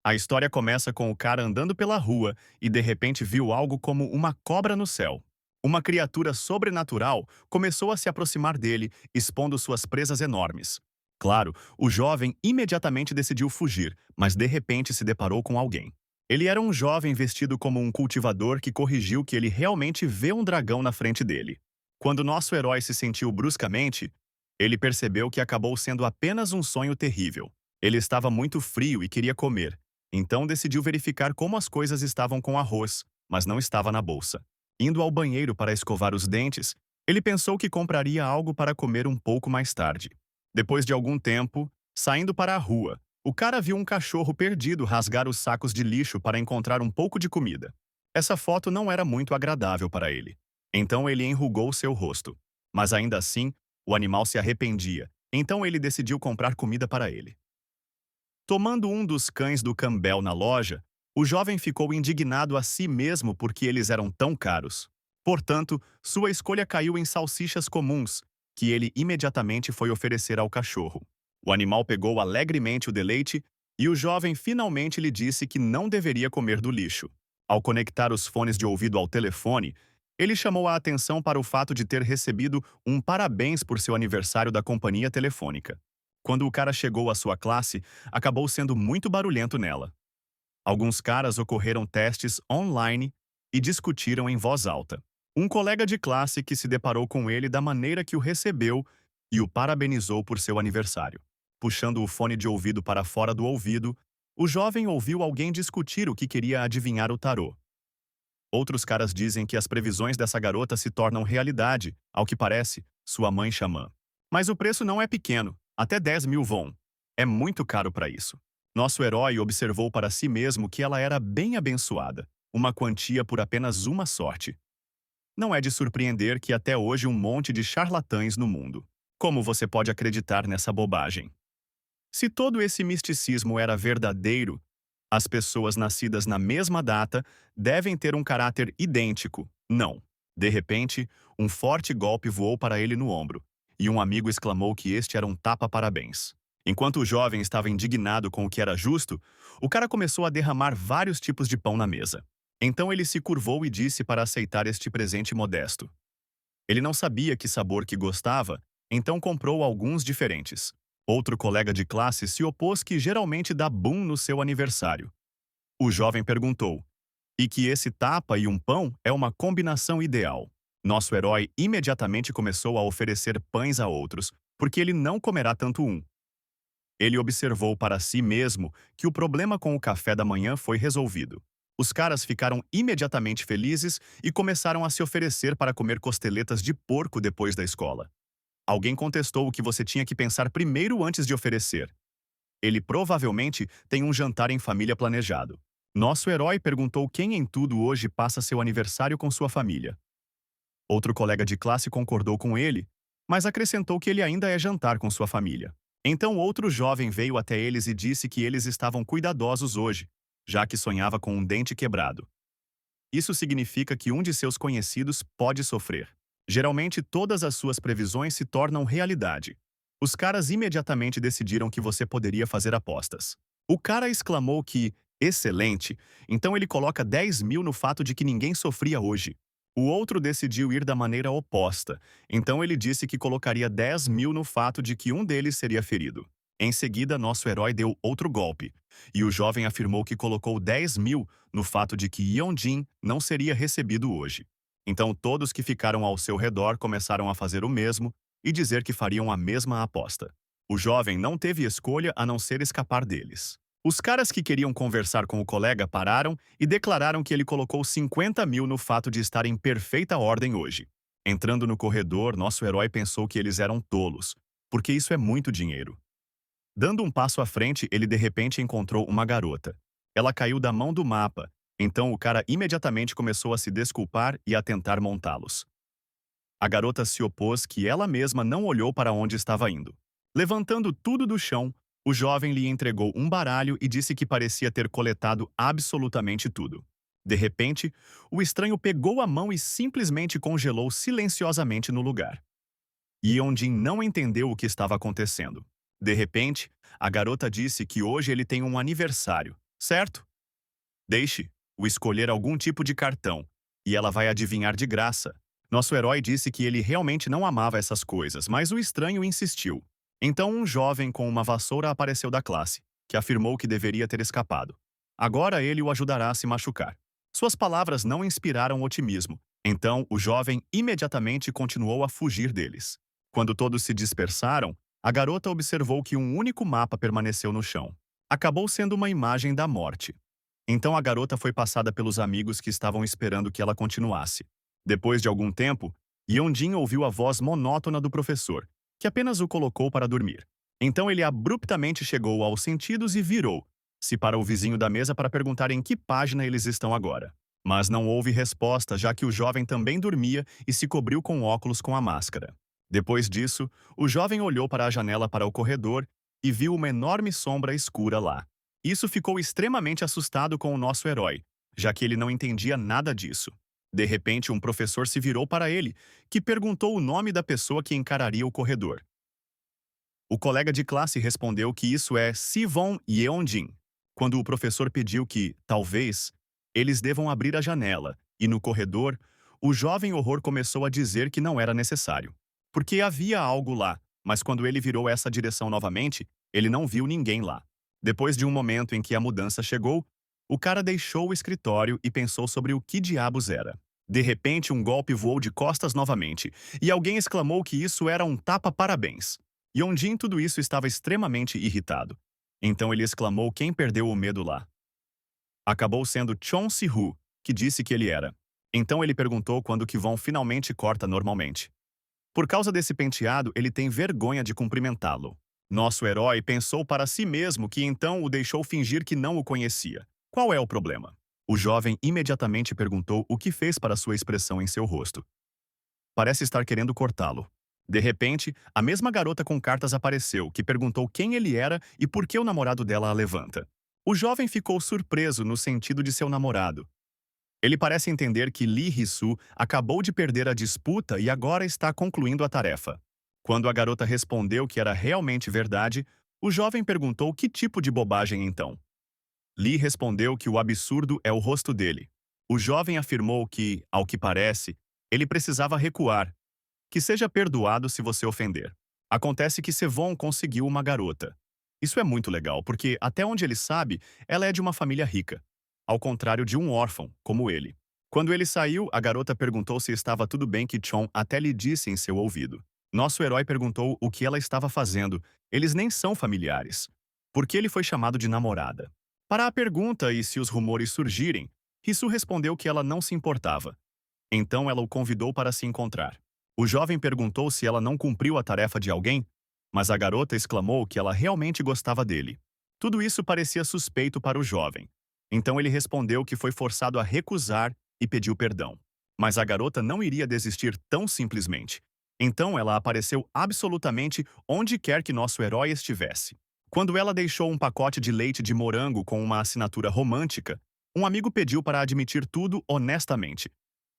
A história começa com o cara andando pela rua e de repente viu algo como uma cobra no céu. Uma criatura sobrenatural começou a se aproximar dele, expondo suas presas enormes. Claro, o jovem imediatamente decidiu fugir, mas de repente se deparou com alguém. Ele era um jovem vestido como um cultivador que corrigiu que ele realmente vê um dragão na frente dele. Quando nosso herói se sentiu bruscamente, ele percebeu que acabou sendo apenas um sonho terrível. Ele estava muito frio e queria comer, então decidiu verificar como as coisas estavam com arroz, mas não estava na bolsa. Indo ao banheiro para escovar os dentes, ele pensou que compraria algo para comer um pouco mais tarde. Depois de algum tempo, saindo para a rua, o cara viu um cachorro perdido rasgar os sacos de lixo para encontrar um pouco de comida. Essa foto não era muito agradável para ele. Então ele enrugou seu rosto. Mas ainda assim, o animal se arrependia. Então ele decidiu comprar comida para ele. Tomando um dos cães do Campbell na loja, o jovem ficou indignado a si mesmo porque eles eram tão caros. Portanto, sua escolha caiu em salsichas comuns, que ele imediatamente foi oferecer ao cachorro. O animal pegou alegremente o deleite e o jovem finalmente lhe disse que não deveria comer do lixo. Ao conectar os fones de ouvido ao telefone, ele chamou a atenção para o fato de ter recebido um parabéns por seu aniversário da companhia telefônica. Quando o cara chegou à sua classe, acabou sendo muito barulhento nela. Alguns caras ocorreram testes online e discutiram em voz alta. Um colega de classe que se deparou com ele da maneira que o recebeu e o parabenizou por seu aniversário. Puxando o fone de ouvido para fora do ouvido, o jovem ouviu alguém discutir o que queria adivinhar o tarô. Outros caras dizem que as previsões dessa garota se tornam realidade, ao que parece, sua mãe xamã. Mas o preço não é pequeno, até 10.000 won. É muito caro para isso. Nosso herói observou para si mesmo que ela era bem abençoada, uma quantia por apenas uma sorte. Não é de surpreender que até hoje um monte de charlatães no mundo. Como você pode acreditar nessa bobagem? Se todo esse misticismo era verdadeiro, as pessoas nascidas na mesma data devem ter um caráter idêntico. Não. De repente, um forte golpe voou para ele no ombro, e um amigo exclamou que este era um tapa-parabéns. Enquanto o jovem estava indignado com o que era justo, o cara começou a derramar vários tipos de pão na mesa. Então ele se curvou e disse para aceitar este presente modesto. Ele não sabia que sabor que gostava, então comprou alguns diferentes. Outro colega de classe se opôs que geralmente dá boom no seu aniversário. O jovem perguntou, e que esse tapa e um pão é uma combinação ideal. Nosso herói imediatamente começou a oferecer pães a outros, porque ele não comerá tanto um. Ele observou para si mesmo que o problema com o café da manhã foi resolvido. Os caras ficaram imediatamente felizes e começaram a se oferecer para comer costeletas de porco depois da escola. Alguém contestou o que você tinha que pensar primeiro antes de oferecer. Ele provavelmente tem um jantar em família planejado. Nosso herói perguntou quem em tudo hoje passa seu aniversário com sua família. Outro colega de classe concordou com ele, mas acrescentou que ele ainda é jantar com sua família. Então outro jovem veio até eles e disse que eles estavam cuidadosos hoje, já que sonhava com um dente quebrado. Isso significa que um de seus conhecidos pode sofrer. Geralmente todas as suas previsões se tornam realidade. Os caras imediatamente decidiram que você poderia fazer apostas. O cara exclamou que, excelente, então ele coloca 10.000 no fato de que ninguém sofria hoje. O outro decidiu ir da maneira oposta, então ele disse que colocaria 10.000 no fato de que um deles seria ferido. Em seguida, nosso herói deu outro golpe, e o jovem afirmou que colocou 10.000 no fato de que Yeonjin não seria recebido hoje. Então todos que ficaram ao seu redor começaram a fazer o mesmo e dizer que fariam a mesma aposta. O jovem não teve escolha a não ser escapar deles. Os caras que queriam conversar com o colega pararam e declararam que ele colocou 50.000 no fato de estar em perfeita ordem hoje. Entrando no corredor, nosso herói pensou que eles eram tolos, porque isso é muito dinheiro. Dando um passo à frente, ele de repente encontrou uma garota. Ela caiu da mão do mapa, então o cara imediatamente começou a se desculpar e a tentar montá-los. A garota se opôs que ela mesma não olhou para onde estava indo. Levantando tudo do chão, o jovem lhe entregou um baralho e disse que parecia ter coletado absolutamente tudo. De repente, o estranho pegou a mão e simplesmente congelou silenciosamente no lugar. Yeonjin não entendeu o que estava acontecendo. De repente, a garota disse que hoje ele tem um aniversário, Certo? Deixe-o escolher algum tipo de cartão, e ela vai adivinhar de graça. Nosso herói disse que ele realmente não amava essas coisas, mas o estranho insistiu. Então um jovem com uma vassoura apareceu da classe, que afirmou que deveria ter escapado. Agora ele o ajudará a se machucar. Suas palavras não inspiraram otimismo, então o jovem imediatamente continuou a fugir deles. Quando todos se dispersaram, a garota observou que um único mapa permaneceu no chão. Acabou sendo uma imagem da morte. Então a garota foi passada pelos amigos que estavam esperando que ela continuasse. Depois de algum tempo, Yondin ouviu a voz monótona do professor, que apenas o colocou para dormir. Então ele abruptamente chegou aos sentidos e virou-se para o vizinho da mesa para perguntar em que página eles estão agora. Mas não houve resposta, já que o jovem também dormia e se cobriu com óculos com a máscara. Depois disso, o jovem olhou para a janela para o corredor e viu uma enorme sombra escura lá. Isso ficou extremamente assustado com o nosso herói, já que ele não entendia nada disso. De repente, um professor se virou para ele, que perguntou o nome da pessoa que encararia o corredor. O colega de classe respondeu que isso é Sivon Yeonjin, quando o professor pediu que, talvez, eles devam abrir a janela, e no corredor, o jovem horror começou a dizer que não era necessário, porque havia algo lá, mas quando ele virou essa direção novamente, ele não viu ninguém lá. Depois de um momento em que a mudança chegou, o cara deixou o escritório e pensou sobre o que diabos era. De repente, um golpe voou de costas novamente, e alguém exclamou que isso era um tapa-parabéns. Yonjin tudo isso estava extremamente irritado. Então ele exclamou quem perdeu o medo lá. Acabou sendo Chon Si-Hu, que disse que ele era. Então ele perguntou quando que Von finalmente corta normalmente. Por causa desse penteado, ele tem vergonha de cumprimentá-lo. Nosso herói pensou para si mesmo que então o deixou fingir que não o conhecia. Qual é o problema? O jovem imediatamente perguntou o que fez para sua expressão em seu rosto. Parece estar querendo cortá-lo. De repente, a mesma garota com cartas apareceu, que perguntou quem ele era e por que o namorado dela a levanta. O jovem ficou surpreso no sentido de seu namorado. Ele parece entender que Lee Hee-soo acabou de perder a disputa e agora está concluindo a tarefa. Quando a garota respondeu que era realmente verdade, o jovem perguntou que tipo de bobagem então. Lee respondeu que o absurdo é o rosto dele. O jovem afirmou que, ao que parece, ele precisava recuar, que seja perdoado se você ofender. Acontece que Sevon conseguiu uma garota. Isso é muito legal, porque, até onde ele sabe, ela é de uma família rica. Ao contrário de um órfão, como ele. Quando ele saiu, a garota perguntou se estava tudo bem que Chon até lhe disse em seu ouvido. Nosso herói perguntou o que ela estava fazendo. Eles nem são familiares. Por que ele foi chamado de namorada? Para a pergunta e se os rumores surgirem, Hisu respondeu que ela não se importava. Então ela o convidou para se encontrar. O jovem perguntou se ela não cumpriu a tarefa de alguém, mas a garota exclamou que ela realmente gostava dele. Tudo isso parecia suspeito para o jovem. Então ele respondeu que foi forçado a recusar e pediu perdão. Mas a garota não iria desistir tão simplesmente. Então ela apareceu absolutamente onde quer que nosso herói estivesse. Quando ela deixou um pacote de leite de morango com uma assinatura romântica, um amigo pediu para admitir tudo honestamente.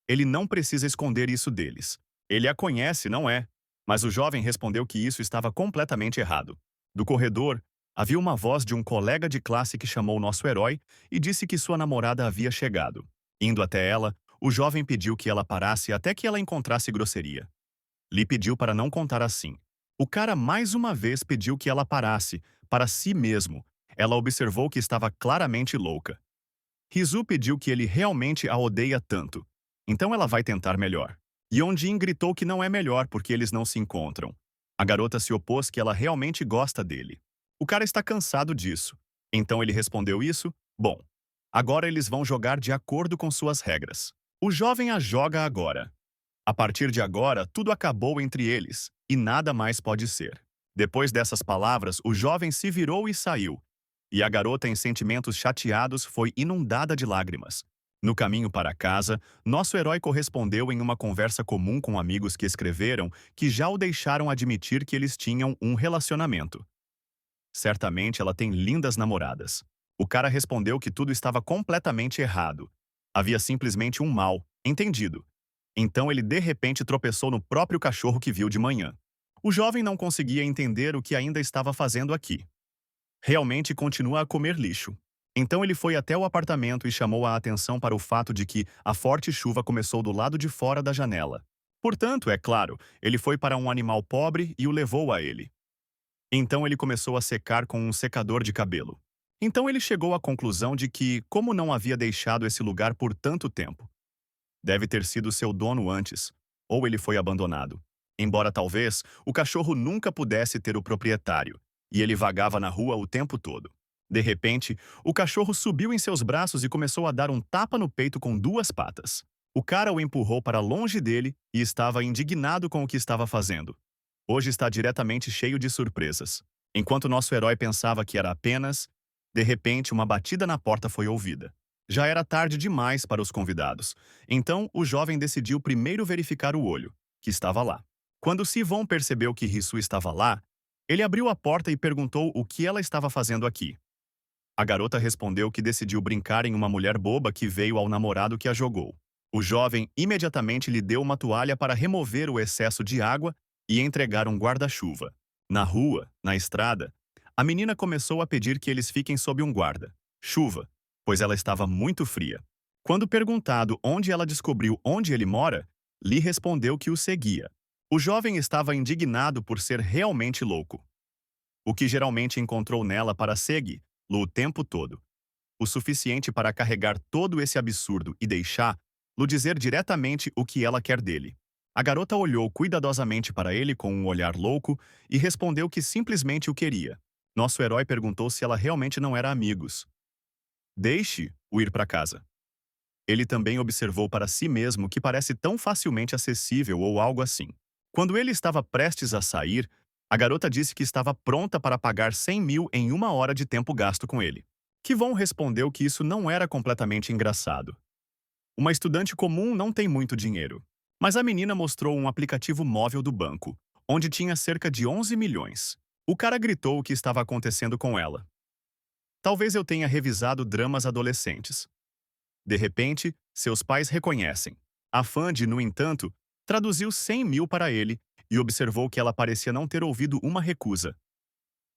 Ele não precisa esconder isso deles. Ele a conhece, não é? Mas o jovem respondeu que isso estava completamente errado. Do corredor, havia uma voz de um colega de classe que chamou nosso herói e disse que sua namorada havia chegado. Indo até ela, o jovem pediu que ela parasse até que ela encontrasse grosseria. Lhe pediu para não contar assim. O cara mais uma vez pediu que ela parasse, para si mesmo. Ela observou que estava claramente louca. Rizu pediu que ele realmente a odeia tanto. Então ela vai tentar melhor. Yeonjin gritou que não é melhor porque eles não se encontram. A garota se opôs que ela realmente gosta dele. O cara está cansado disso. Então ele respondeu isso, bom. Agora eles vão jogar de acordo com suas regras. O jovem a joga agora. A partir de agora, tudo acabou entre eles, e nada mais pode ser. Depois dessas palavras, o jovem se virou e saiu. E a garota, em sentimentos chateados, foi inundada de lágrimas. No caminho para casa, nosso herói correspondeu em uma conversa comum com amigos que escreveram que já o deixaram admitir que eles tinham um relacionamento. Certamente ela tem lindas namoradas. O cara respondeu que tudo estava completamente errado. Havia simplesmente um mal, entendido. Então ele de repente tropeçou no próprio cachorro que viu de manhã. O jovem não conseguia entender o que ainda estava fazendo aqui. Realmente continua a comer lixo. Então ele foi até o apartamento e chamou a atenção para o fato de que a forte chuva começou do lado de fora da janela. Portanto, é claro, ele foi para um animal pobre e o levou a ele. Então ele começou a secar com um secador de cabelo. Então ele chegou à conclusão de que, como não havia deixado esse lugar por tanto tempo, deve ter sido seu dono antes, ou ele foi abandonado. Embora talvez o cachorro nunca pudesse ter o proprietário, e ele vagava na rua o tempo todo. De repente, o cachorro subiu em seus braços e começou a dar um tapa no peito com duas patas. O cara o empurrou para longe dele e estava indignado com o que estava fazendo. Hoje está diretamente cheio de surpresas. Enquanto nosso herói pensava que era apenas, de repente, uma batida na porta foi ouvida. Já era tarde demais para os convidados. Então, o jovem decidiu primeiro verificar o olho, que estava lá. Quando Sivon percebeu que Rissu estava lá, ele abriu a porta e perguntou o que ela estava fazendo aqui. A garota respondeu que decidiu brincar em uma mulher boba que veio ao namorado que a jogou. O jovem imediatamente lhe deu uma toalha para remover o excesso de água e entregar um guarda-chuva. Na rua, na estrada, a menina começou a pedir que eles fiquem sob um guarda-chuva, pois ela estava muito fria. Quando perguntado onde ela descobriu onde ele mora, Lee respondeu que o seguia. O jovem estava indignado por ser realmente louco, o que geralmente encontrou nela para segui-lo o tempo todo. O suficiente para carregar todo esse absurdo e deixá-lo dizer diretamente o que ela quer dele. A garota olhou cuidadosamente para ele com um olhar louco e respondeu que simplesmente o queria. Nosso herói perguntou se ela realmente não era amigos. Deixe-o ir para casa. Ele também observou para si mesmo que parece tão facilmente acessível ou algo assim. Quando ele estava prestes a sair, a garota disse que estava pronta para pagar 100 mil em uma hora de tempo gasto com ele. Kivon respondeu que isso não era completamente engraçado. Uma estudante comum não tem muito dinheiro. Mas a menina mostrou um aplicativo móvel do banco, onde tinha cerca de 11 milhões. O cara gritou o que estava acontecendo com ela. Talvez eu tenha revisado dramas adolescentes. De repente, seus pais reconhecem. A Fandy, no entanto, traduziu 100 mil para ele e observou que ela parecia não ter ouvido uma recusa.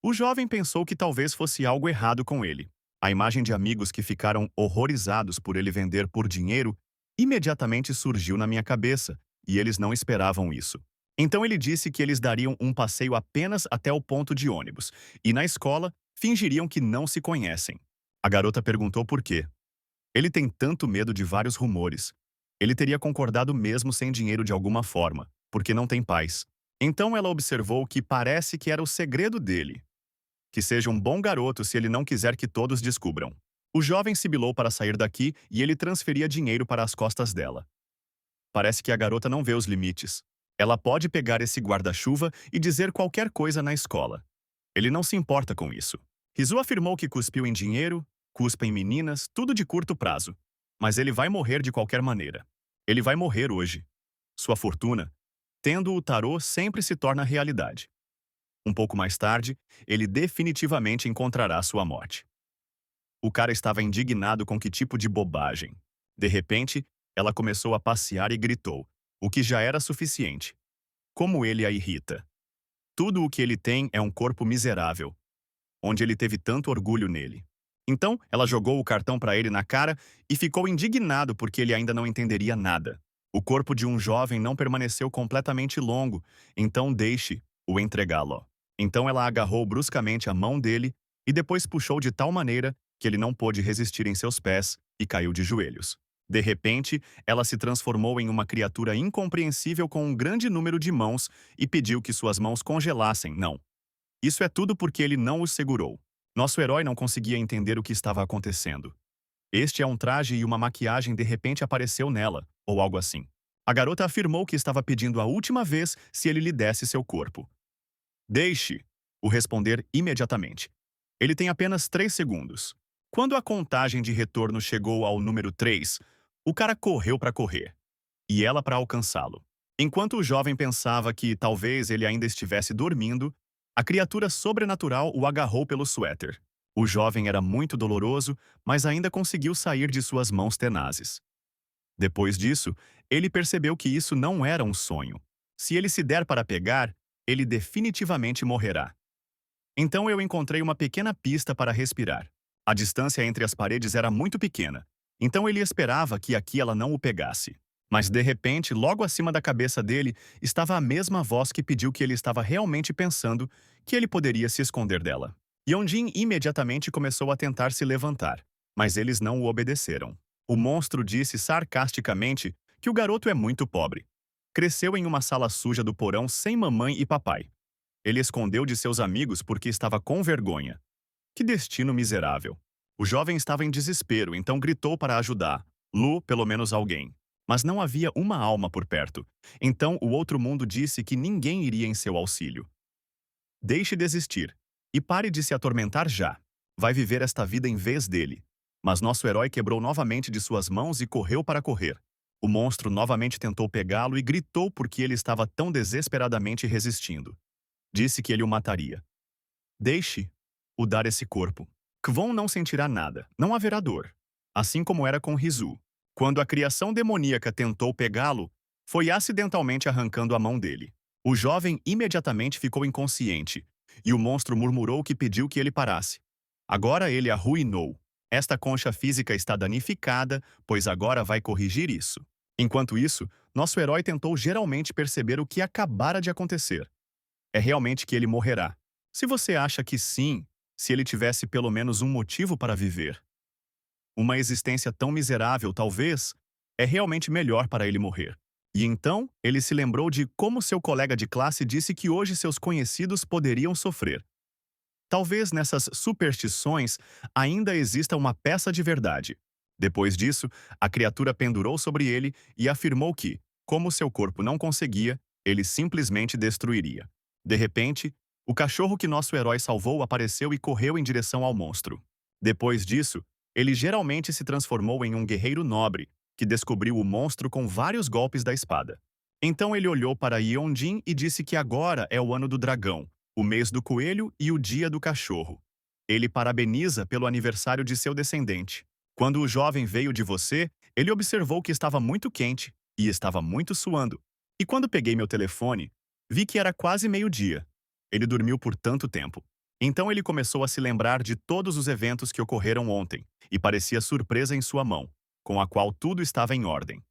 O jovem pensou que talvez fosse algo errado com ele. A imagem de amigos que ficaram horrorizados por ele vender por dinheiro imediatamente surgiu na minha cabeça, e eles não esperavam isso. Então ele disse que eles dariam um passeio apenas até o ponto de ônibus, e na escola fingiriam que não se conhecem. A garota perguntou por quê. Ele tem tanto medo de vários rumores. Ele teria concordado mesmo sem dinheiro de alguma forma, porque não tem paz. Então ela observou que parece que era o segredo dele. Que seja um bom garoto se ele não quiser que todos descubram. O jovem sibilou para sair daqui e ele transferia dinheiro para as costas dela. Parece que a garota não vê os limites. Ela pode pegar esse guarda-chuva e dizer qualquer coisa na escola. Ele não se importa com isso. Rizu afirmou que cuspiu em dinheiro, cuspa em meninas, tudo de curto prazo. Mas ele vai morrer de qualquer maneira. Ele vai morrer hoje. Sua fortuna, tendo o tarô, sempre se torna realidade. Um pouco mais tarde, ele definitivamente encontrará sua morte. O cara estava indignado com que tipo de bobagem. De repente, ela começou a passear e gritou, o que já era suficiente. Como ele a irrita. Tudo o que ele tem é um corpo miserável, onde ele teve tanto orgulho nele. Então, ela jogou o cartão para ele na cara e ficou indignado porque ele ainda não entenderia nada. O corpo de um jovem não permaneceu completamente longo, então deixe-o entregá-lo. Então ela agarrou bruscamente a mão dele e depois puxou de tal maneira que ele não pôde resistir em seus pés e caiu de joelhos. De repente, ela se transformou em uma criatura incompreensível com um grande número de mãos e pediu que suas mãos congelassem. Não. Isso é tudo porque ele não os segurou. Nosso herói não conseguia entender o que estava acontecendo. Este é um traje e uma maquiagem de repente apareceu nela, ou algo assim. A garota afirmou que estava pedindo a última vez se ele lhe desse seu corpo. Deixe-o responder imediatamente. Ele tem apenas 3 segundos. Quando a contagem de retorno chegou ao número 3, o cara correu para correr, e ela para alcançá-lo. Enquanto o jovem pensava que talvez ele ainda estivesse dormindo, a criatura sobrenatural o agarrou pelo suéter. O jovem era muito doloroso, mas ainda conseguiu sair de suas mãos tenazes. Depois disso, ele percebeu que isso não era um sonho. Se ele se der para pegar, ele definitivamente morrerá. Então eu encontrei uma pequena pista para respirar. A distância entre as paredes era muito pequena, então ele esperava que aqui ela não o pegasse. Mas de repente, logo acima da cabeça dele, estava a mesma voz que pediu que ele estava realmente pensando que ele poderia se esconder dela. Yeonjin imediatamente começou a tentar se levantar, mas eles não o obedeceram. O monstro disse sarcasticamente que o garoto é muito pobre. Cresceu em uma sala suja do porão sem mamãe e papai. Ele escondeu de seus amigos porque estava com vergonha. Que destino miserável. O jovem estava em desespero, então gritou para ajudar. Lu, pelo menos alguém. Mas não havia uma alma por perto. Então o outro mundo disse que ninguém iria em seu auxílio. Deixe desistir. E pare de se atormentar já. Vai viver esta vida em vez dele. Mas nosso herói quebrou novamente de suas mãos e correu para correr. O monstro novamente tentou pegá-lo e gritou porque ele estava tão desesperadamente resistindo. Disse que ele o mataria. Deixe-o dar esse corpo. Kwon não sentirá nada, não haverá dor. Assim como era com Rizu. Quando a criação demoníaca tentou pegá-lo, foi acidentalmente arrancando a mão dele. O jovem imediatamente ficou inconsciente, e o monstro murmurou que pediu que ele parasse. Agora ele arruinou. Esta concha física está danificada, pois agora vai corrigir isso. Enquanto isso, nosso herói tentou geralmente perceber o que acabara de acontecer. É realmente que ele morrerá. Se você acha que sim, se ele tivesse pelo menos um motivo para viver. Uma existência tão miserável, talvez, é realmente melhor para ele morrer. E então, ele se lembrou de como seu colega de classe disse que hoje seus conhecidos poderiam sofrer. Talvez nessas superstições ainda exista uma peça de verdade. Depois disso, a criatura pendurou sobre ele e afirmou que, como seu corpo não conseguia, ele simplesmente destruiria. De repente, o cachorro que nosso herói salvou apareceu e correu em direção ao monstro. Depois disso, ele geralmente se transformou em um guerreiro nobre, que descobriu o monstro com vários golpes da espada. Então ele olhou para Yeonjin e disse que agora é o ano do dragão, o mês do coelho e o dia do cachorro. Ele parabeniza pelo aniversário de seu descendente. Quando o jovem veio de você, ele observou que estava muito quente e estava muito suando. E quando peguei meu telefone, vi que era quase meio-dia. Ele dormiu por tanto tempo. Então ele começou a se lembrar de todos os eventos que ocorreram ontem e parecia surpresa em sua mão, com a qual tudo estava em ordem.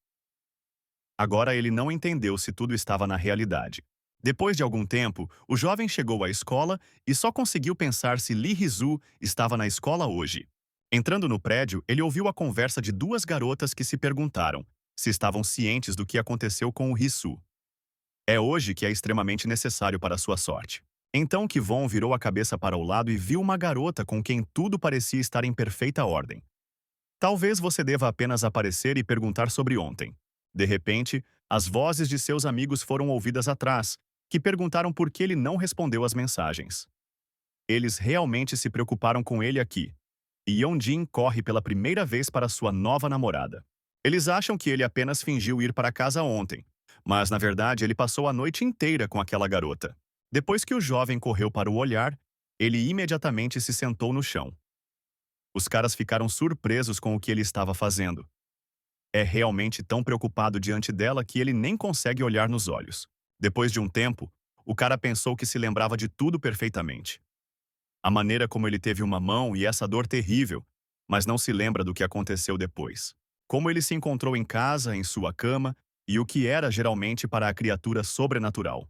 Agora ele não entendeu se tudo estava na realidade. Depois de algum tempo, o jovem chegou à escola e só conseguiu pensar se Lee Rizu estava na escola hoje. Entrando no prédio, ele ouviu a conversa de duas garotas que se perguntaram se estavam cientes do que aconteceu com o Risu. É hoje que é extremamente necessário para sua sorte. Então Kivon virou a cabeça para o lado e viu uma garota com quem tudo parecia estar em perfeita ordem. Talvez você deva apenas aparecer e perguntar sobre ontem. De repente, as vozes de seus amigos foram ouvidas atrás, que perguntaram por que ele não respondeu às mensagens. Eles realmente se preocuparam com ele aqui. E Yeonjin corre pela primeira vez para sua nova namorada. Eles acham que ele apenas fingiu ir para casa ontem, mas na verdade ele passou a noite inteira com aquela garota. Depois que o jovem correu para o olhar, ele imediatamente se sentou no chão. Os caras ficaram surpresos com o que ele estava fazendo. É realmente tão preocupado diante dela que ele nem consegue olhar nos olhos. Depois de um tempo, o cara pensou que se lembrava de tudo perfeitamente. A maneira como ele teve uma mão e essa dor terrível, mas não se lembra do que aconteceu depois. Como ele se encontrou em casa, em sua cama, e o que era geralmente para a criatura sobrenatural.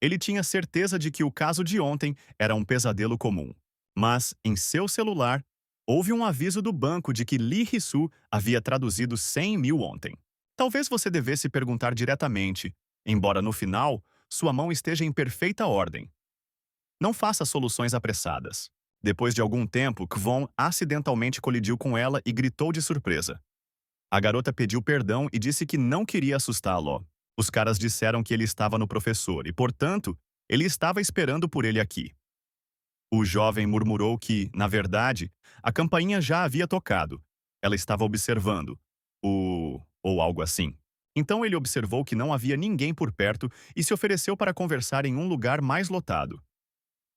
Ele tinha certeza de que o caso de ontem era um pesadelo comum. Mas, em seu celular, houve um aviso do banco de que Lee Hee-soo havia traduzido 100 mil ontem. Talvez você devesse perguntar diretamente, embora no final, sua mão esteja em perfeita ordem. Não faça soluções apressadas. Depois de algum tempo, Kwon acidentalmente colidiu com ela e gritou de surpresa. A garota pediu perdão e disse que não queria assustá-lo. Os caras disseram que ele estava no professor e, portanto, ele estava esperando por ele aqui. O jovem murmurou que, na verdade, a campainha já havia tocado. Ela estava observando. Ou algo assim. Então ele observou que não havia ninguém por perto e se ofereceu para conversar em um lugar mais lotado.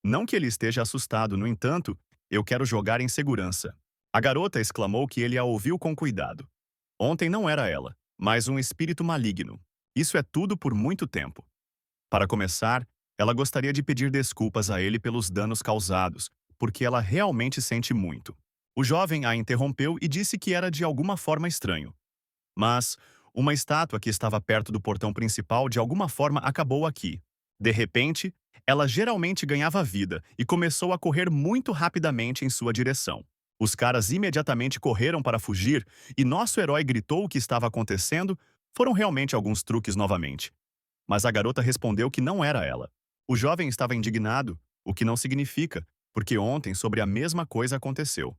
Não que ele esteja assustado, no entanto, eu quero jogar em segurança. A garota exclamou que ele a ouviu com cuidado. Ontem não era ela, mas um espírito maligno. Isso é tudo por muito tempo. Para começar, ela gostaria de pedir desculpas a ele pelos danos causados, porque ela realmente sente muito. O jovem a interrompeu e disse que era de alguma forma estranho. Mas uma estátua que estava perto do portão principal de alguma forma acabou aqui. De repente, ela geralmente ganhava vida e começou a correr muito rapidamente em sua direção. Os caras imediatamente correram para fugir e nosso herói gritou o que estava acontecendo. Foram realmente alguns truques novamente. Mas a garota respondeu que não era ela. O jovem estava indignado, o que não significa, porque ontem sobre a mesma coisa aconteceu.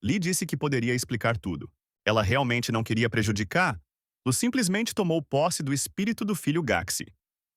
Lee disse que poderia explicar tudo. Ela realmente não queria prejudicar? Lu simplesmente tomou posse do espírito do filho Gaxi.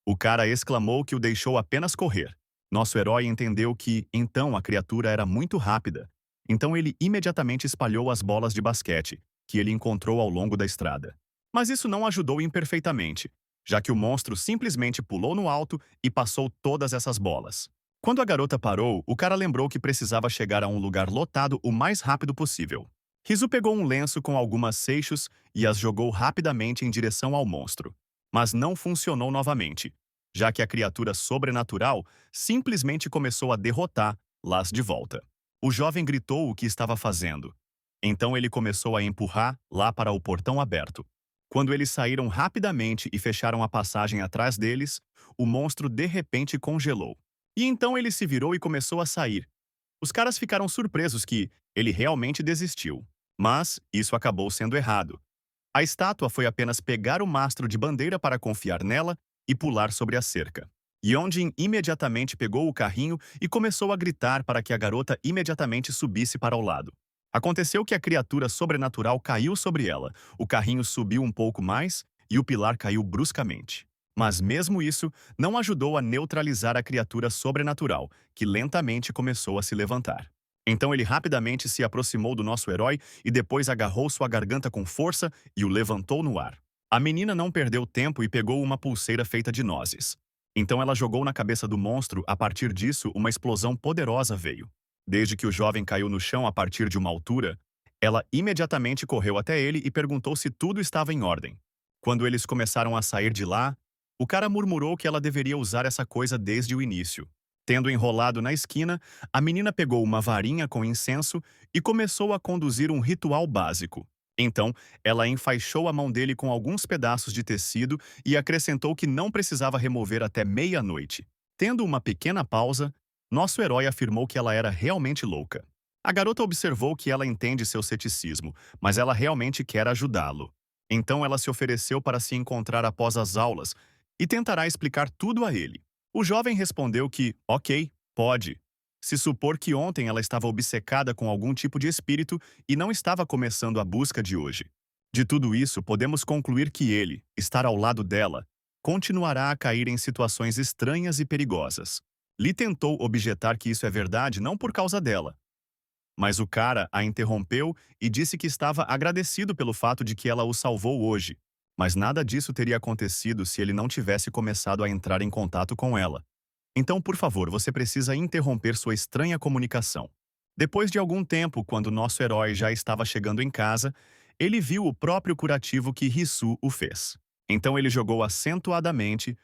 O cara exclamou que o deixou apenas correr. Nosso herói entendeu que, então, a criatura era muito rápida. Então ele imediatamente espalhou as bolas de basquete, que ele encontrou ao longo da estrada. Mas isso não ajudou imperfeitamente, já que o monstro simplesmente pulou no alto e passou todas essas bolas. Quando a garota parou, o cara lembrou que precisava chegar a um lugar lotado o mais rápido possível. Rizu pegou um lenço com algumas seixos e as jogou rapidamente em direção ao monstro. Mas não funcionou novamente, já que a criatura sobrenatural simplesmente começou a derrotá-las de volta. O jovem gritou o que estava fazendo. Então ele começou a empurrar lá para o portão aberto. Quando eles saíram rapidamente e fecharam a passagem atrás deles, o monstro de repente congelou. E então ele se virou e começou a sair. Os caras ficaram surpresos que ele realmente desistiu. Mas isso acabou sendo errado. A estátua foi apenas pegar o mastro de bandeira para confiar nela e pular sobre a cerca. Yeonjin imediatamente pegou o carrinho e começou a gritar para que a garota imediatamente subisse para o lado. Aconteceu que a criatura sobrenatural caiu sobre ela, o carrinho subiu um pouco mais e o pilar caiu bruscamente. Mas mesmo isso não ajudou a neutralizar a criatura sobrenatural, que lentamente começou a se levantar. Então ele rapidamente se aproximou do nosso herói e depois agarrou sua garganta com força e o levantou no ar. A menina não perdeu tempo e pegou uma pulseira feita de nozes. Então ela jogou na cabeça do monstro. A partir disso, uma explosão poderosa veio. Desde que o jovem caiu no chão a partir de uma altura, ela imediatamente correu até ele e perguntou se tudo estava em ordem. Quando eles começaram a sair de lá, o cara murmurou que ela deveria usar essa coisa desde o início. Tendo enrolado na esquina, a menina pegou uma varinha com incenso e começou a conduzir um ritual básico. Então, ela enfaixou a mão dele com alguns pedaços de tecido e acrescentou que não precisava remover até meia-noite. Tendo uma pequena pausa, nosso herói afirmou que ela era realmente louca. A garota observou que ela entende seu ceticismo, mas ela realmente quer ajudá-lo. Então ela se ofereceu para se encontrar após as aulas e tentará explicar tudo a ele. O jovem respondeu que, ok, pode. Se supor que ontem ela estava obcecada com algum tipo de espírito e não estava começando a busca de hoje. De tudo isso, podemos concluir que ele, estar ao lado dela, continuará a cair em situações estranhas e perigosas. Lee tentou objetar que isso é verdade não por causa dela. Mas o cara a interrompeu e disse que estava agradecido pelo fato de que ela o salvou hoje. Mas nada disso teria acontecido se ele não tivesse começado a entrar em contato com ela. Então, por favor, você precisa interromper sua estranha comunicação. Depois de algum tempo, quando nosso herói já estava chegando em casa, ele viu o próprio curativo que Risu o fez. Então ele jogou acentuadamente,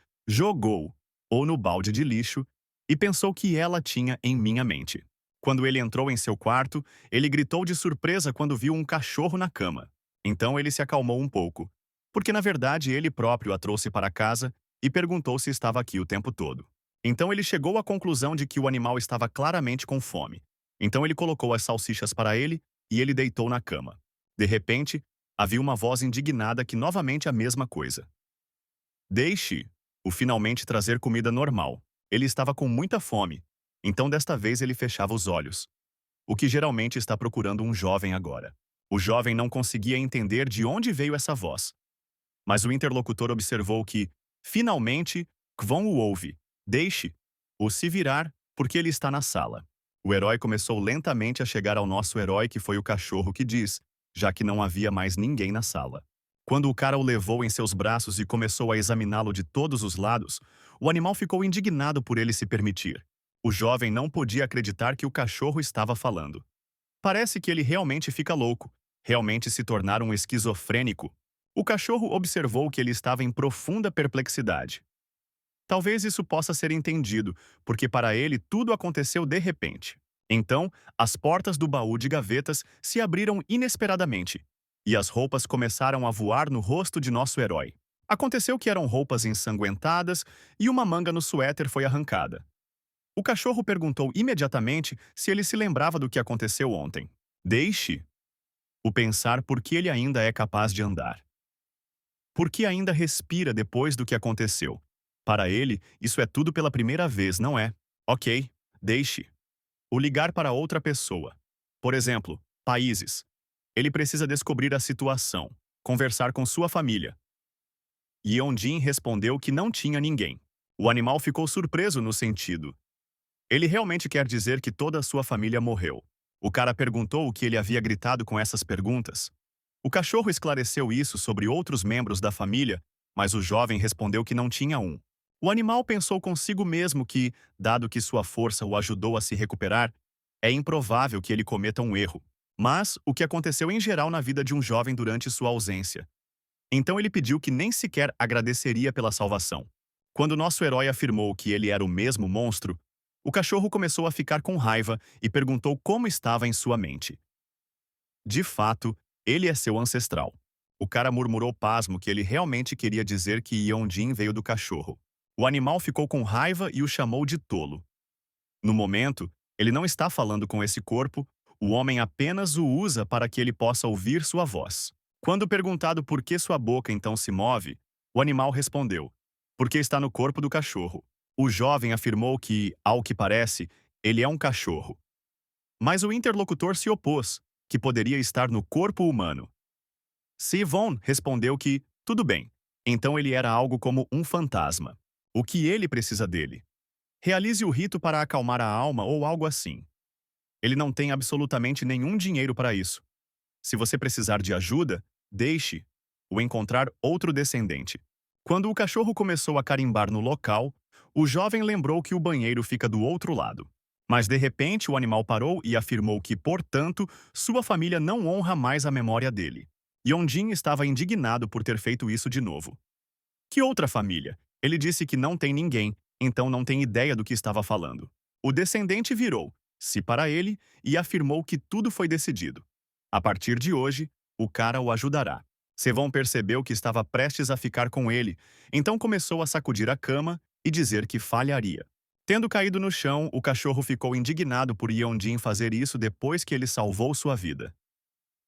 ou no balde de lixo, e pensou que ela tinha em minha mente. Quando ele entrou em seu quarto, ele gritou de surpresa quando viu um cachorro na cama. Então ele se acalmou um pouco, porque na verdade ele próprio a trouxe para casa e perguntou se estava aqui o tempo todo. Então ele chegou à conclusão de que o animal estava claramente com fome. Então ele colocou as salsichas para ele e ele deitou na cama. De repente, havia uma voz indignada que novamente a mesma coisa. Deixe-o finalmente trazer comida normal. Ele estava com muita fome. Então desta vez ele fechava os olhos. O que geralmente está procurando um jovem agora. O jovem não conseguia entender de onde veio essa voz. Mas o interlocutor observou que, finalmente, Kwon o ouve. Deixe-o se virar, porque ele está na sala. O herói começou lentamente a chegar ao nosso herói, que foi o cachorro que diz, já que não havia mais ninguém na sala. Quando o cara o levou em seus braços e começou a examiná-lo de todos os lados, o animal ficou indignado por ele se permitir. O jovem não podia acreditar que o cachorro estava falando. Parece que ele realmente fica louco, realmente se tornar um esquizofrênico. O cachorro observou que ele estava em profunda perplexidade. Talvez isso possa ser entendido, porque para ele tudo aconteceu de repente. Então, as portas do baú de gavetas se abriram inesperadamente, e as roupas começaram a voar no rosto de nosso herói. Aconteceu que eram roupas ensanguentadas e uma manga no suéter foi arrancada. O cachorro perguntou imediatamente se ele se lembrava do que aconteceu ontem. Deixe-o pensar por que ele ainda é capaz de andar. Por que ainda respira depois do que aconteceu? Para ele, isso é tudo pela primeira vez, não é? Ok, deixe-o ligar para outra pessoa. Por exemplo, países. Ele precisa descobrir a situação, conversar com sua família. Yeon-jin respondeu que não tinha ninguém. O animal ficou surpreso no sentido. Ele realmente quer dizer que toda a sua família morreu. O cara perguntou o que ele havia gritado com essas perguntas. O cachorro esclareceu isso sobre outros membros da família, mas o jovem respondeu que não tinha um. O animal pensou consigo mesmo que, dado que sua força o ajudou a se recuperar, é improvável que ele cometa um erro. Mas o que aconteceu em geral na vida de um jovem durante sua ausência. Então ele pediu que nem sequer agradeceria pela salvação. Quando nosso herói afirmou que ele era o mesmo monstro, o cachorro começou a ficar com raiva e perguntou como estava em sua mente. De fato, ele é seu ancestral. O cara murmurou pasmo que ele realmente queria dizer que Yeon-jin veio do cachorro. O animal ficou com raiva e o chamou de tolo. No momento, ele não está falando com esse corpo, o homem apenas o usa para que ele possa ouvir sua voz. Quando perguntado por que sua boca então se move, o animal respondeu: porque está no corpo do cachorro. O jovem afirmou que, ao que parece, ele é um cachorro. Mas o interlocutor se opôs, que poderia estar no corpo humano. Sivon respondeu que, tudo bem, então ele era algo como um fantasma. O que ele precisa dele? Realize o rito para acalmar a alma ou algo assim. Ele não tem absolutamente nenhum dinheiro para isso. Se você precisar de ajuda, deixe-o encontrar outro descendente. Quando o cachorro começou a carimbar no local, o jovem lembrou que o banheiro fica do outro lado. Mas de repente o animal parou e afirmou que, portanto, sua família não honra mais a memória dele. Yeonjin estava indignado por ter feito isso de novo. Que outra família? Ele disse que não tem ninguém, então não tem ideia do que estava falando. O descendente virou-se para ele e afirmou que tudo foi decidido. A partir de hoje, o cara o ajudará. Sevon percebeu que estava prestes a ficar com ele, então começou a sacudir a cama e dizer que falharia. Tendo caído no chão, o cachorro ficou indignado por Yeonjin fazer isso depois que ele salvou sua vida.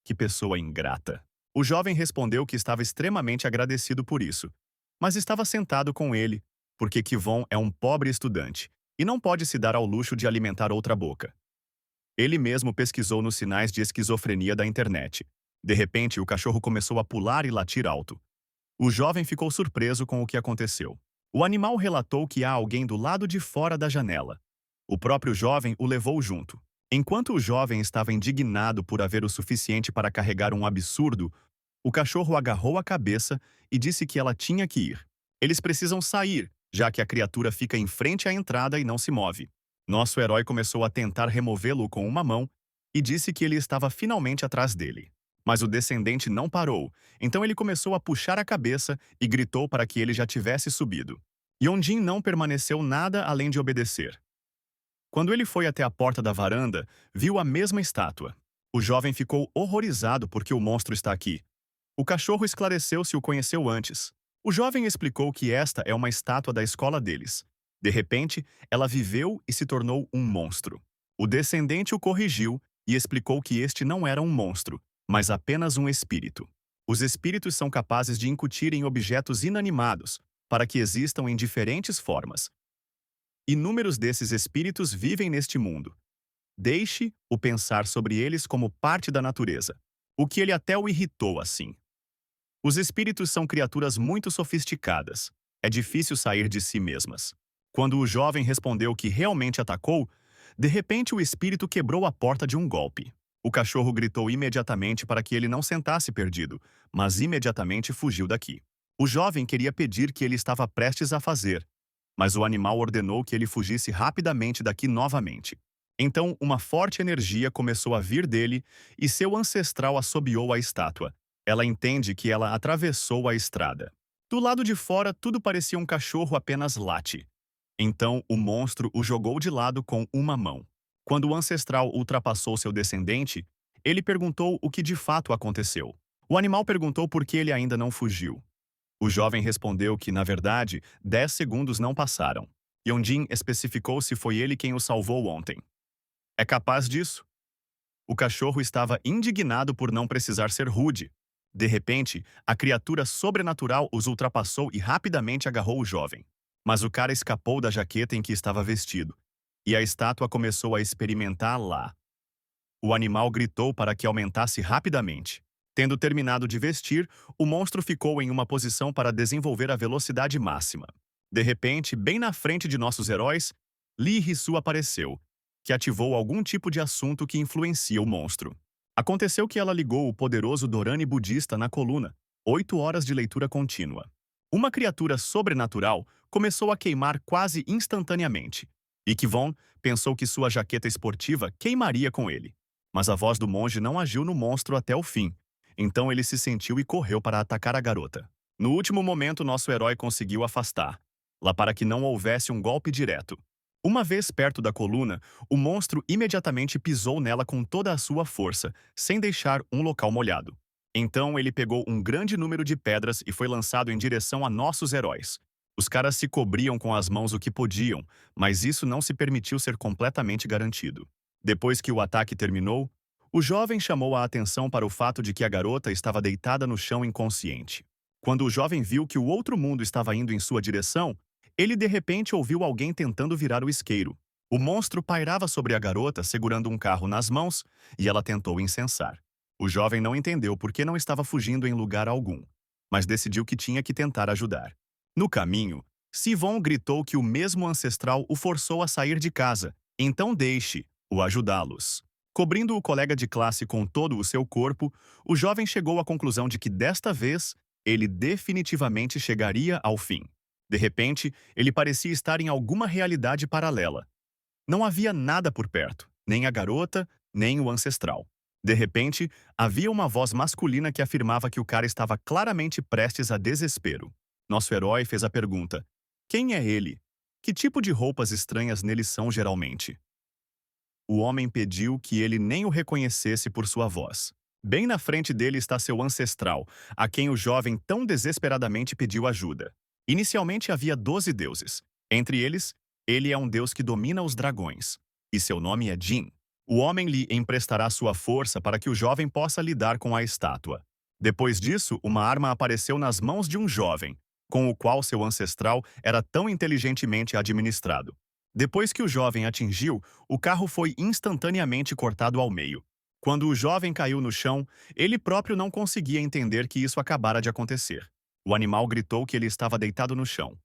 Que pessoa ingrata. O jovem respondeu que estava extremamente agradecido por isso, mas estava sentado com ele, porque Kivon é um pobre estudante e não pode se dar ao luxo de alimentar outra boca. Ele mesmo pesquisou nos sinais de esquizofrenia da internet. De repente, o cachorro começou a pular e latir alto. O jovem ficou surpreso com o que aconteceu. O animal relatou que há alguém do lado de fora da janela. O próprio jovem o levou junto. Enquanto o jovem estava indignado por haver o suficiente para carregar um absurdo, o cachorro agarrou a cabeça e disse que ela tinha que ir. Eles precisam sair, já que a criatura fica em frente à entrada e não se move. Nosso herói começou a tentar removê-lo com uma mão e disse que ele estava finalmente atrás dele. Mas o descendente não parou, então ele começou a puxar a cabeça e gritou para que ele já tivesse subido. Yeonjin não permaneceu nada além de obedecer. Quando ele foi até a porta da varanda, viu a mesma estátua. O jovem ficou horrorizado porque o monstro está aqui. O cachorro esclareceu se o conheceu antes. O jovem explicou que esta é uma estátua da escola deles. De repente, ela viveu e se tornou um monstro. O descendente o corrigiu e explicou que este não era um monstro, mas apenas um espírito. Os espíritos são capazes de incutir em objetos inanimados, para que existam em diferentes formas. Inúmeros desses espíritos vivem neste mundo. Deixe-o pensar sobre eles como parte da natureza, o que ele até o irritou assim. Os espíritos são criaturas muito sofisticadas. É difícil sair de si mesmas. Quando o jovem respondeu que realmente atacou, de repente o espírito quebrou a porta de um golpe. O cachorro gritou imediatamente para que ele não sentasse perdido, mas imediatamente fugiu daqui. O jovem queria pedir que ele estava prestes a fazer, mas o animal ordenou que ele fugisse rapidamente daqui novamente. Então, uma forte energia começou a vir dele e seu ancestral assobiou a estátua. Ela entende que ela atravessou a estrada. Do lado de fora, tudo parecia um cachorro apenas late. Então, o monstro o jogou de lado com uma mão. Quando o ancestral ultrapassou seu descendente, ele perguntou o que de fato aconteceu. O animal perguntou por que ele ainda não fugiu. O jovem respondeu que, na verdade, 10 segundos não passaram. Yonjin especificou se foi ele quem o salvou ontem. É capaz disso? O cachorro estava indignado por não precisar ser rude. De repente, a criatura sobrenatural os ultrapassou e rapidamente agarrou o jovem. Mas o cara escapou da jaqueta em que estava vestido, e a estátua começou a experimentar lá. O animal gritou para que aumentasse rapidamente. Tendo terminado de vestir, o monstro ficou em uma posição para desenvolver a velocidade máxima. De repente, bem na frente de nossos heróis, Lee Hisu apareceu, que ativou algum tipo de assunto que influencia o monstro. Aconteceu que ela ligou o poderoso Dorani budista na coluna, 8 horas de leitura contínua. Uma criatura sobrenatural começou a queimar quase instantaneamente, e Kivon pensou que sua jaqueta esportiva queimaria com ele. Mas a voz do monge não agiu no monstro até o fim. Então ele se sentiu e correu para atacar a garota. No último momento, nosso herói conseguiu afastar, lá para que não houvesse um golpe direto. Uma vez perto da coluna, o monstro imediatamente pisou nela com toda a sua força, sem deixar um local molhado. Então ele pegou um grande número de pedras e foi lançado em direção a nossos heróis. Os caras se cobriam com as mãos o que podiam, mas isso não se permitiu ser completamente garantido. Depois que o ataque terminou, o jovem chamou a atenção para o fato de que a garota estava deitada no chão inconsciente. Quando o jovem viu que o outro mundo estava indo em sua direção, ele de repente ouviu alguém tentando virar o isqueiro. O monstro pairava sobre a garota segurando um carro nas mãos e ela tentou incensar. O jovem não entendeu por que não estava fugindo em lugar algum, mas decidiu que tinha que tentar ajudar. No caminho, Sivon gritou que o mesmo ancestral o forçou a sair de casa, então deixe-o ajudá-los. Cobrindo o colega de classe com todo o seu corpo, o jovem chegou à conclusão de que desta vez ele definitivamente chegaria ao fim. De repente, ele parecia estar em alguma realidade paralela. Não havia nada por perto, nem a garota, nem o ancestral. De repente, havia uma voz masculina que afirmava que o cara estava claramente prestes a desespero. Nosso herói fez a pergunta: quem é ele? Que tipo de roupas estranhas nele são geralmente? O homem pediu que ele nem o reconhecesse por sua voz. Bem na frente dele está seu ancestral, a quem o jovem tão desesperadamente pediu ajuda. Inicialmente havia 12 deuses. Entre eles, ele é um deus que domina os dragões. E seu nome é Jin. O homem lhe emprestará sua força para que o jovem possa lidar com a estátua. Depois disso, uma arma apareceu nas mãos de um jovem, com o qual seu ancestral era tão inteligentemente administrado. Depois que o jovem atingiu, o carro foi instantaneamente cortado ao meio. Quando o jovem caiu no chão, ele próprio não conseguia entender que isso acabara de acontecer. O animal gritou que ele estava deitado no chão.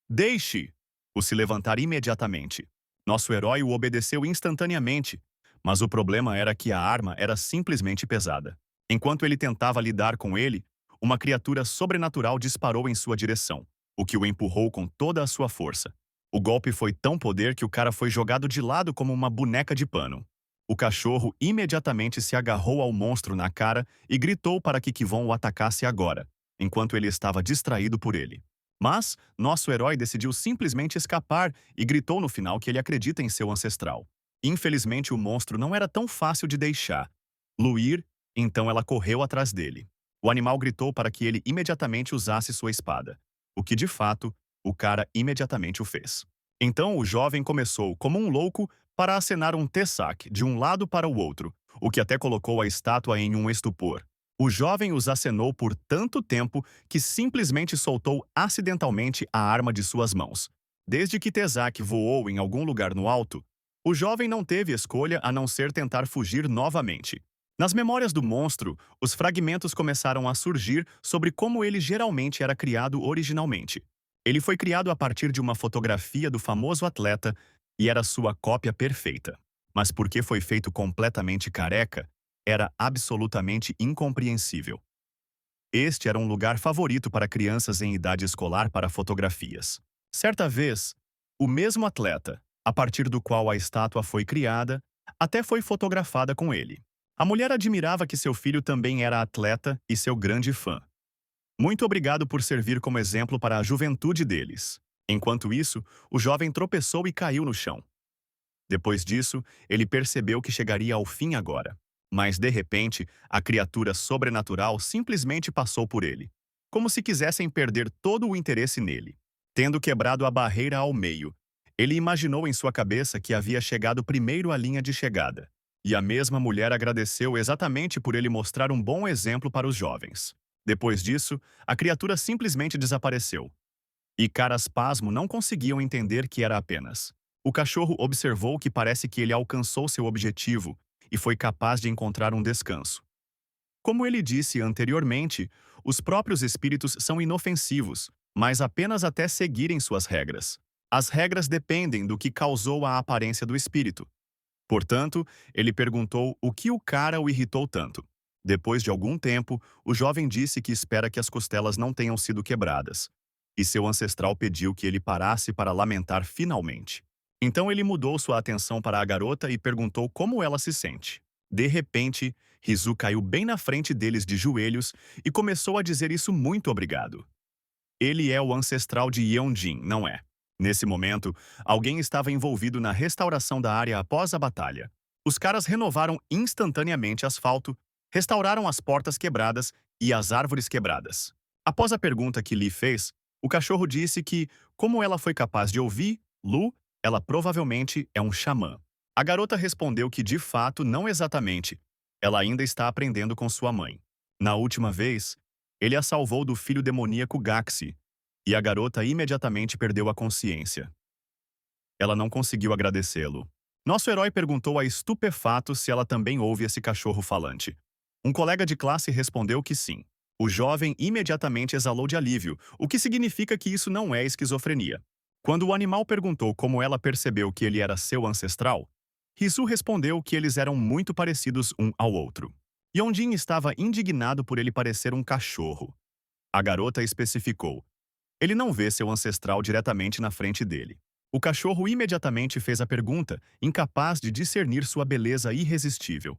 Deixe-o se levantar imediatamente. Nosso herói o obedeceu instantaneamente, mas o problema era que a arma era simplesmente pesada. Enquanto ele tentava lidar com ele, uma criatura sobrenatural disparou em sua direção, o que o empurrou com toda a sua força. O golpe foi tão poder que o cara foi jogado de lado como uma boneca de pano. O cachorro imediatamente se agarrou ao monstro na cara e gritou para que Kivon o atacasse agora, enquanto ele estava distraído por ele. Mas nosso herói decidiu simplesmente escapar e gritou no final que ele acredita em seu ancestral. Infelizmente, o monstro não era tão fácil de deixar Luir, então ela correu atrás dele. O animal gritou para que ele imediatamente usasse sua espada, o que de fato, o cara imediatamente o fez. Então o jovem começou, como um louco, para acenar um tessac de um lado para o outro, o que até colocou a estátua em um estupor. O jovem os acenou por tanto tempo que simplesmente soltou acidentalmente a arma de suas mãos. Desde que Tessac voou em algum lugar no alto, o jovem não teve escolha a não ser tentar fugir novamente. Nas memórias do monstro, os fragmentos começaram a surgir sobre como ele geralmente era criado originalmente. Ele foi criado a partir de uma fotografia do famoso atleta e era sua cópia perfeita. Mas porque foi feito completamente careca, era absolutamente incompreensível. Este era um lugar favorito para crianças em idade escolar para fotografias. Certa vez, o mesmo atleta, a partir do qual a estátua foi criada, até foi fotografada com ele. A mulher admirava que seu filho também era atleta e seu grande fã. Muito obrigado por servir como exemplo para a juventude deles. Enquanto isso, o jovem tropeçou e caiu no chão. Depois disso, ele percebeu que chegaria ao fim agora. Mas, de repente, a criatura sobrenatural simplesmente passou por ele, como se quisessem perder todo o interesse nele. Tendo quebrado a barreira ao meio, ele imaginou em sua cabeça que havia chegado primeiro à linha de chegada. E a mesma mulher agradeceu exatamente por ele mostrar um bom exemplo para os jovens. Depois disso, a criatura simplesmente desapareceu. E caras pasmo não conseguiam entender que era apenas. O cachorro observou que parece que ele alcançou seu objetivo e foi capaz de encontrar um descanso. Como ele disse anteriormente, os próprios espíritos são inofensivos, mas apenas até seguirem suas regras. As regras dependem do que causou a aparência do espírito. Portanto, ele perguntou o que o cara o irritou tanto. Depois de algum tempo, o jovem disse que espera que as costelas não tenham sido quebradas. E seu ancestral pediu que ele parasse para lamentar finalmente. Então ele mudou sua atenção para a garota e perguntou como ela se sente. De repente, Rizu caiu bem na frente deles de joelhos e começou a dizer isso muito obrigado. Ele é o ancestral de Yeonjin, não é? Nesse momento, alguém estava envolvido na restauração da área após a batalha. Os caras renovaram instantaneamente asfalto, restauraram as portas quebradas e as árvores quebradas. Após a pergunta que Lee fez, o cachorro disse que, como ela foi capaz de ouvir, Lu, ela provavelmente é um xamã. A garota respondeu que de fato não exatamente. Ela ainda está aprendendo com sua mãe. Na última vez, ele a salvou do filho demoníaco Gaxi, e a garota imediatamente perdeu a consciência. Ela não conseguiu agradecê-lo. Nosso herói perguntou a estupefato se ela também ouve esse cachorro falante. Um colega de classe respondeu que sim. O jovem imediatamente exalou de alívio, o que significa que isso não é esquizofrenia. Quando o animal perguntou como ela percebeu que ele era seu ancestral, Risu respondeu que eles eram muito parecidos um ao outro. Yonjin estava indignado por ele parecer um cachorro. A garota especificou: ele não vê seu ancestral diretamente na frente dele. O cachorro imediatamente fez a pergunta, incapaz de discernir sua beleza irresistível.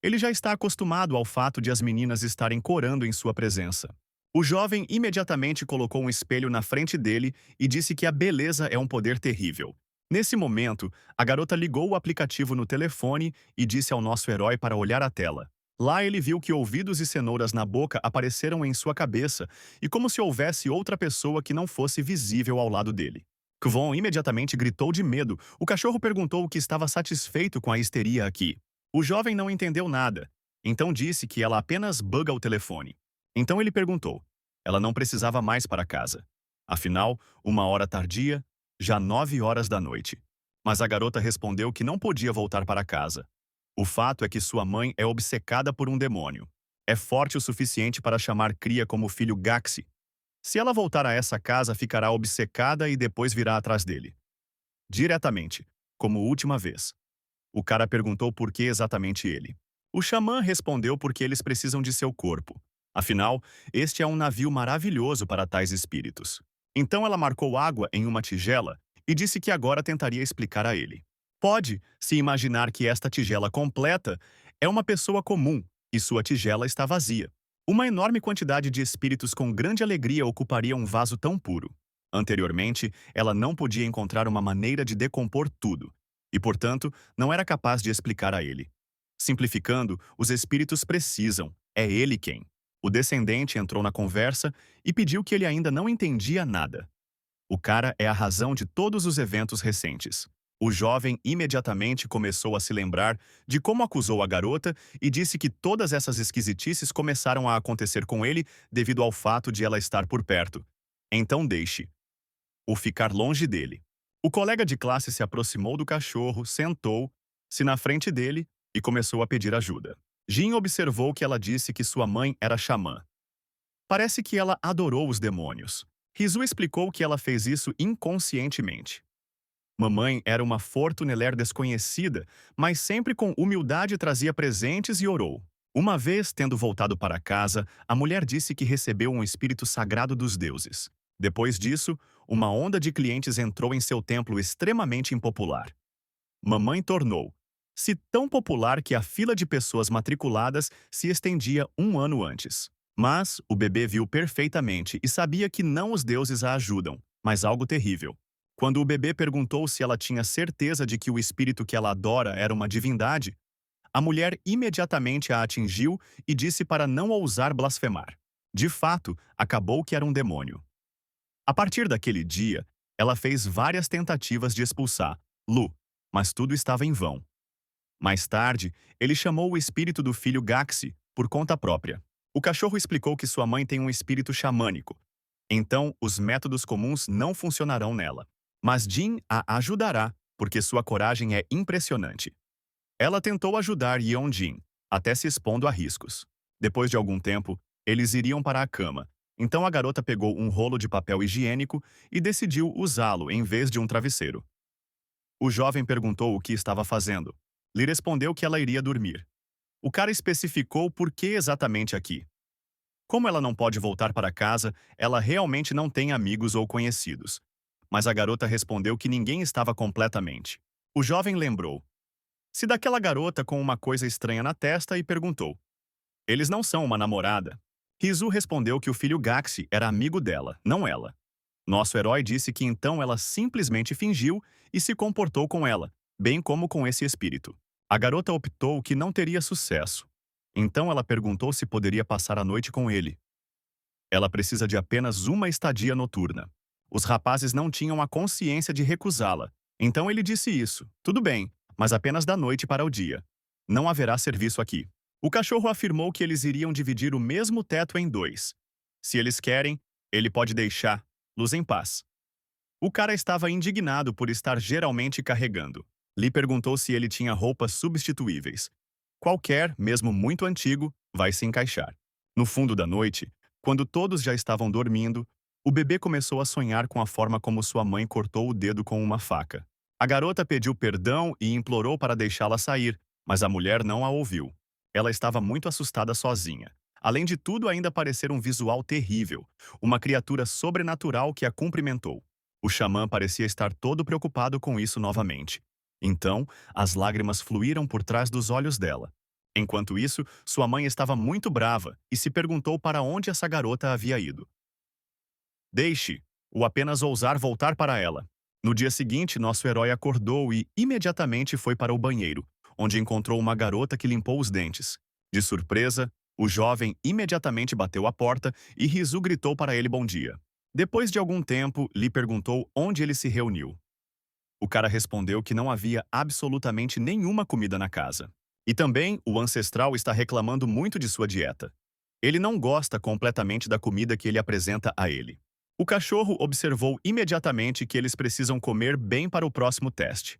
Ele já está acostumado ao fato de as meninas estarem corando em sua presença. O jovem imediatamente colocou um espelho na frente dele e disse que a beleza é um poder terrível. Nesse momento, a garota ligou o aplicativo no telefone e disse ao nosso herói para olhar a tela. Lá ele viu que ouvidos e cenouras na boca apareceram em sua cabeça e como se houvesse outra pessoa que não fosse visível ao lado dele. Kvon imediatamente gritou de medo. O cachorro perguntou o que estava satisfeito com a histeria aqui. O jovem não entendeu nada, então disse que ela apenas buga o telefone. Então ele perguntou. Ela não precisava mais para casa. Afinal, 1 hora tardia, já 9 horas da noite. Mas a garota respondeu que não podia voltar para casa. O fato é que sua mãe é obcecada por um demônio. É forte o suficiente para chamar cria como filho Gaxi. Se ela voltar a essa casa, ficará obcecada e depois virá atrás dele. Diretamente, como última vez. O cara perguntou por que exatamente ele. O xamã respondeu porque eles precisam de seu corpo. Afinal, este é um navio maravilhoso para tais espíritos. Então ela marcou água em uma tigela e disse que agora tentaria explicar a ele. Pode-se imaginar que esta tigela completa é uma pessoa comum e sua tigela está vazia. Uma enorme quantidade de espíritos com grande alegria ocuparia um vaso tão puro. Anteriormente, ela não podia encontrar uma maneira de decompor tudo, e, portanto, não era capaz de explicar a ele. Simplificando, os espíritos precisam, é ele quem. O descendente entrou na conversa e pediu que ele ainda não entendia nada. O cara é a razão de todos os eventos recentes. O jovem imediatamente começou a se lembrar de como acusou a garota e disse que todas essas esquisitices começaram a acontecer com ele devido ao fato de ela estar por perto. Então deixe-o ficar longe dele. O colega de classe se aproximou do cachorro, sentou-se na frente dele e começou a pedir ajuda. Jin observou que ela disse que sua mãe era xamã. Parece que ela adorou os demônios. Rizu explicou que ela fez isso inconscientemente. Mamãe era uma fortuneler desconhecida, mas sempre com humildade trazia presentes e orou. Uma vez, tendo voltado para casa, a mulher disse que recebeu um espírito sagrado dos deuses. Depois disso, uma onda de clientes entrou em seu templo extremamente impopular. Mamãe tornou-se tão popular que a fila de pessoas matriculadas se estendia 1 ano antes. Mas o bebê viu perfeitamente e sabia que não os deuses a ajudam, mas algo terrível. Quando o bebê perguntou se ela tinha certeza de que o espírito que ela adora era uma divindade, a mulher imediatamente a atingiu e disse para não ousar blasfemar. De fato, acabou que era um demônio. A partir daquele dia, ela fez várias tentativas de expulsar Lu, mas tudo estava em vão. Mais tarde, ele chamou o espírito do filho Gaxi por conta própria. O cachorro explicou que sua mãe tem um espírito xamânico, então os métodos comuns não funcionarão nela. Mas Jean a ajudará, porque sua coragem é impressionante. Ela tentou ajudar Yeon-jin, até se expondo a riscos. Depois de algum tempo, eles iriam para a cama. Então a garota pegou um rolo de papel higiênico e decidiu usá-lo em vez de um travesseiro. O jovem perguntou o que estava fazendo. Lhe respondeu que ela iria dormir. O cara especificou por que exatamente aqui. Como ela não pode voltar para casa, ela realmente não tem amigos ou conhecidos. Mas a garota respondeu que ninguém estava completamente. O jovem lembrou se daquela garota com uma coisa estranha na testa e perguntou: eles não são uma namorada? Rizu respondeu que o filho Gaxi era amigo dela, não ela. Nosso herói disse que então ela simplesmente fingiu e se comportou com ela, bem como com esse espírito. A garota optou que não teria sucesso. Então ela perguntou se poderia passar a noite com ele. Ela precisa de apenas uma estadia noturna. Os rapazes não tinham a consciência de recusá-la. Então ele disse isso. Tudo bem, mas apenas da noite para o dia. Não haverá serviço aqui. O cachorro afirmou que eles iriam dividir o mesmo teto em dois. Se eles querem, ele pode deixá-los em paz. O cara estava indignado por estar geralmente carregando. Lhe perguntou se ele tinha roupas substituíveis. Qualquer, mesmo muito antigo, vai se encaixar. No fundo da noite, quando todos já estavam dormindo, o bebê começou a sonhar com a forma como sua mãe cortou o dedo com uma faca. A garota pediu perdão e implorou para deixá-la sair, mas a mulher não a ouviu. Ela estava muito assustada sozinha. Além de tudo, ainda parecer um visual terrível, uma criatura sobrenatural que a cumprimentou. O xamã parecia estar todo preocupado com isso novamente. Então, as lágrimas fluíram por trás dos olhos dela. Enquanto isso, sua mãe estava muito brava e se perguntou para onde essa garota havia ido. Deixe-o apenas ousar voltar para ela. No dia seguinte, nosso herói acordou e imediatamente foi para o banheiro, onde encontrou uma garota que limpou os dentes. De surpresa, o jovem imediatamente bateu a porta e Rizu gritou para ele bom dia. Depois de algum tempo, lhe perguntou onde ele se reuniu. O cara respondeu que não havia absolutamente nenhuma comida na casa. E também o ancestral está reclamando muito de sua dieta. Ele não gosta completamente da comida que ele apresenta a ele. O cachorro observou imediatamente que eles precisam comer bem para o próximo teste.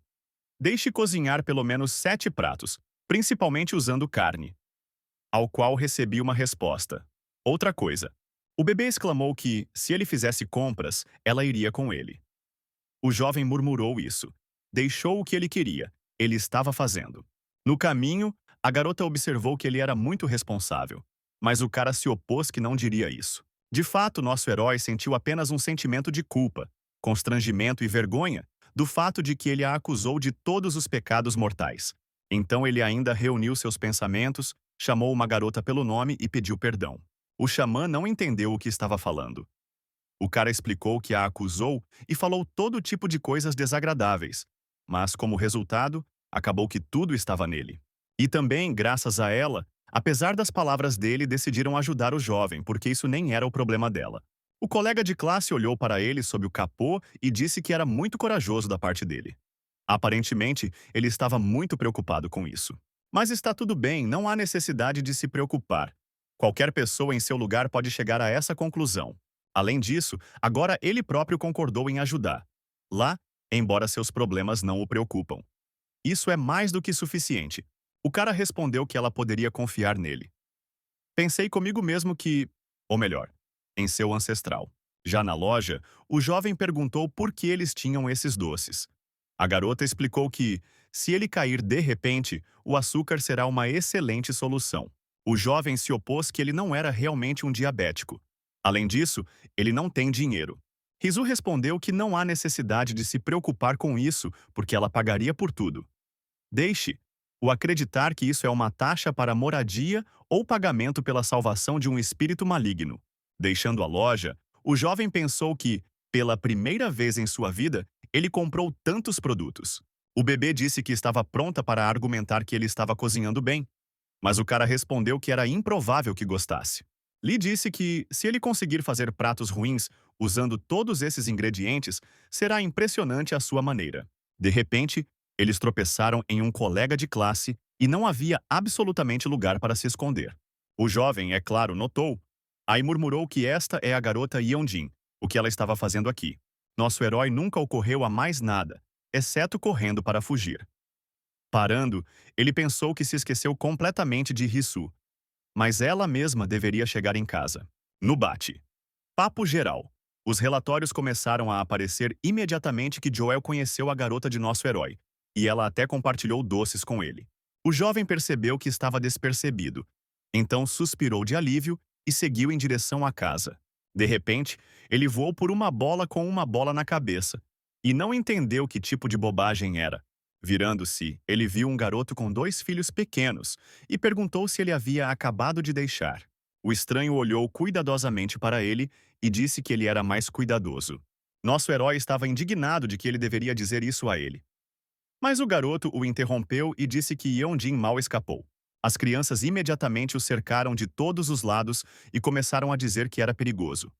Deixe cozinhar pelo menos 7 pratos, principalmente usando carne. Ao qual recebi uma resposta. Outra coisa. O bebê exclamou que, se ele fizesse compras, ela iria com ele. O jovem murmurou isso. Deixou o que ele queria. Ele estava fazendo. No caminho, a garota observou que ele era muito responsável. Mas o cara se opôs que não diria isso. De fato, nosso herói sentiu apenas um sentimento de culpa, constrangimento e vergonha do fato de que ele a acusou de todos os pecados mortais. Então ele ainda reuniu seus pensamentos, chamou uma garota pelo nome e pediu perdão. O xamã não entendeu o que estava falando. O cara explicou que a acusou e falou todo tipo de coisas desagradáveis, mas, como resultado, acabou que tudo estava nele. E também, graças a ela, apesar das palavras dele, decidiram ajudar o jovem, porque isso nem era o problema dela. O colega de classe olhou para ele sob o capô e disse que era muito corajoso da parte dele. Aparentemente, ele estava muito preocupado com isso. Mas está tudo bem, não há necessidade de se preocupar. Qualquer pessoa em seu lugar pode chegar a essa conclusão. Além disso, agora ele próprio concordou em ajudar. Lá, embora seus problemas não o preocupam. Isso é mais do que suficiente. O cara respondeu que ela poderia confiar nele. Pensei comigo mesmo que, ou melhor, em seu ancestral. Já na loja, o jovem perguntou por que eles tinham esses doces. A garota explicou que, se ele cair de repente, o açúcar será uma excelente solução. O jovem se opôs que ele não era realmente um diabético. Além disso, ele não tem dinheiro. Rizu respondeu que não há necessidade de se preocupar com isso, porque ela pagaria por tudo. Deixe-o acreditar que isso é uma taxa para moradia ou pagamento pela salvação de um espírito maligno. Deixando a loja, o jovem pensou que, pela primeira vez em sua vida, ele comprou tantos produtos. O bebê disse que estava pronta para argumentar que ele estava cozinhando bem, mas o cara respondeu que era improvável que gostasse. Lee disse que, se ele conseguir fazer pratos ruins usando todos esses ingredientes, será impressionante à sua maneira. De repente, eles tropeçaram em um colega de classe e não havia absolutamente lugar para se esconder. O jovem, é claro, notou. Aí murmurou que esta é a garota Yeonjin, o que ela estava fazendo aqui. Nosso herói nunca ocorreu a mais nada, exceto correndo para fugir. Parando, ele pensou que se esqueceu completamente de Hisu, mas ela mesma deveria chegar em casa. No bate. Papo geral. Os relatórios começaram a aparecer imediatamente que Joel conheceu a garota de nosso herói, e ela até compartilhou doces com ele. O jovem percebeu que estava despercebido, então suspirou de alívio e seguiu em direção à casa. De repente, ele voou por uma bola com uma bola na cabeça, e não entendeu que tipo de bobagem era. Virando-se, ele viu um garoto com 2 filhos pequenos e perguntou se ele havia acabado de deixar. O estranho olhou cuidadosamente para ele e disse que ele era mais cuidadoso. Nosso herói estava indignado de que ele deveria dizer isso a ele. Mas o garoto o interrompeu e disse que Yeonjin mal escapou. As crianças imediatamente o cercaram de todos os lados e começaram a dizer que era perigoso.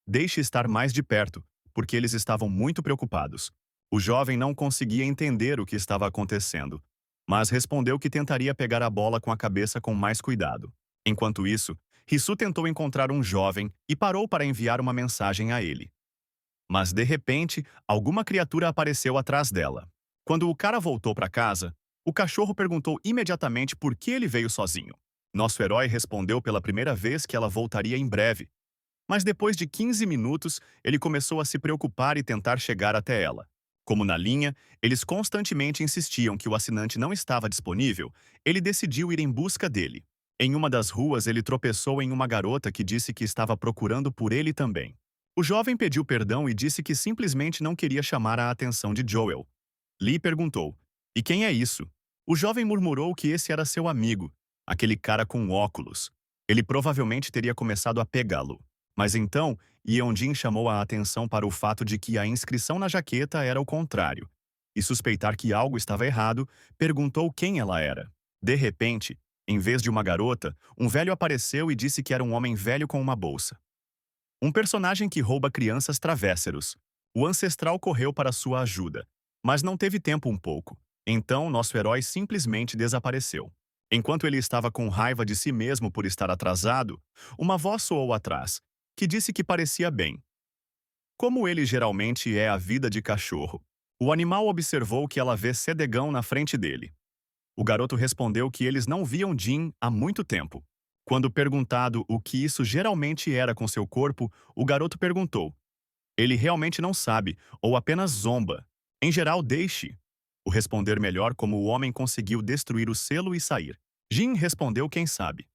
Deixe estar mais de perto, porque eles estavam muito preocupados. O jovem não conseguia entender o que estava acontecendo, mas respondeu que tentaria pegar a bola com a cabeça com mais cuidado. Enquanto isso, Hisu tentou encontrar um jovem e parou para enviar uma mensagem a ele. Mas, de repente, alguma criatura apareceu atrás dela. Quando o cara voltou para casa, o cachorro perguntou imediatamente por que ele veio sozinho. Nosso herói respondeu pela primeira vez que ela voltaria em breve. Mas depois de 15 minutos, ele começou a se preocupar e tentar chegar até ela. Como na linha, eles constantemente insistiam que o assinante não estava disponível, ele decidiu ir em busca dele. Em uma das ruas, ele tropeçou em uma garota que disse que estava procurando por ele também. O jovem pediu perdão e disse que simplesmente não queria chamar a atenção de Joel. Lee perguntou: "E quem é isso?" O jovem murmurou que esse era seu amigo, aquele cara com óculos. Ele provavelmente teria começado a pegá-lo. Mas então, Yeonjin chamou a atenção para o fato de que a inscrição na jaqueta era o contrário. E suspeitar que algo estava errado, perguntou quem ela era. De repente, em vez de uma garota, um velho apareceu e disse que era um homem velho com uma bolsa. Um personagem que rouba crianças travesseros. O ancestral correu para sua ajuda, mas não teve tempo um pouco. Então, nosso herói simplesmente desapareceu. Enquanto ele estava com raiva de si mesmo por estar atrasado, uma voz soou atrás, que disse que parecia bem. Como ele geralmente é a vida de cachorro, o animal observou que ela vê Sedegão na frente dele. O garoto respondeu que eles não viam Jin há muito tempo. Quando perguntado o que isso geralmente era com seu corpo, o garoto perguntou: "Ele realmente não sabe, ou apenas zomba. Em geral, deixe." O responder melhor como o homem conseguiu destruir o selo e sair. Jin respondeu quem sabe.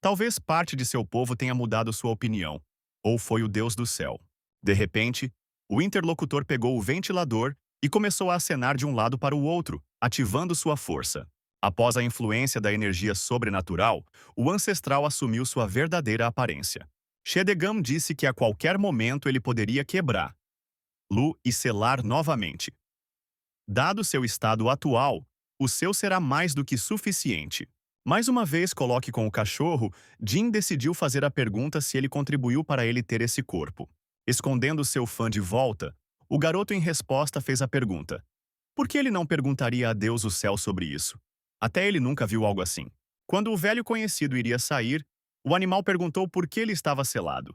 Talvez parte de seu povo tenha mudado sua opinião, ou foi o Deus do céu. De repente, o interlocutor pegou o ventilador e começou a acenar de um lado para o outro, ativando sua força. Após a influência da energia sobrenatural, o ancestral assumiu sua verdadeira aparência. Shedegam disse que a qualquer momento ele poderia quebrar Lu e selar novamente. Dado seu estado atual, o seu será mais do que suficiente. Mais uma vez coloque com o cachorro, Jin decidiu fazer a pergunta se ele contribuiu para ele ter esse corpo. Escondendo seu fã de volta, o garoto em resposta fez a pergunta: por que ele não perguntaria a Deus o céu sobre isso? Até ele nunca viu algo assim. Quando o velho conhecido iria sair, o animal perguntou por que ele estava selado.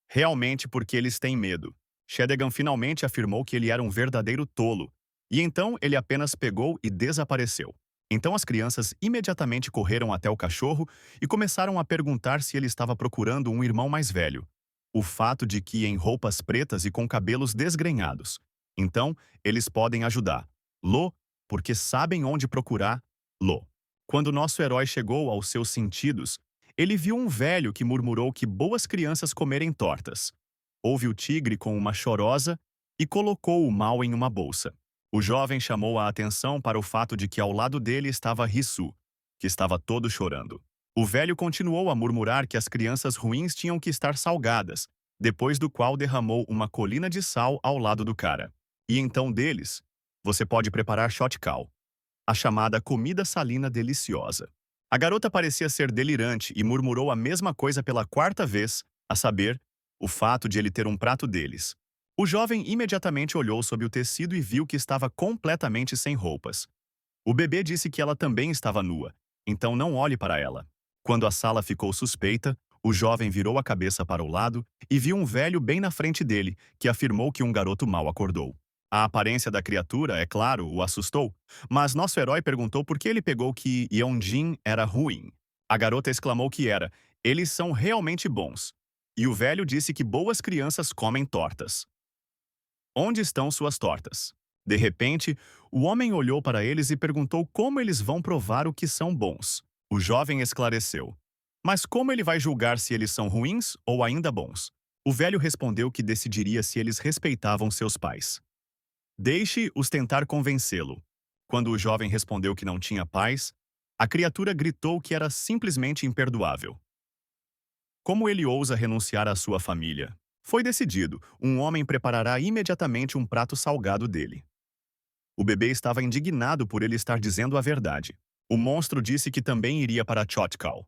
Realmente porque eles têm medo. Shedegam finalmente afirmou que ele era um verdadeiro tolo, e então ele apenas pegou e desapareceu. Então as crianças imediatamente correram até o cachorro e começaram a perguntar se ele estava procurando um irmão mais velho. O fato de que em roupas pretas e com cabelos desgrenhados. Então, eles podem ajudar. Lo, porque sabem onde procurar. Lo. Quando nosso herói chegou aos seus sentidos, ele viu um velho que murmurou que boas crianças comerem tortas. Houve o tigre com uma chorosa e colocou o mal em uma bolsa. O jovem chamou a atenção para o fato de que ao lado dele estava Hisu, que estava todo chorando. O velho continuou a murmurar que as crianças ruins tinham que estar salgadas, depois do qual derramou uma colina de sal ao lado do cara. E então deles, você pode preparar chotkal, a chamada comida salina deliciosa. A garota parecia ser delirante e murmurou a mesma coisa pela quarta vez, a saber, o fato de ele ter um prato deles. O jovem imediatamente olhou sob o tecido e viu que estava completamente sem roupas. O bebê disse que ela também estava nua, então não olhe para ela. Quando a sala ficou suspeita, o jovem virou a cabeça para o lado e viu um velho bem na frente dele, que afirmou que um garoto mal acordou. A aparência da criatura, é claro, o assustou, mas nosso herói perguntou por que ele pegou que Yeonjin era ruim. A garota exclamou que era, eles são realmente bons. E o velho disse que boas crianças comem tortas. Onde estão suas tortas? De repente, o homem olhou para eles e perguntou como eles vão provar o que são bons. O jovem esclareceu. Mas como ele vai julgar se eles são ruins ou ainda bons? O velho respondeu que decidiria se eles respeitavam seus pais. Deixe-os tentar convencê-lo. Quando o jovem respondeu que não tinha pais, a criatura gritou que era simplesmente imperdoável. Como ele ousa renunciar à sua família? Foi decidido, um homem preparará imediatamente um prato salgado dele. O bebê estava indignado por ele estar dizendo a verdade. O monstro disse que também iria para Chotkal.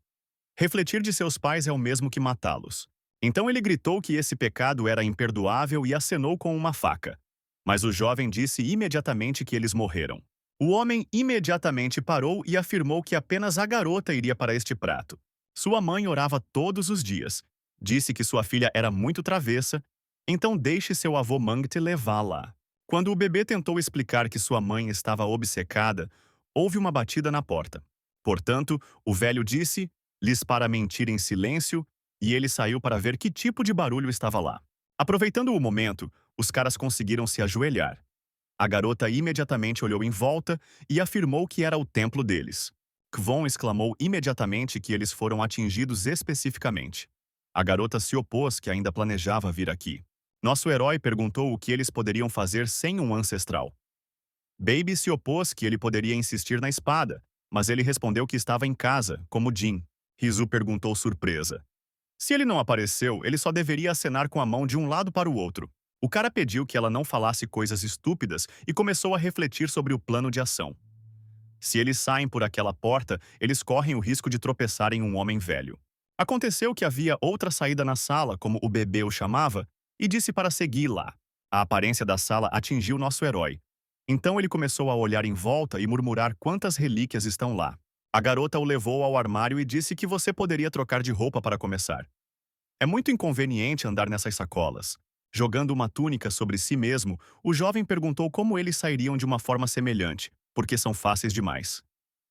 Refletir de seus pais é o mesmo que matá-los. Então ele gritou que esse pecado era imperdoável e acenou com uma faca. Mas o jovem disse imediatamente que eles morreram. O homem imediatamente parou e afirmou que apenas a garota iria para este prato. Sua mãe orava todos os dias. Disse que sua filha era muito travessa, então deixe seu avô Mangte levá-la. Quando o bebê tentou explicar que sua mãe estava obcecada, houve uma batida na porta. Portanto, o velho disse-lhes para mentir em silêncio e ele saiu para ver que tipo de barulho estava lá. Aproveitando o momento, os caras conseguiram se ajoelhar. A garota imediatamente olhou em volta e afirmou que era o templo deles. Kvon exclamou imediatamente que eles foram atingidos especificamente. A garota se opôs que ainda planejava vir aqui. Nosso herói perguntou o que eles poderiam fazer sem um ancestral. Baby se opôs que ele poderia insistir na espada, mas ele respondeu que estava em casa, como Jin. Rizu perguntou surpresa. Se ele não apareceu, ele só deveria acenar com a mão de um lado para o outro. O cara pediu que ela não falasse coisas estúpidas e começou a refletir sobre o plano de ação. Se eles saem por aquela porta, eles correm o risco de tropeçar em um homem velho. Aconteceu que havia outra saída na sala, como o bebê o chamava, e disse para seguir lá. A aparência da sala atingiu nosso herói. Então ele começou a olhar em volta e murmurar quantas relíquias estão lá. A garota o levou ao armário e disse que você poderia trocar de roupa para começar. É muito inconveniente andar nessas sacolas. Jogando uma túnica sobre si mesmo, o jovem perguntou como eles sairiam de uma forma semelhante, porque são fáceis demais.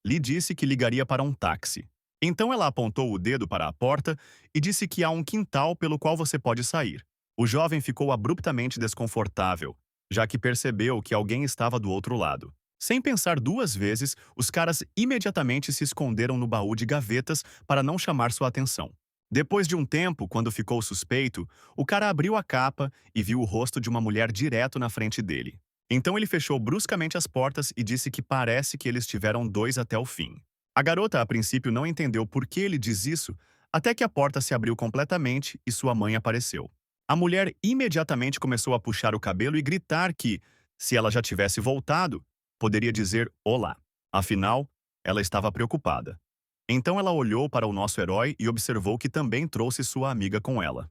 Lee disse que ligaria para um táxi. Então ela apontou o dedo para a porta e disse que há um quintal pelo qual você pode sair. O jovem ficou abruptamente desconfortável, já que percebeu que alguém estava do outro lado. Sem pensar duas vezes, os caras imediatamente se esconderam no baú de gavetas para não chamar sua atenção. Depois de um tempo, quando ficou suspeito, o cara abriu a capa e viu o rosto de uma mulher direto na frente dele. Então ele fechou bruscamente as portas e disse que parece que eles tiveram dois até o fim. A garota, a princípio, não entendeu por que ele diz isso, até que a porta se abriu completamente e sua mãe apareceu. A mulher imediatamente começou a puxar o cabelo e gritar que, se ela já tivesse voltado, poderia dizer olá. Afinal, ela estava preocupada. Então ela olhou para o nosso herói e observou que também trouxe sua amiga com ela.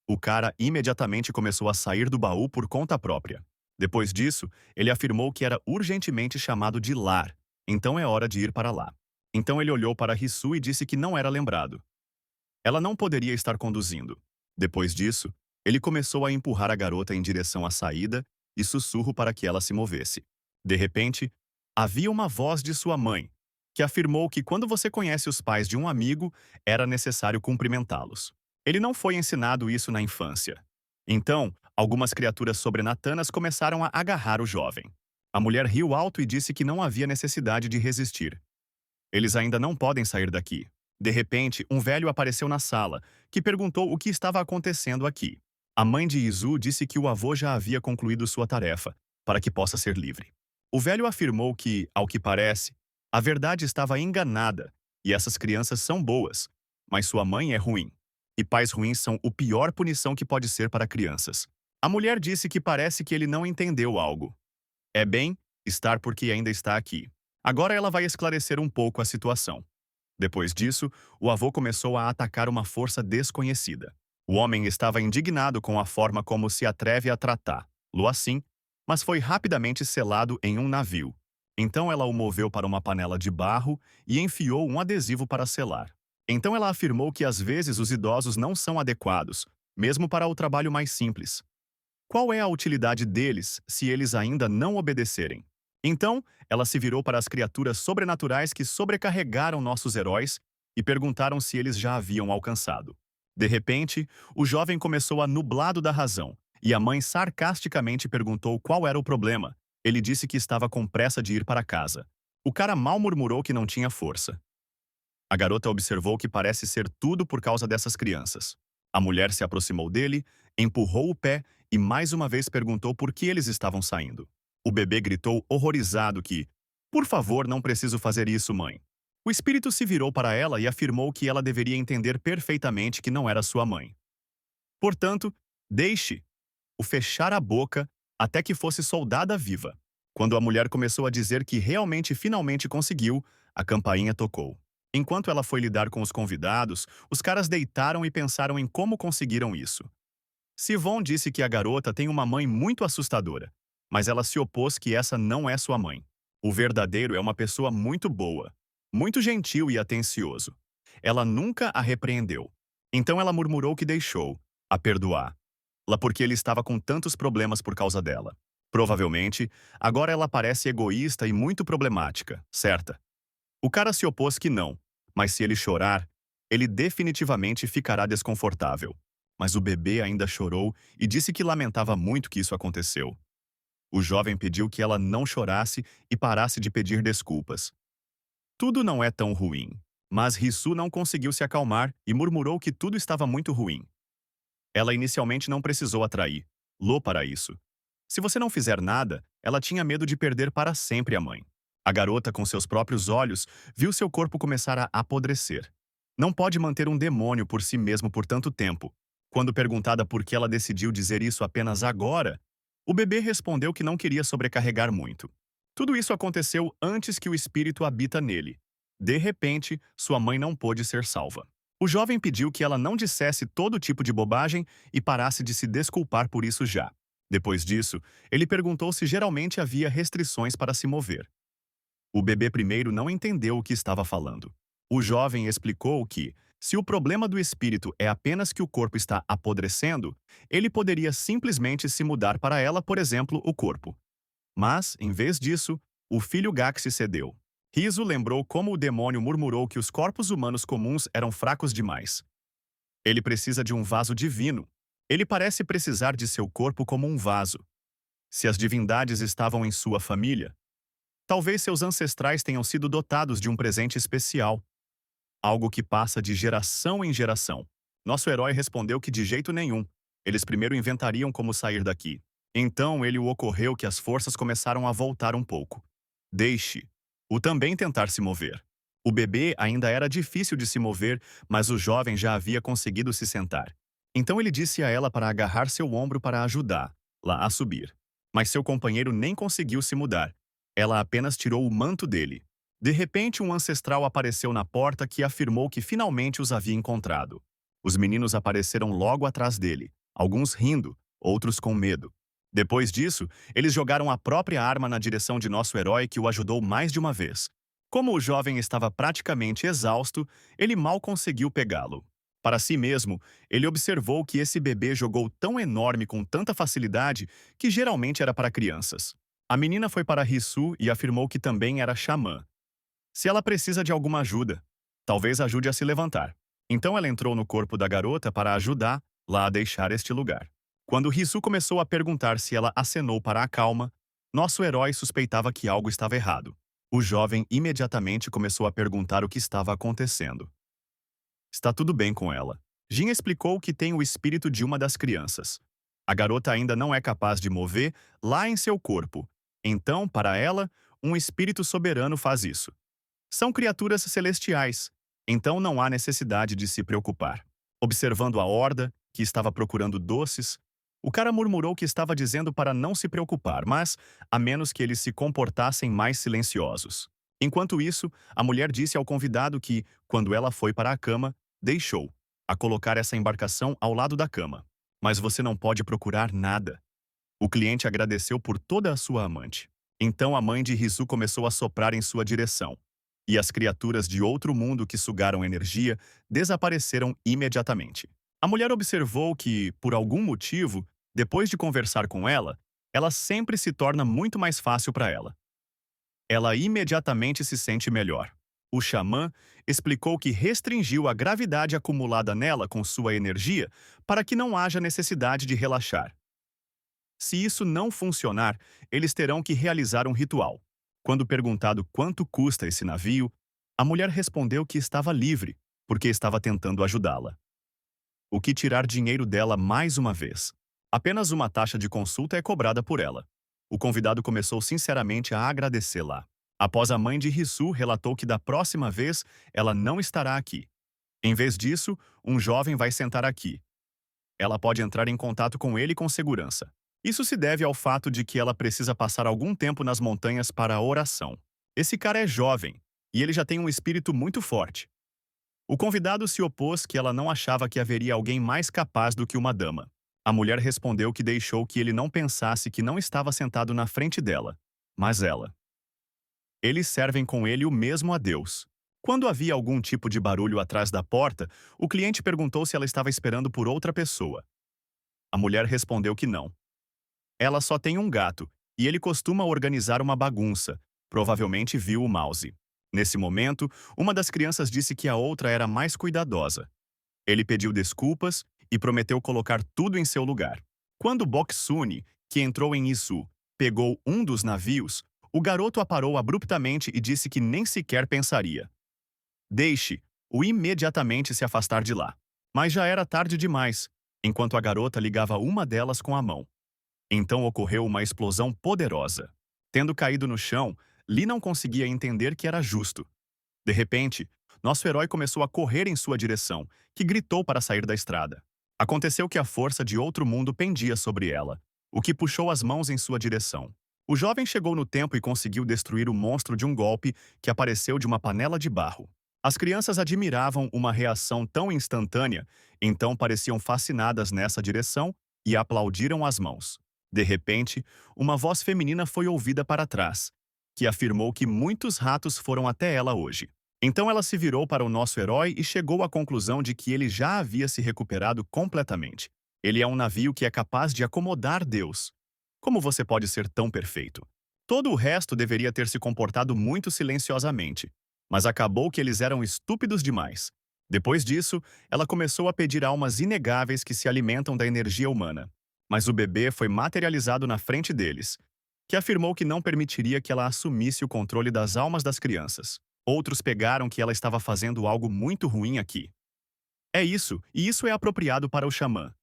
O cara imediatamente começou a sair do baú por conta própria. Depois disso, ele afirmou que era urgentemente chamado de lar, então é hora de ir para lá. Então ele olhou para Risu e disse que não era lembrado. Ela não poderia estar conduzindo. Depois disso, ele começou a empurrar a garota em direção à saída e sussurro para que ela se movesse. De repente, havia uma voz de sua mãe, que afirmou que quando você conhece os pais de um amigo, era necessário cumprimentá-los. Ele não foi ensinado isso na infância. Então, algumas criaturas sobrenatanas começaram a agarrar o jovem. A mulher riu alto e disse que não havia necessidade de resistir. Eles ainda não podem sair daqui. De repente, um velho apareceu na sala, que perguntou o que estava acontecendo aqui. A mãe de Izu disse que o avô já havia concluído sua tarefa, para que possa ser livre. O velho afirmou que, ao que parece, a verdade estava enganada, e essas crianças são boas, mas sua mãe é ruim. e pais ruins são o pior punição que pode ser para crianças. A mulher disse que parece que ele não entendeu algo. É bem, estar porque ainda está aqui. Agora ela vai esclarecer um pouco a situação. Depois disso, o avô começou a atacar uma força desconhecida. O homem estava indignado com a forma como se atreve a tratá-lo assim, mas foi rapidamente selado em um navio. Então ela o moveu para uma panela de barro e enfiou um adesivo para selar. Então ela afirmou que às vezes os idosos não são adequados, mesmo para o trabalho mais simples. Qual é a utilidade deles se eles ainda não obedecerem? Então, ela se virou para as criaturas sobrenaturais que sobrecarregaram nossos heróis e perguntaram se eles já haviam alcançado. De repente, o jovem começou a nublado da razão, e a mãe sarcasticamente perguntou qual era o problema. Ele disse que estava com pressa de ir para casa. O cara mal murmurou que não tinha força. A garota observou que parece ser tudo por causa dessas crianças. A mulher se aproximou dele, empurrou o pé e mais uma vez perguntou por que eles estavam saindo. O bebê gritou horrorizado que, por favor, não preciso fazer isso, mãe. O espírito se virou para ela e afirmou que ela deveria entender perfeitamente que não era sua mãe. Portanto, deixe-o fechar a boca até que fosse soldada viva. Quando a mulher começou a dizer que realmente finalmente conseguiu, a campainha tocou. Enquanto ela foi lidar com os convidados, os caras deitaram e pensaram em como conseguiram isso. Sivon disse que a garota tem uma mãe muito assustadora, mas ela se opôs que essa não é sua mãe. O verdadeiro é uma pessoa muito boa, muito gentil e atencioso. Ela nunca a repreendeu. Então ela murmurou que deixou-a perdoá-la porque ele estava com tantos problemas por causa dela. Provavelmente, agora ela parece egoísta e muito problemática, certa? O cara se opôs que não, mas se ele chorar, ele definitivamente ficará desconfortável. Mas o bebê ainda chorou e disse que lamentava muito que isso aconteceu. O jovem pediu que ela não chorasse e parasse de pedir desculpas. Tudo não é tão ruim. Mas Risu não conseguiu se acalmar e murmurou que tudo estava muito ruim. Ela inicialmente não precisou atraí-lo para isso. Se você não fizer nada, ela tinha medo de perder para sempre a mãe. A garota, com seus próprios olhos, viu seu corpo começar a apodrecer. Não pode manter um demônio por si mesmo por tanto tempo. Quando perguntada por que ela decidiu dizer isso apenas agora, o bebê respondeu que não queria sobrecarregar muito. Tudo isso aconteceu antes que o espírito habita nele. De repente, sua mãe não pôde ser salva. O jovem pediu que ela não dissesse todo tipo de bobagem e parasse de se desculpar por isso já. Depois disso, ele perguntou se geralmente havia restrições para se mover. O bebê primeiro não entendeu o que estava falando. O jovem explicou que, se o problema do espírito é apenas que o corpo está apodrecendo, ele poderia simplesmente se mudar para ela, por exemplo, o corpo. Mas, em vez disso, o filho Gaxi cedeu. Riso lembrou como o demônio murmurou que os corpos humanos comuns eram fracos demais. Ele precisa de um vaso divino. Ele parece precisar de seu corpo como um vaso. Se as divindades estavam em sua família, talvez seus ancestrais tenham sido dotados de um presente especial. Algo que passa de geração em geração. Nosso herói respondeu que de jeito nenhum. Eles primeiro inventariam como sair daqui. Então ele o ocorreu que as forças começaram a voltar um pouco. Deixe-o também tentar se mover. O bebê ainda era difícil de se mover, mas o jovem já havia conseguido se sentar. Então ele disse a ela para agarrar seu ombro para ajudá-la a subir. Mas seu companheiro nem conseguiu se mudar. Ela apenas tirou o manto dele. De repente, um ancestral apareceu na porta que afirmou que finalmente os havia encontrado. Os meninos apareceram logo atrás dele, alguns rindo, outros com medo. Depois disso, eles jogaram a própria arma na direção de nosso herói que o ajudou mais de uma vez. Como o jovem estava praticamente exausto, ele mal conseguiu pegá-lo. Para si mesmo, ele observou que esse bebê jogou tão enorme com tanta facilidade que geralmente era para crianças. A menina foi para Risu e afirmou que também era xamã. Se ela precisa de alguma ajuda, talvez ajude a se levantar. Então ela entrou no corpo da garota para ajudá-la a deixar este lugar. Quando Risu começou a perguntar se ela acenou para a calma, nosso herói suspeitava que algo estava errado. O jovem imediatamente começou a perguntar o que estava acontecendo. Está tudo bem com ela. Jin explicou que tem o espírito de uma das crianças. A garota ainda não é capaz de mover lá em seu corpo. Então, para ela, um espírito soberano faz isso. São criaturas celestiais, então não há necessidade de se preocupar. Observando a horda, que estava procurando doces, o cara murmurou que estava dizendo para não se preocupar, mas a menos que eles se comportassem mais silenciosos. Enquanto isso, a mulher disse ao convidado que, quando ela foi para a cama, deixou a colocar essa embarcação ao lado da cama. Mas você não pode procurar nada. O cliente agradeceu por toda a sua amante. Então a mãe de Risu começou a soprar em sua direção. E as criaturas de outro mundo que sugaram energia desapareceram imediatamente. A mulher observou que, por algum motivo, depois de conversar com ela sempre se torna muito mais fácil para ela. Ela imediatamente se sente melhor. O xamã explicou que restringiu a gravidade acumulada nela com sua energia para que não haja necessidade de relaxar. Se isso não funcionar, eles terão que realizar um ritual. Quando perguntado quanto custa esse navio, a mulher respondeu que estava livre, porque estava tentando ajudá-la. O que tirar dinheiro dela mais uma vez? Apenas uma taxa de consulta é cobrada por ela. O convidado começou sinceramente a agradecê-la. Após a mãe de Risu relatou que da próxima vez ela não estará aqui. Em vez disso, um jovem vai sentar aqui. Ela pode entrar em contato com ele com segurança. Isso se deve ao fato de que ela precisa passar algum tempo nas montanhas para a oração. Esse cara é jovem, e ele já tem um espírito muito forte. O convidado se opôs que ela não achava que haveria alguém mais capaz do que uma dama. A mulher respondeu que deixou que ele não pensasse que não estava sentado na frente dela, mas ela. Eles servem com ele o mesmo a Deus. Quando havia algum tipo de barulho atrás da porta, o cliente perguntou se ela estava esperando por outra pessoa. A mulher respondeu que não. Ela só tem um gato, e ele costuma organizar uma bagunça. Provavelmente viu o mouse. Nesse momento, uma das crianças disse que a outra era mais cuidadosa. Ele pediu desculpas e prometeu colocar tudo em seu lugar. Quando Boksune, que entrou em Isu, pegou um dos navios, o garoto a parou abruptamente e disse que nem sequer pensaria. Deixe-o imediatamente se afastar de lá. Mas já era tarde demais, enquanto a garota ligava uma delas com a mão. Então ocorreu uma explosão poderosa. Tendo caído no chão, Lee não conseguia entender que era justo. De repente, nosso herói começou a correr em sua direção, que gritou para sair da estrada. Aconteceu que a força de outro mundo pendia sobre ela, o que puxou as mãos em sua direção. O jovem chegou no tempo e conseguiu destruir o monstro de um golpe que apareceu de uma panela de barro. As crianças admiravam uma reação tão instantânea, então pareciam fascinadas nessa direção e aplaudiram as mãos. De repente, uma voz feminina foi ouvida para trás, que afirmou que muitos ratos foram até ela hoje. Então ela se virou para o nosso herói e chegou à conclusão de que ele já havia se recuperado completamente. Ele é um navio que é capaz de acomodar Deus. Como você pode ser tão perfeito? Todo o resto deveria ter se comportado muito silenciosamente, mas acabou que eles eram estúpidos demais. Depois disso, ela começou a pedir almas inegáveis que se alimentam da energia humana. Mas o bebê foi materializado na frente deles, que afirmou que não permitiria que ela assumisse o controle das almas das crianças. Outros pegaram que ela estava fazendo algo muito ruim aqui. É isso, e isso é apropriado para o xamã.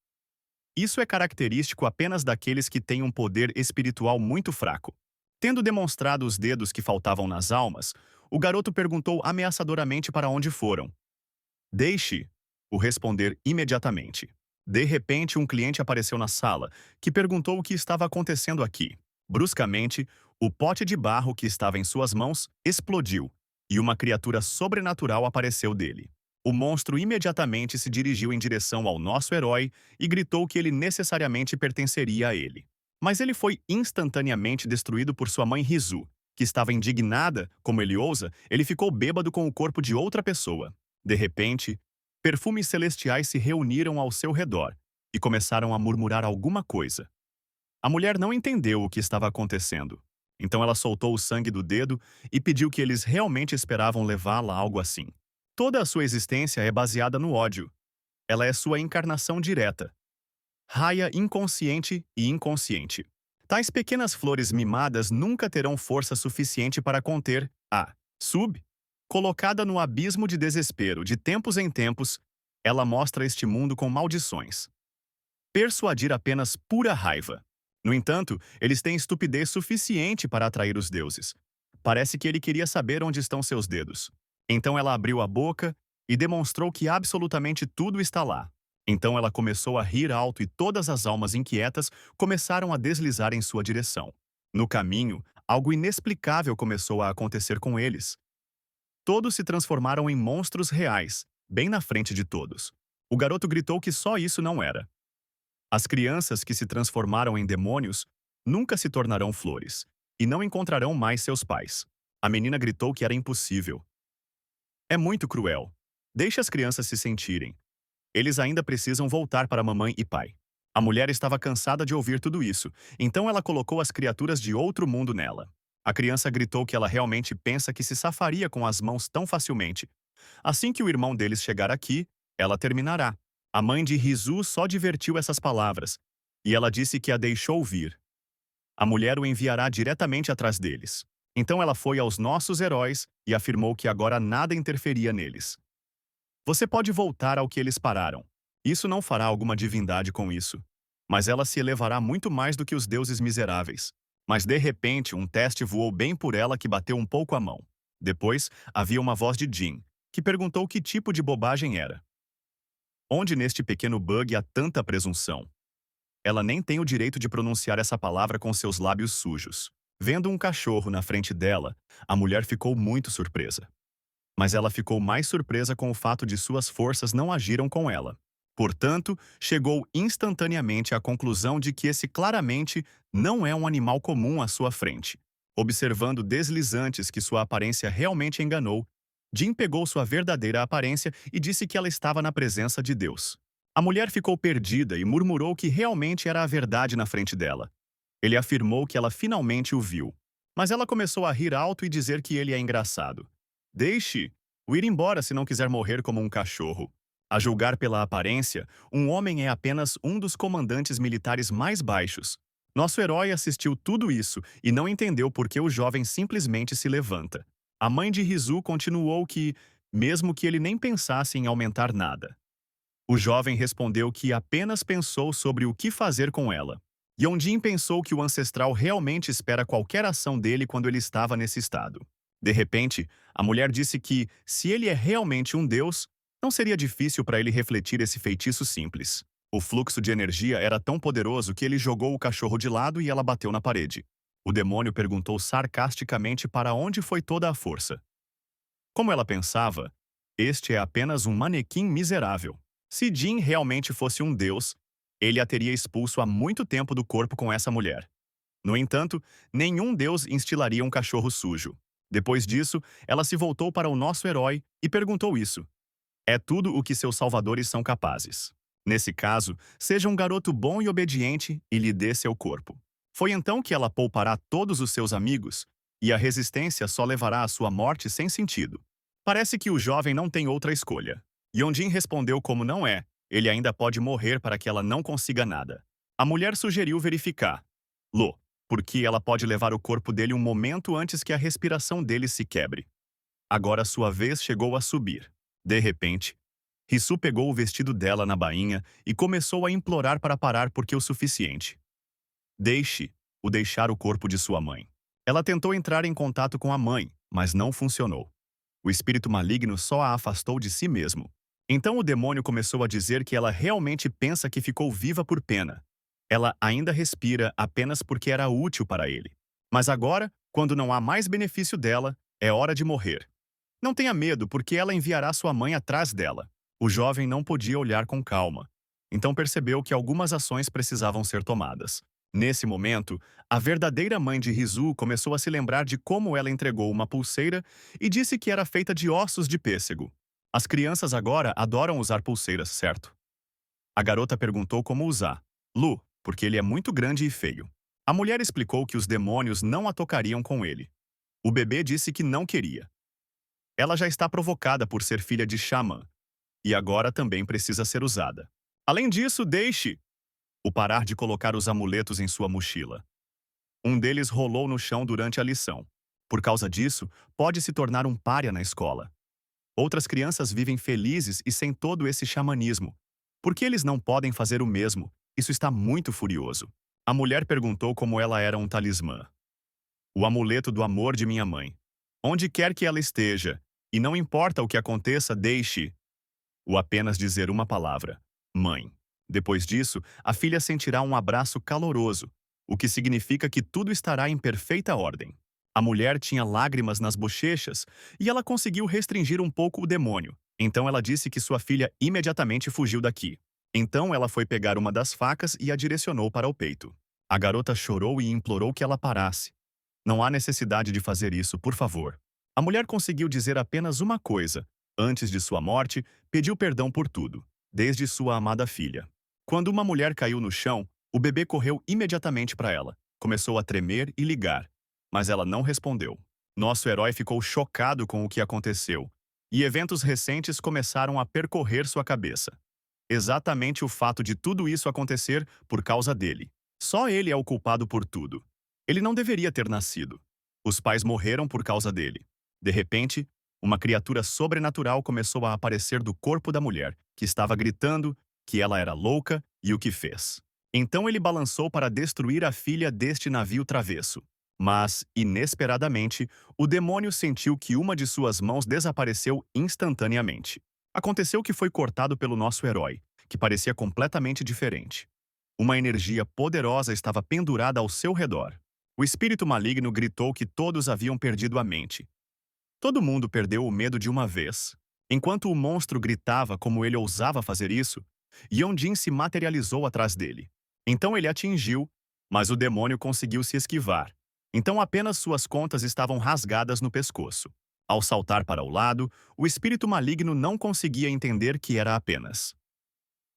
Isso é característico apenas daqueles que têm um poder espiritual muito fraco. Tendo demonstrado os dedos que faltavam nas almas, o garoto perguntou ameaçadoramente para onde foram. Deixe-o responder imediatamente. De repente, um cliente apareceu na sala, que perguntou o que estava acontecendo aqui. Bruscamente, o pote de barro que estava em suas mãos explodiu, e uma criatura sobrenatural apareceu dele. O monstro imediatamente se dirigiu em direção ao nosso herói e gritou que ele necessariamente pertenceria a ele. Mas ele foi instantaneamente destruído por sua mãe Rizu, que estava indignada, como ele ousa, ele ficou bêbado com o corpo de outra pessoa. De repente, perfumes celestiais se reuniram ao seu redor e começaram a murmurar alguma coisa. A mulher não entendeu o que estava acontecendo. Então ela soltou o sangue do dedo e pediu que eles realmente esperavam levá-la a algo assim. Toda a sua existência é baseada no ódio. Ela é sua encarnação direta. Raia inconsciente e inconsciente. Tais pequenas flores mimadas nunca terão força suficiente para conter a sub. Colocada no abismo de desespero de tempos em tempos, ela mostra este mundo com maldições. Persuadir apenas pura raiva. No entanto, eles têm estupidez suficiente para atrair os deuses. Parece que ele queria saber onde estão seus dedos. Então ela abriu a boca e demonstrou que absolutamente tudo está lá. Então ela começou a rir alto e todas as almas inquietas começaram a deslizar em sua direção. No caminho, algo inexplicável começou a acontecer com eles. Todos se transformaram em monstros reais, bem na frente de todos. O garoto gritou que só isso não era. As crianças que se transformaram em demônios nunca se tornarão flores e não encontrarão mais seus pais. A menina gritou que era impossível. É muito cruel. Deixe as crianças se sentirem. Eles ainda precisam voltar para mamãe e pai. A mulher estava cansada de ouvir tudo isso, então ela colocou as criaturas de outro mundo nela. A criança gritou que ela realmente pensa que se safaria com as mãos tão facilmente. Assim que o irmão deles chegar aqui, ela terminará. A mãe de Rizu só divertiu essas palavras, e ela disse que a deixou vir. A mulher o enviará diretamente atrás deles. Então ela foi aos nossos heróis e afirmou que agora nada interferia neles. Você pode voltar ao que eles pararam. Isso não fará alguma divindade com isso. Mas ela se elevará muito mais do que os deuses miseráveis. Mas de repente, um teste voou bem por ela que bateu um pouco a mão. Depois, havia uma voz de Jin, que perguntou que tipo de bobagem era. Onde neste pequeno bug há tanta presunção? Ela nem tem o direito de pronunciar essa palavra com seus lábios sujos. Vendo um cachorro na frente dela, a mulher ficou muito surpresa. Mas ela ficou mais surpresa com o fato de suas forças não agiram com ela. Portanto, chegou instantaneamente à conclusão de que esse claramente não é um animal comum à sua frente. Observando deslizantes que sua aparência realmente enganou, Jin pegou sua verdadeira aparência e disse que ela estava na presença de Deus. A mulher ficou perdida e murmurou que realmente era a verdade na frente dela. Ele afirmou que ela finalmente o viu. Mas ela começou a rir alto e dizer que ele é engraçado. Deixe-o ir embora se não quiser morrer como um cachorro. A julgar pela aparência, um homem é apenas um dos comandantes militares mais baixos. Nosso herói assistiu tudo isso e não entendeu por que o jovem simplesmente se levanta. A mãe de Rizu continuou que, mesmo que ele nem pensasse em aumentar nada. O jovem respondeu que apenas pensou sobre o que fazer com ela. Yonjin pensou que o ancestral realmente espera qualquer ação dele quando ele estava nesse estado. De repente, a mulher disse que, se ele é realmente um deus, não seria difícil para ele refletir esse feitiço simples. O fluxo de energia era tão poderoso que ele jogou o cachorro de lado e ela bateu na parede. O demônio perguntou sarcasticamente para onde foi toda a força. Como ela pensava, este é apenas um manequim miserável. Se Jin realmente fosse um deus, ele a teria expulso há muito tempo do corpo com essa mulher. No entanto, nenhum deus instilaria um cachorro sujo. Depois disso, ela se voltou para o nosso herói e perguntou isso. É tudo o que seus salvadores são capazes. Nesse caso, seja um garoto bom e obediente e lhe dê seu corpo. Foi então que ela poupará todos os seus amigos, e a resistência só levará à sua morte sem sentido. Parece que o jovem não tem outra escolha. Yonjin respondeu como não é, ele ainda pode morrer para que ela não consiga nada. A mulher sugeriu verificar. Lo, porque ela pode levar o corpo dele um momento antes que a respiração dele se quebre. Agora sua vez chegou a subir. De repente, Risu pegou o vestido dela na bainha e começou a implorar para parar porque o suficiente. Deixe-o deixar o corpo de sua mãe. Ela tentou entrar em contato com a mãe, mas não funcionou. O espírito maligno só a afastou de si mesmo. Então o demônio começou a dizer que ela realmente pensa que ficou viva por pena. Ela ainda respira apenas porque era útil para ele. Mas agora, quando não há mais benefício dela, é hora de morrer. Não tenha medo, porque ela enviará sua mãe atrás dela. O jovem não podia olhar com calma. Então percebeu que algumas ações precisavam ser tomadas. Nesse momento, a verdadeira mãe de Rizu começou a se lembrar de como ela entregou uma pulseira e disse que era feita de ossos de pêssego. As crianças agora adoram usar pulseiras, certo? A garota perguntou como usar. Lu, porque ele é muito grande e feio. A mulher explicou que os demônios não a tocariam com ele. O bebê disse que não queria. Ela já está provocada por ser filha de xamã, e agora também precisa ser usada. Além disso, deixe-o parar de colocar os amuletos em sua mochila. Um deles rolou no chão durante a lição. Por causa disso, pode se tornar um pária na escola. Outras crianças vivem felizes e sem todo esse xamanismo. Por que eles não podem fazer o mesmo? Isso está muito furioso. A mulher perguntou como ela era um talismã. O amuleto do amor de minha mãe. Onde quer que ela esteja, E não importa o que aconteça, deixe-o apenas dizer uma palavra: mãe. Depois disso, a filha sentirá um abraço caloroso, o que significa que tudo estará em perfeita ordem. A mulher tinha lágrimas nas bochechas e ela conseguiu restringir um pouco o demônio. Então ela disse que sua filha imediatamente fugiu daqui. Então ela foi pegar uma das facas e a direcionou para o peito. A garota chorou e implorou que ela parasse. Não há necessidade de fazer isso, por favor. A mulher conseguiu dizer apenas uma coisa. Antes de sua morte, pediu perdão por tudo, desde sua amada filha. Quando uma mulher caiu no chão, o bebê correu imediatamente para ela. Começou a tremer e ligar, mas ela não respondeu. Nosso herói ficou chocado com o que aconteceu, e eventos recentes começaram a percorrer sua cabeça. Exatamente o fato de tudo isso acontecer por causa dele. Só ele é o culpado por tudo. Ele não deveria ter nascido. Os pais morreram por causa dele. De repente, uma criatura sobrenatural começou a aparecer do corpo da mulher, que estava gritando que ela era louca e o que fez. Então ele balançou para destruir a filha deste navio travesso. Mas, inesperadamente, o demônio sentiu que uma de suas mãos desapareceu instantaneamente. Aconteceu que foi cortado pelo nosso herói, que parecia completamente diferente. Uma energia poderosa estava pendurada ao seu redor. O espírito maligno gritou que todos haviam perdido a mente. Todo mundo perdeu o medo de uma vez. Enquanto o monstro gritava como ele ousava fazer isso, Yeonjin se materializou atrás dele. Então ele atingiu, mas o demônio conseguiu se esquivar. Então apenas suas contas estavam rasgadas no pescoço. Ao saltar para o lado, o espírito maligno não conseguia entender que era apenas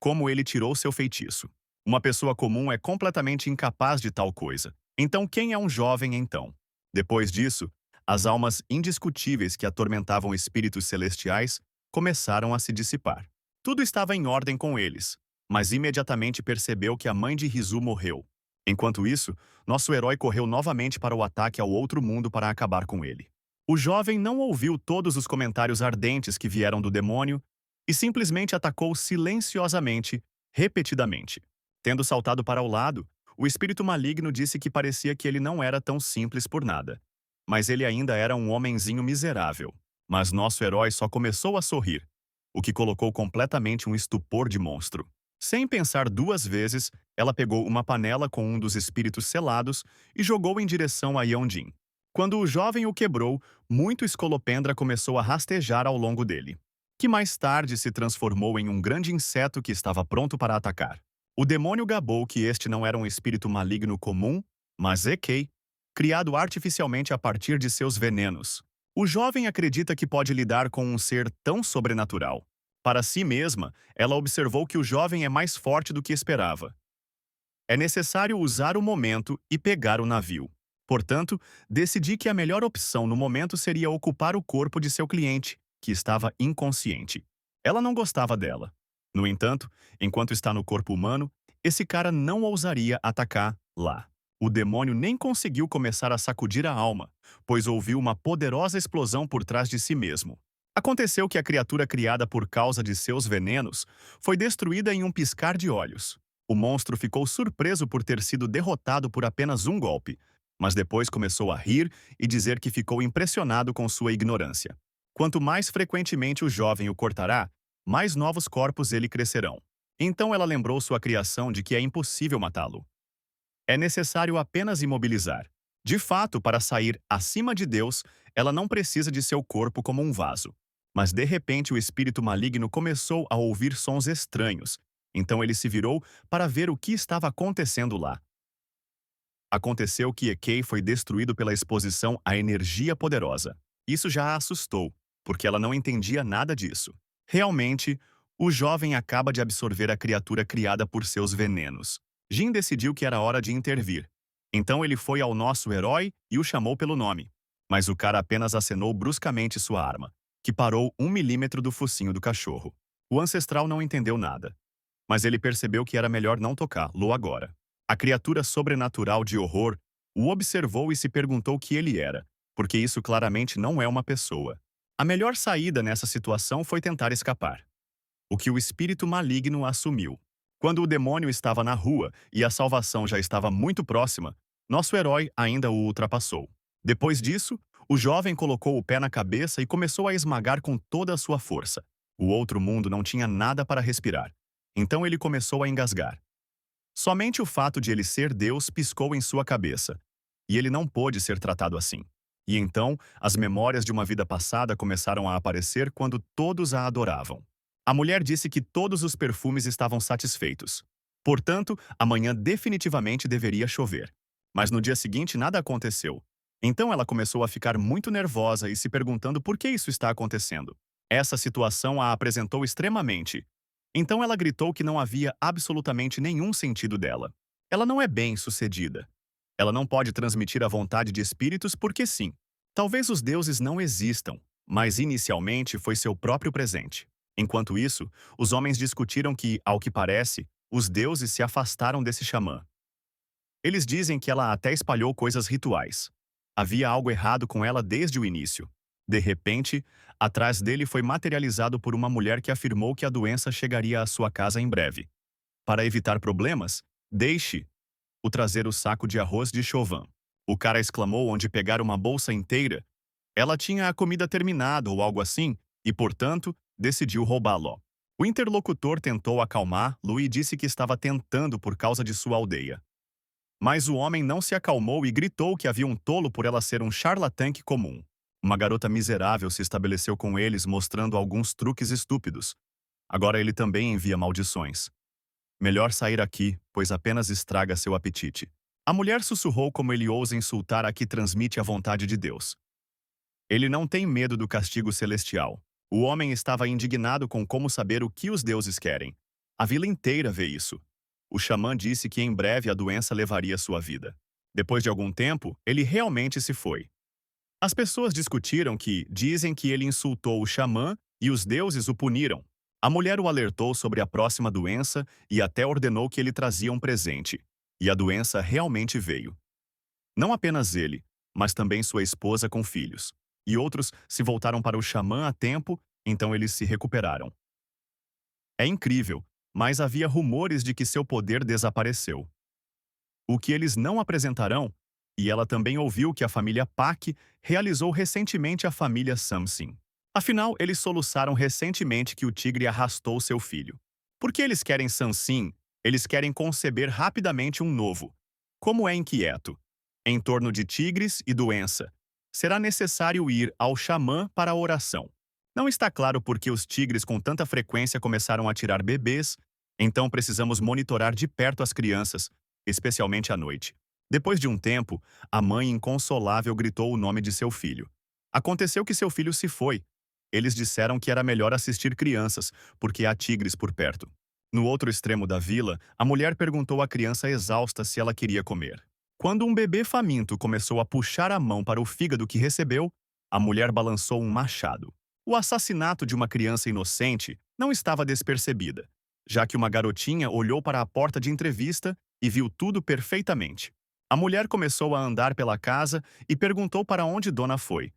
como ele tirou seu feitiço. Uma pessoa comum é completamente incapaz de tal coisa. Então quem é um jovem então? Depois disso, as almas indiscutíveis que atormentavam espíritos celestiais começaram a se dissipar. Tudo estava em ordem com eles, mas imediatamente percebeu que a mãe de Rizu morreu. Enquanto isso, nosso herói correu novamente para o ataque ao outro mundo para acabar com ele. O jovem não ouviu todos os comentários ardentes que vieram do demônio e simplesmente atacou silenciosamente, repetidamente. Tendo saltado para o lado, o espírito maligno disse que parecia que ele não era tão simples por nada. Mas ele ainda era um homenzinho miserável. Mas nosso herói só começou a sorrir, o que colocou completamente um estupor de monstro. Sem pensar duas vezes, ela pegou uma panela com um dos espíritos selados e jogou em direção a Yeonjin. Quando o jovem o quebrou, muito escolopendra começou a rastejar ao longo dele, que mais tarde se transformou em um grande inseto que estava pronto para atacar. O demônio gabou que este não era um espírito maligno comum, mas Ekei, criado artificialmente a partir de seus venenos. O jovem acredita que pode lidar com um ser tão sobrenatural. Para si mesma, ela observou que o jovem é mais forte do que esperava. É necessário usar o momento e pegar o navio. Portanto, decidi que a melhor opção no momento seria ocupar o corpo de seu cliente, que estava inconsciente. Ela não gostava dela. No entanto, enquanto está no corpo humano, esse cara não ousaria atacar lá. O demônio nem conseguiu começar a sacudir a alma, pois ouviu uma poderosa explosão por trás de si mesmo. Aconteceu que a criatura criada por causa de seus venenos foi destruída em um piscar de olhos. O monstro ficou surpreso por ter sido derrotado por apenas um golpe, mas depois começou a rir e dizer que ficou impressionado com sua ignorância. Quanto mais frequentemente o jovem o cortará, mais novos corpos ele crescerão. Então ela lembrou sua criação de que é impossível matá-lo. É necessário apenas imobilizar. De fato, para sair acima de Deus, ela não precisa de seu corpo como um vaso. Mas de repente o espírito maligno começou a ouvir sons estranhos. Então ele se virou para ver o que estava acontecendo lá. Aconteceu que Ekei foi destruído pela exposição à energia poderosa. Isso já a assustou, porque ela não entendia nada disso. Realmente, o jovem acaba de absorver a criatura criada por seus venenos. Jin decidiu que era hora de intervir. Então ele foi ao nosso herói e o chamou pelo nome. Mas o cara apenas acenou bruscamente sua arma, que parou 1 milímetro do focinho do cachorro. O ancestral não entendeu nada, mas ele percebeu que era melhor não tocá-lo agora. A criatura sobrenatural de horror o observou e se perguntou o que ele era, porque isso claramente não é uma pessoa. A melhor saída nessa situação foi tentar escapar, o que o espírito maligno assumiu. Quando o demônio estava na rua e a salvação já estava muito próxima, nosso herói ainda o ultrapassou. Depois disso, O jovem colocou o pé na cabeça e começou a esmagar com toda a sua força. O outro mundo não tinha nada para respirar. Então ele começou a engasgar. Somente o fato de ele ser Deus piscou em sua cabeça. E ele não pôde ser tratado assim. E então, as memórias de uma vida passada começaram a aparecer quando todos a adoravam. A mulher disse que todos os perfumes estavam satisfeitos. Portanto, amanhã definitivamente deveria chover. Mas no dia seguinte nada aconteceu. Então ela começou a ficar muito nervosa e se perguntando por que isso está acontecendo. Essa situação a apresentou extremamente. Então ela gritou que não havia absolutamente nenhum sentido dela. Ela não é bem-sucedida. Ela não pode transmitir a vontade de espíritos porque sim. Talvez os deuses não existam, mas inicialmente foi seu próprio presente. Enquanto isso, os homens discutiram que, ao que parece, os deuses se afastaram desse xamã. Eles dizem que ela até espalhou coisas rituais. Havia algo errado com ela desde o início. De repente, atrás dele foi materializado por uma mulher que afirmou que a doença chegaria à sua casa em breve. Para evitar problemas, deixe-o trazer o saco de arroz de Chauvin. O cara exclamou onde pegar uma bolsa inteira. Ela tinha a comida terminada ou algo assim, e, portanto, decidiu roubá-lo. O interlocutor tentou acalmá-lo e disse que estava tentando por causa de sua aldeia. Mas o homem não se acalmou e gritou que havia um tolo por ela ser um charlatã comum. Uma garota miserável se estabeleceu com eles mostrando alguns truques estúpidos. Agora ele também envia maldições. Melhor sair aqui, pois apenas estraga seu apetite. A mulher sussurrou como ele ousa insultar a que transmite a vontade de Deus. Ele não tem medo do castigo celestial. O homem estava indignado com como saber o que os deuses querem. A vila inteira vê isso. O xamã disse que em breve a doença levaria sua vida. Depois de algum tempo, ele realmente se foi. As pessoas discutiram que dizem que ele insultou o xamã e os deuses o puniram. A mulher o alertou sobre a próxima doença e até ordenou que ele trazia um presente. E a doença realmente veio. Não apenas ele, mas também sua esposa com filhos. E outros se voltaram para o xamã a tempo, então eles se recuperaram. É incrível, mas havia rumores de que seu poder desapareceu. O que eles não apresentarão, e ela também ouviu que a família Pak realizou recentemente a família Samsin. Afinal, eles soluçaram recentemente que o tigre arrastou seu filho. Porque eles querem Samsin, eles querem conceber rapidamente um novo. Como é inquieto. Em torno de tigres e doença, será necessário ir ao xamã para a oração. Não está claro por que os tigres com tanta frequência começaram a tirar bebês, então precisamos monitorar de perto as crianças, especialmente à noite. Depois de um tempo, a mãe inconsolável gritou o nome de seu filho. Aconteceu que seu filho se foi. Eles disseram que era melhor assistir crianças, porque há tigres por perto. No outro extremo da vila, a mulher perguntou à criança exausta se ela queria comer. Quando um bebê faminto começou a puxar a mão para o fígado que recebeu, a mulher balançou um machado. O assassinato de uma criança inocente não estava despercebida, já que uma garotinha olhou para a porta de entrevista e viu tudo perfeitamente. A mulher começou a andar pela casa e perguntou para onde Dona foi.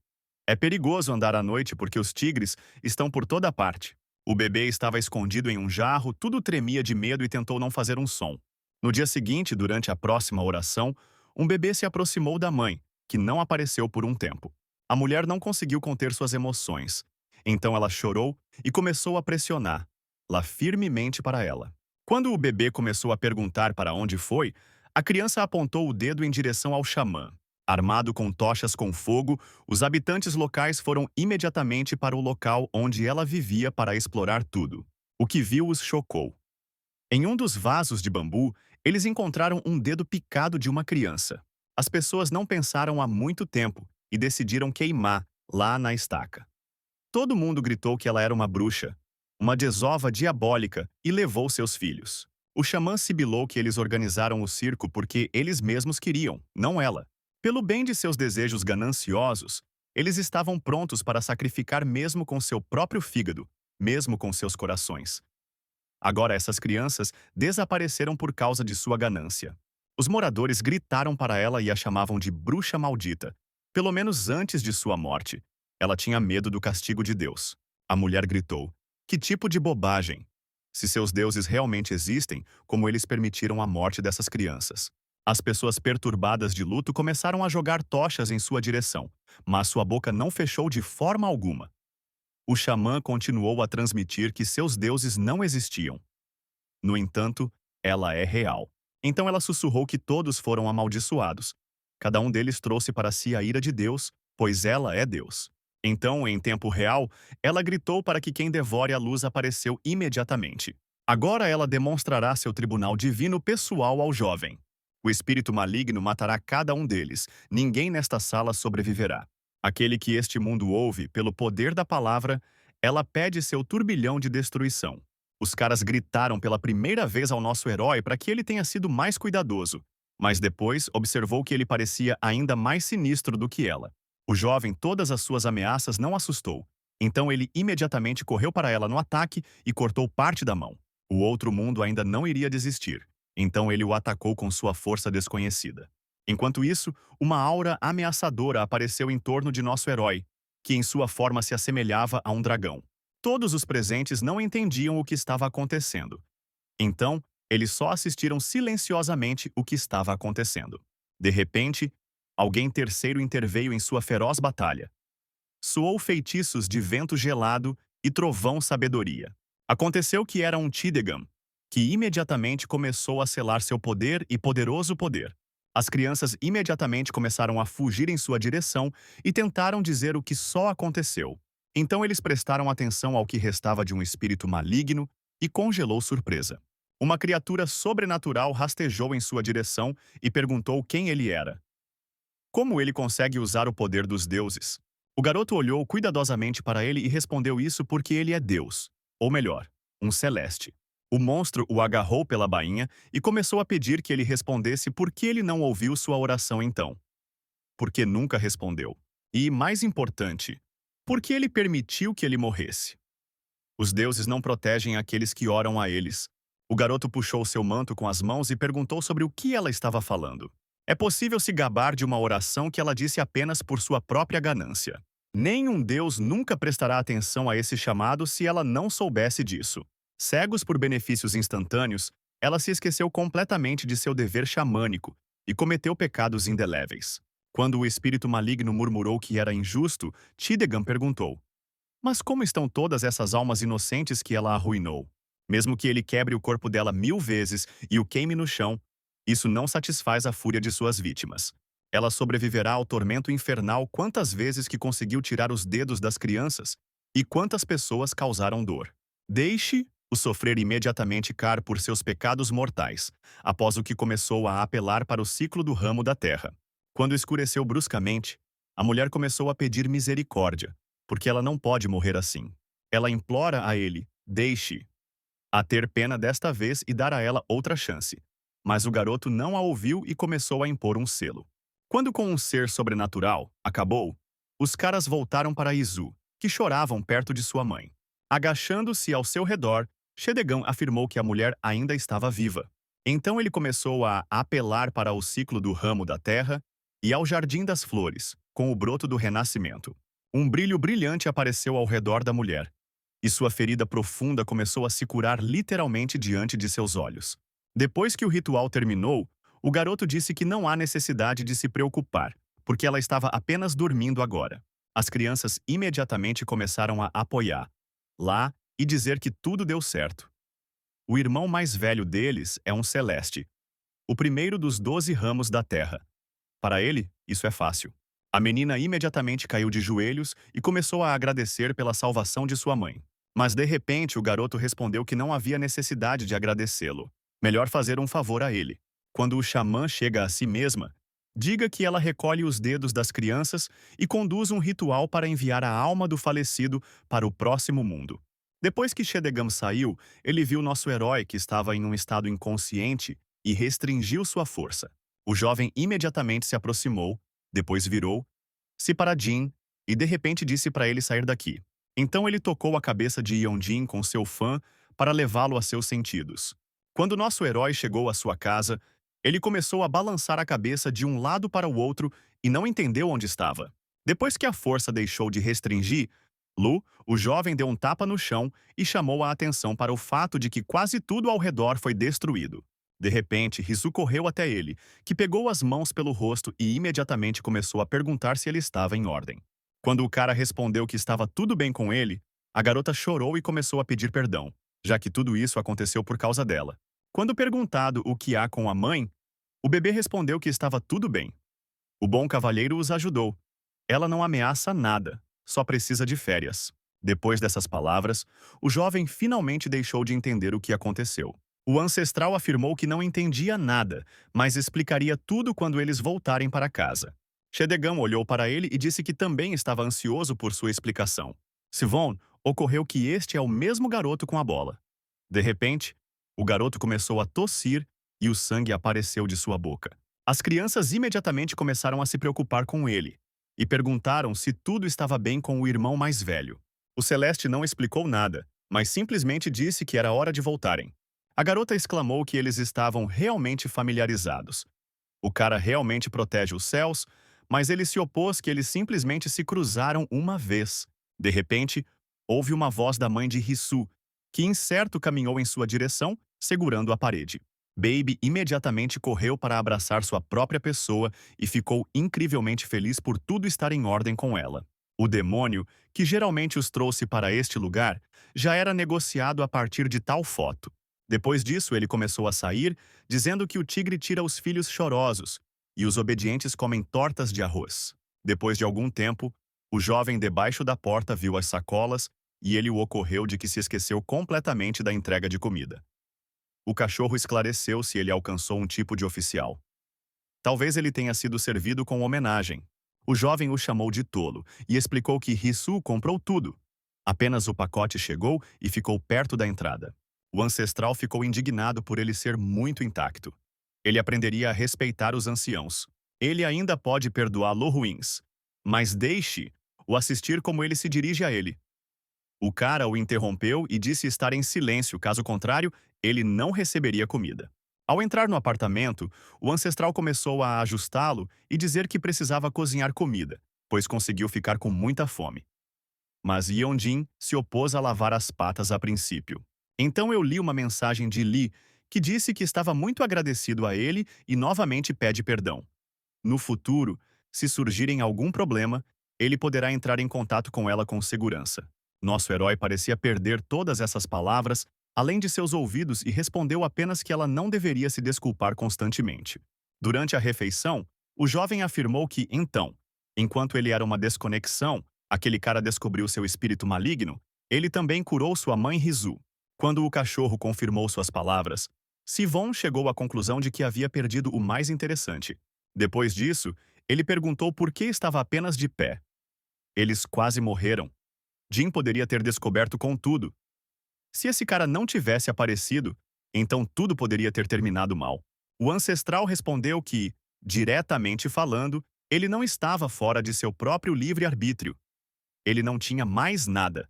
É perigoso andar à noite porque os tigres estão por toda parte. O bebê estava escondido em um jarro, tudo tremia de medo e tentou não fazer um som. No dia seguinte, durante a próxima oração, um bebê se aproximou da mãe, que não apareceu por um tempo. A mulher não conseguiu conter suas emoções. Então ela chorou e começou a pressioná-la firmemente para ela. Quando o bebê começou a perguntar para onde foi, a criança apontou o dedo em direção ao xamã. Armado com tochas com fogo, os habitantes locais foram imediatamente para o local onde ela vivia para explorar tudo. O que viu os chocou. Em um dos vasos de bambu, eles encontraram um dedo picado de uma criança. As pessoas não pensaram há muito tempo e decidiram queimar lá na estaca. Todo mundo gritou que ela era uma bruxa, uma desova diabólica, e levou seus filhos. O xamã sibilou que eles organizaram o circo porque eles mesmos queriam, não ela. Pelo bem de seus desejos gananciosos, eles estavam prontos para sacrificar mesmo com seu próprio fígado, mesmo com seus corações. Agora essas crianças desapareceram por causa de sua ganância. Os moradores gritaram para ela e a chamavam de bruxa maldita. Pelo menos antes de sua morte, ela tinha medo do castigo de Deus. A mulher gritou: "Que tipo de bobagem! Se seus deuses realmente existem, como eles permitiram a morte dessas crianças?" As pessoas perturbadas de luto começaram a jogar tochas em sua direção, mas sua boca não fechou de forma alguma. O xamã continuou a transmitir que seus deuses não existiam. No entanto, ela é real. Então ela sussurrou que todos foram amaldiçoados. Cada um deles trouxe para si a ira de Deus, pois ela é Deus. Então, em tempo real, ela gritou para que quem devore a luz apareceu imediatamente. Agora ela demonstrará seu tribunal divino pessoal ao jovem. O espírito maligno matará cada um deles. Ninguém nesta sala sobreviverá. Aquele que este mundo ouve, pelo poder da palavra, ela pede seu turbilhão de destruição. Os caras gritaram pela primeira vez ao nosso herói para que ele tenha sido mais cuidadoso, mas depois observou que ele parecia ainda mais sinistro do que ela. O jovem, todas as suas ameaças não assustou. Então ele imediatamente correu para ela no ataque e cortou parte da mão. O outro mundo ainda não iria desistir. Então ele o atacou com sua força desconhecida. Enquanto isso, uma aura ameaçadora apareceu em torno de nosso herói, que em sua forma se assemelhava a um dragão. Todos os presentes não entendiam o que estava acontecendo. Então, eles só assistiram silenciosamente o que estava acontecendo. De repente, alguém terceiro interveio em sua feroz batalha. Soou feitiços de vento gelado e trovão sabedoria. Aconteceu que era um Tidegam, que imediatamente começou a selar seu poder e poderoso poder. As crianças imediatamente começaram a fugir em sua direção e tentaram dizer o que só aconteceu. Então eles prestaram atenção ao que restava de um espírito maligno e congelou surpresa. Uma criatura sobrenatural rastejou em sua direção e perguntou quem ele era. Como ele consegue usar o poder dos deuses? O garoto olhou cuidadosamente para ele e respondeu isso porque ele é Deus. Ou melhor, um celeste. O monstro o agarrou pela bainha e começou a pedir que ele respondesse por que ele não ouviu sua oração então. Porque nunca respondeu. E, mais importante, porque ele permitiu que ele morresse. Os deuses não protegem aqueles que oram a eles. O garoto puxou seu manto com as mãos e perguntou sobre o que ela estava falando. É possível se gabar de uma oração que ela disse apenas por sua própria ganância. Nenhum deus nunca prestará atenção a esse chamado se ela não soubesse disso. Cegos por benefícios instantâneos, ela se esqueceu completamente de seu dever xamânico e cometeu pecados indeléveis. Quando o espírito maligno murmurou que era injusto, Tidegam perguntou: mas como estão todas essas almas inocentes que ela arruinou? Mesmo que ele quebre o corpo dela 1000 vezes e o queime no chão, isso não satisfaz a fúria de suas vítimas. Ela sobreviverá ao tormento infernal quantas vezes que conseguiu tirar os dedos das crianças e quantas pessoas causaram dor. Deixe-o sofrer imediatamente car por seus pecados mortais, após o que começou a apelar para o ciclo do ramo da terra. Quando escureceu bruscamente, a mulher começou a pedir misericórdia, porque ela não pode morrer assim. Ela implora a ele, deixe-a ter pena desta vez e dar a ela outra chance. Mas o garoto não a ouviu e começou a impor um selo. Quando com um ser sobrenatural acabou, os caras voltaram para Izu, que choravam perto de sua mãe. Agachando-se ao seu redor, Shedegão afirmou que a mulher ainda estava viva. Então ele começou a apelar para o ciclo do ramo da terra e ao jardim das flores, com o broto do renascimento. Um brilho brilhante apareceu ao redor da mulher, e sua ferida profunda começou a se curar literalmente diante de seus olhos. Depois que o ritual terminou, o garoto disse que não há necessidade de se preocupar, porque ela estava apenas dormindo agora. As crianças imediatamente começaram a apoiar lá e dizer que tudo deu certo. O irmão mais velho deles é um celeste, o primeiro dos 12 ramos da terra. Para ele, isso é fácil. A menina imediatamente caiu de joelhos e começou a agradecer pela salvação de sua mãe. Mas de repente o garoto respondeu que não havia necessidade de agradecê-lo. Melhor fazer um favor a ele. Quando o xamã chega a si mesma, diga que ela recolhe os dedos das crianças e conduz um ritual para enviar a alma do falecido para o próximo mundo. Depois que Shedegam saiu, ele viu nosso herói que estava em um estado inconsciente e restringiu sua força. O jovem imediatamente se aproximou, depois virou-se para Jin e de repente disse para ele sair daqui. Então ele tocou a cabeça de Yeonjin com seu fã para levá-lo a seus sentidos. Quando nosso herói chegou à sua casa, ele começou a balançar a cabeça de um lado para o outro e não entendeu onde estava. Depois que a força deixou de restringir, Lu, o jovem deu um tapa no chão e chamou a atenção para o fato de que quase tudo ao redor foi destruído. De repente, Risu correu até ele, que pegou as mãos pelo rosto e imediatamente começou a perguntar se ele estava em ordem. Quando o cara respondeu que estava tudo bem com ele, a garota chorou e começou a pedir perdão, já que tudo isso aconteceu por causa dela. Quando perguntado o que há com a mãe, o bebê respondeu que estava tudo bem. O bom cavalheiro os ajudou. Ela não ameaça nada, só precisa de férias. Depois dessas palavras, o jovem finalmente deixou de entender o que aconteceu. O ancestral afirmou que não entendia nada, mas explicaria tudo quando eles voltarem para casa. Shedegam olhou para ele e disse que também estava ansioso por sua explicação. Sivon, ocorreu que este é o mesmo garoto com a bola. De repente, o garoto começou a tossir e o sangue apareceu de sua boca. As crianças imediatamente começaram a se preocupar com ele e perguntaram se tudo estava bem com o irmão mais velho. O Celeste não explicou nada, mas simplesmente disse que era hora de voltarem. A garota exclamou que eles estavam realmente familiarizados. O cara realmente protege os céus, mas ele se opôs que eles simplesmente se cruzaram uma vez. De repente, houve uma voz da mãe de Risu, que incerto caminhou em sua direção, segurando a parede. Baby imediatamente correu para abraçar sua própria pessoa e ficou incrivelmente feliz por tudo estar em ordem com ela. O demônio, que geralmente os trouxe para este lugar, já era negociado a partir de tal foto. Depois disso, ele começou a sair, dizendo que o tigre tira os filhos chorosos e os obedientes comem tortas de arroz. Depois de algum tempo, o jovem debaixo da porta viu as sacolas e ele o ocorreu de que se esqueceu completamente da entrega de comida. O cachorro esclareceu se ele alcançou um tipo de oficial. Talvez ele tenha sido servido com homenagem. O jovem o chamou de tolo e explicou que Risu comprou tudo. Apenas o pacote chegou e ficou perto da entrada. O ancestral ficou indignado por ele ser muito intacto. Ele aprenderia a respeitar os anciãos. Ele ainda pode perdoar ruins, mas deixe-o assistir como ele se dirige a ele. O cara o interrompeu e disse estar em silêncio, caso contrário, ele não receberia comida. Ao entrar no apartamento, o ancestral começou a ajustá-lo e dizer que precisava cozinhar comida, pois conseguiu ficar com muita fome. Mas Yeonjin se opôs a lavar as patas a princípio. Então eu li uma mensagem de Lee, que disse que estava muito agradecido a ele e novamente pede perdão. No futuro, se surgirem algum problema, ele poderá entrar em contato com ela com segurança. Nosso herói parecia perder todas essas palavras, além de seus ouvidos, e respondeu apenas que ela não deveria se desculpar constantemente. Durante a refeição, o jovem afirmou que, então, enquanto ele era uma desconexão, aquele cara descobriu seu espírito maligno, ele também curou sua mãe Risu. Quando o cachorro confirmou suas palavras, Sivon chegou à conclusão de que havia perdido o mais interessante. Depois disso, ele perguntou por que estava apenas de pé. Eles quase morreram. Jin poderia ter descoberto contudo. Se esse cara não tivesse aparecido, então tudo poderia ter terminado mal. O ancestral respondeu que, diretamente falando, ele não estava fora de seu próprio livre-arbítrio. Ele não tinha mais nada.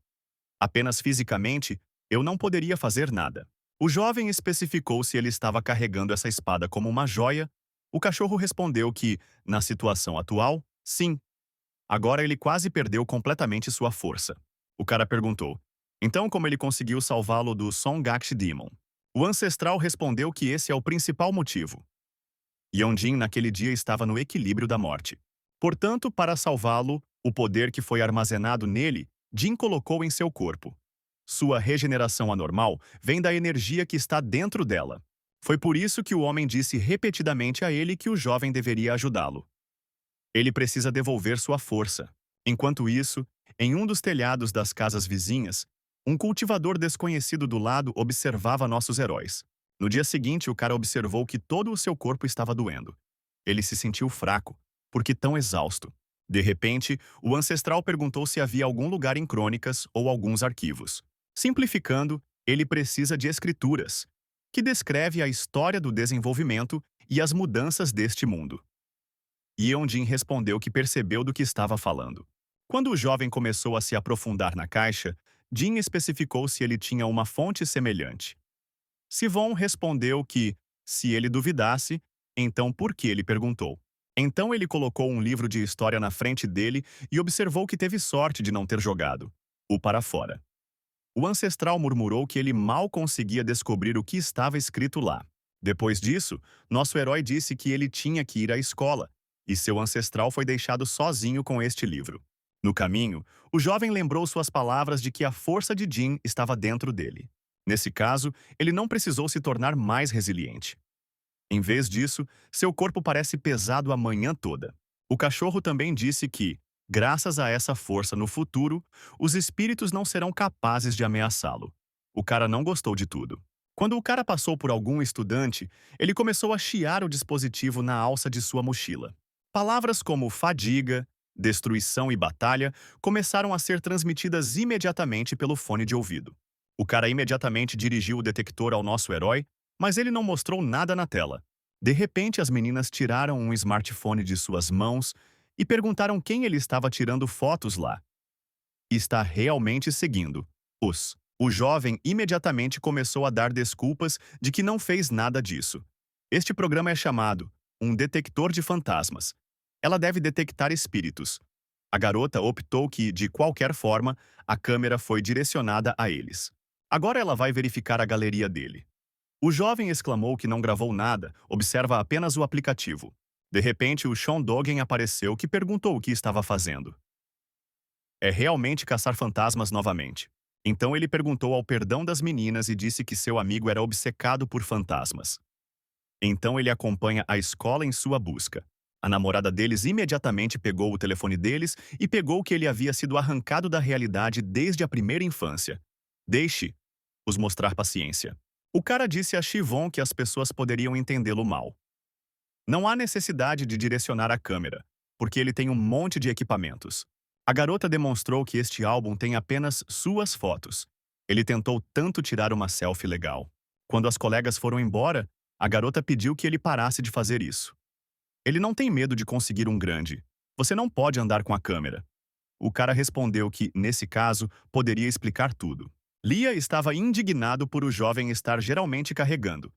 Apenas fisicamente, eu não poderia fazer nada. O jovem especificou se ele estava carregando essa espada como uma joia. O cachorro respondeu que, na situação atual, sim. Agora ele quase perdeu completamente sua força. O cara perguntou, então como ele conseguiu salvá-lo do Songak Demon? O ancestral respondeu que esse é o principal motivo. Yeonjin naquele dia estava no equilíbrio da morte. Portanto, para salvá-lo, o poder que foi armazenado nele, Jin colocou em seu corpo. Sua regeneração anormal vem da energia que está dentro dela. Foi por isso que o homem disse repetidamente a ele que o jovem deveria ajudá-lo. Ele precisa devolver sua força. Enquanto isso, em um dos telhados das casas vizinhas, um cultivador desconhecido do lado observava nossos heróis. No dia seguinte, o cara observou que todo o seu corpo estava doendo. Ele se sentiu fraco, porque tão exausto. De repente, o ancestral perguntou se havia algum lugar em crônicas ou alguns arquivos. Simplificando, ele precisa de escrituras, que descreve a história do desenvolvimento e as mudanças deste mundo. Yeonjin respondeu que percebeu do que estava falando. Quando o jovem começou a se aprofundar na caixa, Jin especificou se ele tinha uma fonte semelhante. Sivon respondeu que, se ele duvidasse, então por que ele perguntou? Então ele colocou um livro de história na frente dele e observou que teve sorte de não ter jogado-o para fora. O ancestral murmurou que ele mal conseguia descobrir o que estava escrito lá. Depois disso, nosso herói disse que ele tinha que ir à escola, e seu ancestral foi deixado sozinho com este livro. No caminho, o jovem lembrou suas palavras de que a força de Jin estava dentro dele. Nesse caso, ele não precisou se tornar mais resiliente. Em vez disso, seu corpo parece pesado a manhã toda. O cachorro também disse que, graças a essa força no futuro, os espíritos não serão capazes de ameaçá-lo. O cara não gostou de tudo. Quando o cara passou por algum estudante, ele começou a chiar o dispositivo na alça de sua mochila. Palavras como fadiga, destruição e batalha começaram a ser transmitidas imediatamente pelo fone de ouvido. O cara imediatamente dirigiu o detector ao nosso herói, mas ele não mostrou nada na tela. De repente, as meninas tiraram um smartphone de suas mãos e perguntaram quem ele estava tirando fotos lá. Está realmente seguindo os. O jovem imediatamente começou a dar desculpas de que não fez nada disso. Este programa é chamado um detector de fantasmas. Ela deve detectar espíritos. A garota optou que, de qualquer forma, a câmera foi direcionada a eles. Agora ela vai verificar a galeria dele. O jovem exclamou que não gravou nada, observa apenas o aplicativo. De repente, o Sean Dogen apareceu que perguntou o que estava fazendo. É realmente caçar fantasmas novamente. Então ele perguntou ao perdão das meninas e disse que seu amigo era obcecado por fantasmas. Então ele acompanha a escola em sua busca. A namorada deles imediatamente pegou o telefone deles e pegou que ele havia sido arrancado da realidade desde a primeira infância. Deixe-os mostrar paciência. O cara disse a Chivon que as pessoas poderiam entendê-lo mal. Não há necessidade de direcionar a câmera, porque ele tem um monte de equipamentos. A garota demonstrou que este álbum tem apenas suas fotos. Ele tentou tanto tirar uma selfie legal. Quando as colegas foram embora, a garota pediu que ele parasse de fazer isso. Ele não tem medo de conseguir um grande. Você não pode andar com a câmera. O cara respondeu que, nesse caso, poderia explicar tudo. Lia estava indignado por o jovem estar geralmente carregando.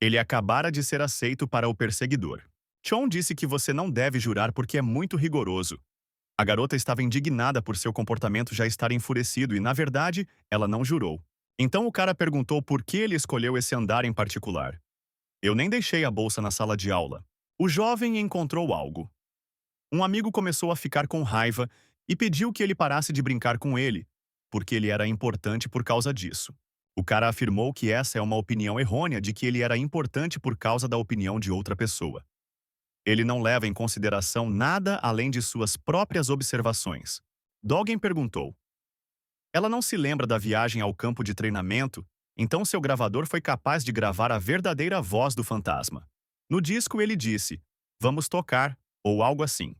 Ele acabara de ser aceito para o perseguidor. Chon disse que você não deve jurar porque é muito rigoroso. A garota estava indignada por seu comportamento já estar enfurecido e, na verdade, ela não jurou. Então o cara perguntou por que ele escolheu esse andar em particular. Eu nem deixei a bolsa na sala de aula. O jovem encontrou algo. Um amigo começou a ficar com raiva e pediu que ele parasse de brincar com ele, porque ele era importante por causa disso. O cara afirmou que essa é uma opinião errônea de que ele era importante por causa da opinião de outra pessoa. Ele não leva em consideração nada além de suas próprias observações. Dogen perguntou. Ela não se lembra da viagem ao campo de treinamento, então seu gravador foi capaz de gravar a verdadeira voz do fantasma. No disco ele disse, vamos tocar, ou algo assim.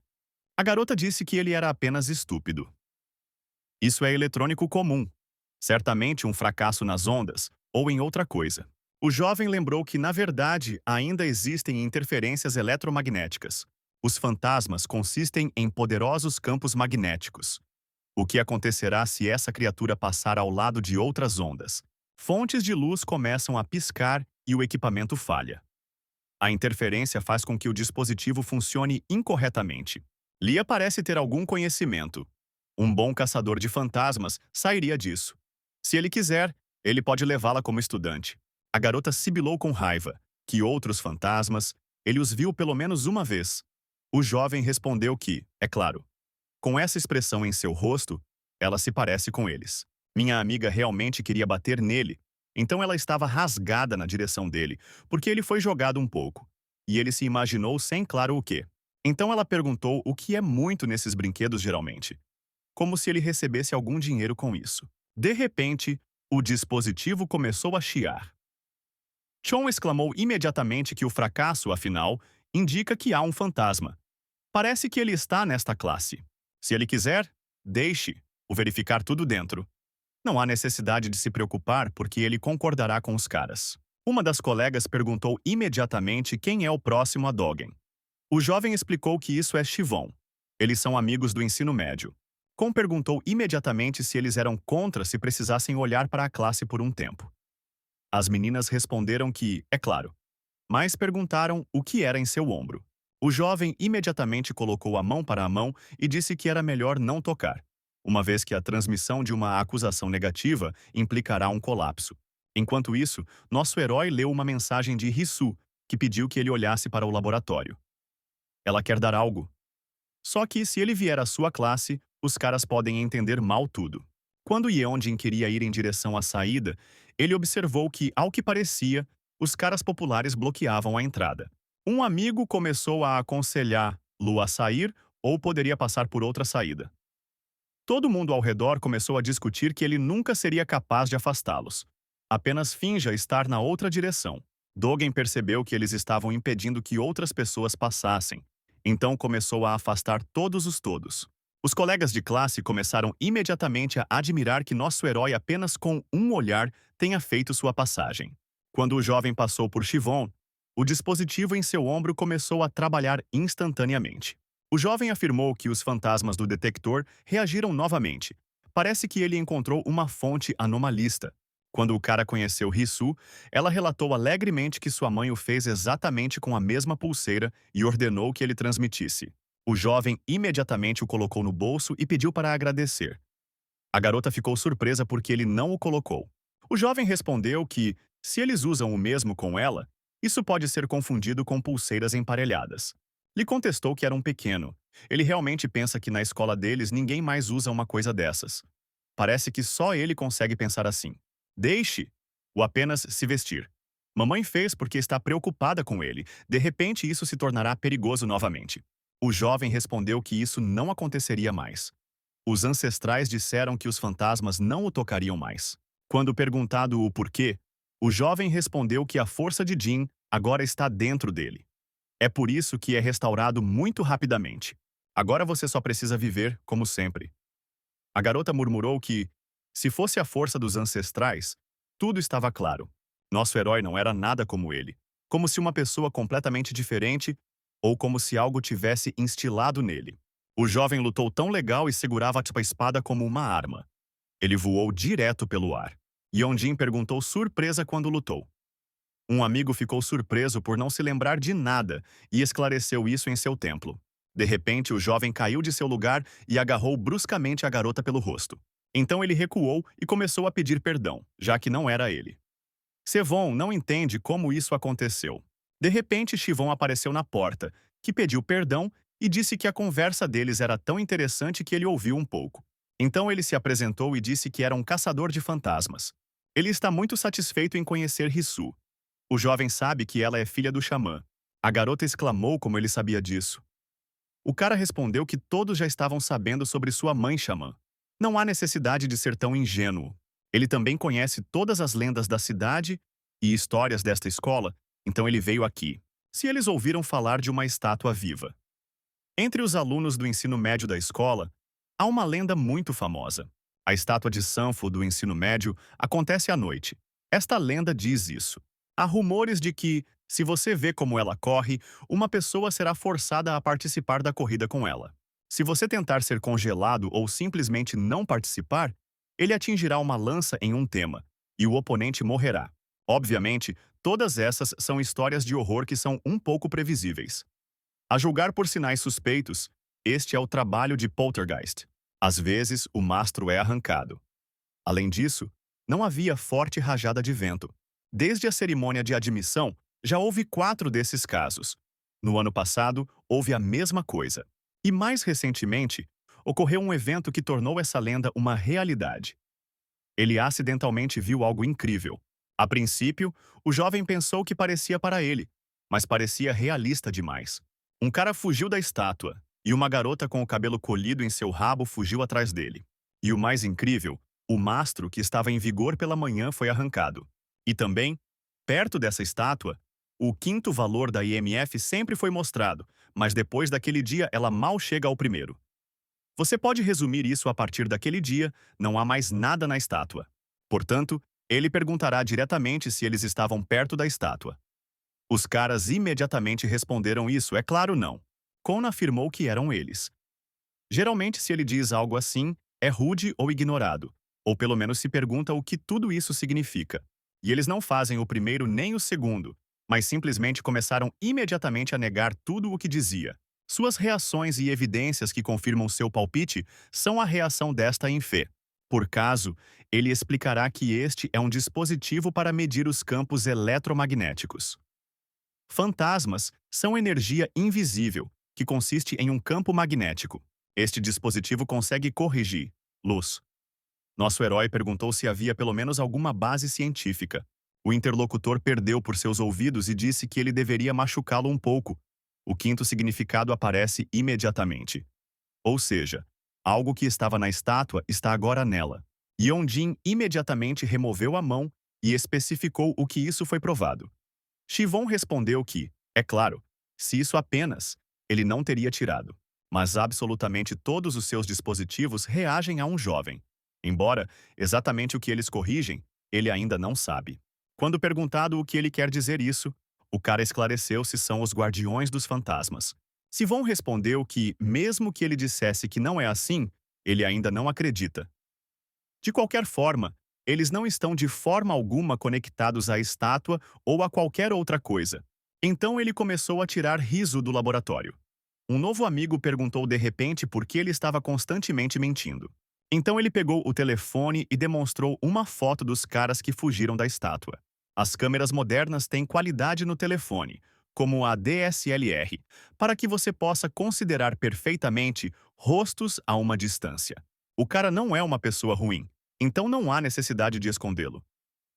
A garota disse que ele era apenas estúpido. Isso é eletrônico comum. Certamente um fracasso nas ondas, ou em outra coisa. O jovem lembrou que, na verdade, ainda existem interferências eletromagnéticas. Os fantasmas consistem em poderosos campos magnéticos. O que acontecerá se essa criatura passar ao lado de outras ondas? Fontes de luz começam a piscar e o equipamento falha. A interferência faz com que o dispositivo funcione incorretamente. Lia parece ter algum conhecimento. Um bom caçador de fantasmas sairia disso. Se ele quiser, ele pode levá-la como estudante. A garota sibilou com raiva, que outros fantasmas, ele os viu pelo menos uma vez. O jovem respondeu que, é claro, com essa expressão em seu rosto, ela se parece com eles. Minha amiga realmente queria bater nele, então ela estava rasgada na direção dele, porque ele foi jogado um pouco. E ele se imaginou sem claro o quê. Então ela perguntou o que é muito nesses brinquedos geralmente. Como se ele recebesse algum dinheiro com isso. De repente, o dispositivo começou a chiar. Chon exclamou imediatamente que o fracasso, afinal, indica que há um fantasma. Parece que ele está nesta classe. Se ele quiser, deixe-o verificar tudo dentro. Não há necessidade de se preocupar porque ele concordará com os caras. Uma das colegas perguntou imediatamente quem é o próximo a Dogen. O jovem explicou que isso é Chivon. Eles são amigos do ensino médio. Con perguntou imediatamente se eles eram contra se precisassem olhar para a classe por um tempo. As meninas responderam que, é claro, mas perguntaram o que era em seu ombro. O jovem imediatamente colocou a mão para a mão e disse que era melhor não tocar, uma vez que a transmissão de uma acusação negativa implicará um colapso. Enquanto isso, nosso herói leu uma mensagem de Hisu, que pediu que ele olhasse para o laboratório. Ela quer dar algo. Só que, se ele vier à sua classe, os caras podem entender mal tudo. Quando Yeonjin queria ir em direção à saída, ele observou que, ao que parecia, os caras populares bloqueavam a entrada. Um amigo começou a aconselhar Lu a sair ou poderia passar por outra saída. Todo mundo ao redor começou a discutir que ele nunca seria capaz de afastá-los. Apenas finja estar na outra direção. Dogen percebeu que eles estavam impedindo que outras pessoas passassem. Então começou a afastar todos os todos. Os colegas de classe começaram imediatamente a admirar que nosso herói apenas com um olhar tenha feito sua passagem. Quando o jovem passou por Chivon, o dispositivo em seu ombro começou a trabalhar instantaneamente. O jovem afirmou que os fantasmas do detector reagiram novamente. Parece que ele encontrou uma fonte anomalista. Quando o cara conheceu Risu, ela relatou alegremente que sua mãe o fez exatamente com a mesma pulseira e ordenou que ele transmitisse. O jovem imediatamente o colocou no bolso e pediu para agradecer. A garota ficou surpresa porque ele não o colocou. O jovem respondeu que, se eles usam o mesmo com ela, isso pode ser confundido com pulseiras emparelhadas. Lhe contestou que era um pequeno. Ele realmente pensa que na escola deles ninguém mais usa uma coisa dessas. Parece que só ele consegue pensar assim. Deixe-o apenas se vestir. Mamãe fez porque está preocupada com ele. De repente isso se tornará perigoso novamente. O jovem respondeu que isso não aconteceria mais. Os ancestrais disseram que os fantasmas não o tocariam mais. Quando perguntado o porquê, o jovem respondeu que a força de Jin agora está dentro dele. É por isso que é restaurado muito rapidamente. Agora você só precisa viver como sempre. A garota murmurou que, se fosse a força dos ancestrais, tudo estava claro. Nosso herói não era nada como ele, como se uma pessoa completamente diferente ou como se algo tivesse instilado nele. O jovem lutou tão legal e segurava a espada como uma arma. Ele voou direto pelo ar. Yeonjin perguntou surpresa quando lutou. Um amigo ficou surpreso por não se lembrar de nada e esclareceu isso em seu templo. De repente, o jovem caiu de seu lugar e agarrou bruscamente a garota pelo rosto. Então ele recuou e começou a pedir perdão, já que não era ele. Sevon não entende como isso aconteceu. De repente, Chivon apareceu na porta, que pediu perdão e disse que a conversa deles era tão interessante que ele ouviu um pouco. Então ele se apresentou e disse que era um caçador de fantasmas. Ele está muito satisfeito em conhecer Risu. O jovem sabe que ela é filha do xamã. A garota exclamou como ele sabia disso. O cara respondeu que todos já estavam sabendo sobre sua mãe xamã. Não há necessidade de ser tão ingênuo. Ele também conhece todas as lendas da cidade e histórias desta escola, então ele veio aqui. Se eles ouviram falar de uma estátua viva. Entre os alunos do ensino médio da escola, há uma lenda muito famosa. A estátua de Sanfo do ensino médio acontece à noite. Esta lenda diz isso. Há rumores de que, se você vê como ela corre, uma pessoa será forçada a participar da corrida com ela. Se você tentar ser congelado ou simplesmente não participar, ele atingirá uma lança em um tema, e o oponente morrerá. Obviamente, todas essas são histórias de horror que são um pouco previsíveis. A julgar por sinais suspeitos, este é o trabalho de poltergeist. Às vezes, o mastro é arrancado. Além disso, não havia forte rajada de vento. Desde a cerimônia de admissão, já houve 4 desses casos. No ano passado, houve a mesma coisa. E mais recentemente, ocorreu um evento que tornou essa lenda uma realidade. Ele acidentalmente viu algo incrível. A princípio, o jovem pensou que parecia para ele, mas parecia realista demais. Um cara fugiu da estátua, e uma garota com o cabelo colhido em seu rabo fugiu atrás dele. E o mais incrível, o mastro que estava em vigor pela manhã foi arrancado. E também, perto dessa estátua, o 5º valor da IMF sempre foi mostrado, mas depois daquele dia ela mal chega ao primeiro. Você pode resumir isso a partir daquele dia, não há mais nada na estátua. Portanto, ele perguntará diretamente se eles estavam perto da estátua. Os caras imediatamente responderam isso, é claro não. Kon afirmou que eram eles. Geralmente, se ele diz algo assim, é rude ou ignorado, ou pelo menos se pergunta o que tudo isso significa. E eles não fazem o primeiro nem o segundo, mas simplesmente começaram imediatamente a negar tudo o que dizia. Suas reações e evidências que confirmam seu palpite são a reação desta em fé. Por caso, ele explicará que este é um dispositivo para medir os campos eletromagnéticos. Fantasmas são energia invisível, que consiste em um campo magnético. Este dispositivo consegue corrigir luz. Nosso herói perguntou se havia pelo menos alguma base científica. O interlocutor perdeu por seus ouvidos e disse que ele deveria machucá-lo um pouco. O quinto significado aparece imediatamente. Ou seja, algo que estava na estátua está agora nela. Yeonjin imediatamente removeu a mão e especificou o que isso foi provado. Shivon respondeu que, é claro, se isso apenas, ele não teria tirado. Mas absolutamente todos os seus dispositivos reagem a um jovem. Embora exatamente o que eles corrigem, ele ainda não sabe. Quando perguntado o que ele quer dizer isso, o cara esclareceu se são os guardiões dos fantasmas. Sivon respondeu que, mesmo que ele dissesse que não é assim, ele ainda não acredita. De qualquer forma, eles não estão de forma alguma conectados à estátua ou a qualquer outra coisa. Então ele começou a tirar riso do laboratório. Um novo amigo perguntou de repente por que ele estava constantemente mentindo. Então ele pegou o telefone e demonstrou uma foto dos caras que fugiram da estátua. As câmeras modernas têm qualidade no telefone, como a DSLR, para que você possa considerar perfeitamente rostos a uma distância. O cara não é uma pessoa ruim, então não há necessidade de escondê-lo.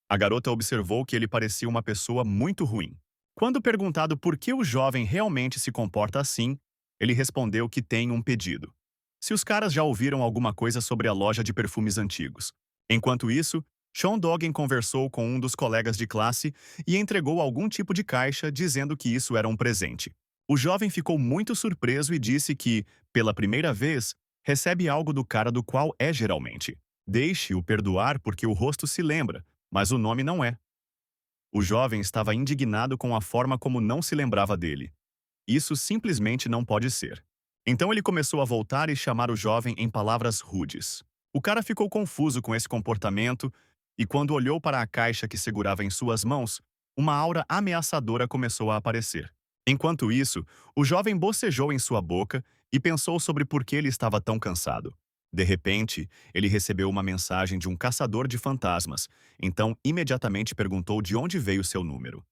A garota observou que ele parecia uma pessoa muito ruim. Quando perguntado por que o jovem realmente se comporta assim, ele respondeu que tem um pedido. Se os caras já ouviram alguma coisa sobre a loja de perfumes antigos. Enquanto isso, Sean Dogen conversou com um dos colegas de classe e entregou algum tipo de caixa dizendo que isso era um presente. O jovem ficou muito surpreso e disse que, pela primeira vez, recebe algo do cara do qual é geralmente. Deixe-o perdoar porque o rosto se lembra, mas o nome não é. O jovem estava indignado com a forma como não se lembrava dele. Isso simplesmente não pode ser. Então ele começou a voltar e chamar o jovem em palavras rudes. O cara ficou confuso com esse comportamento e, quando olhou para a caixa que segurava em suas mãos, uma aura ameaçadora começou a aparecer. Enquanto isso, o jovem bocejou em sua boca e pensou sobre por que ele estava tão cansado. De repente, ele recebeu uma mensagem de um caçador de fantasmas, então imediatamente perguntou de onde veio seu número.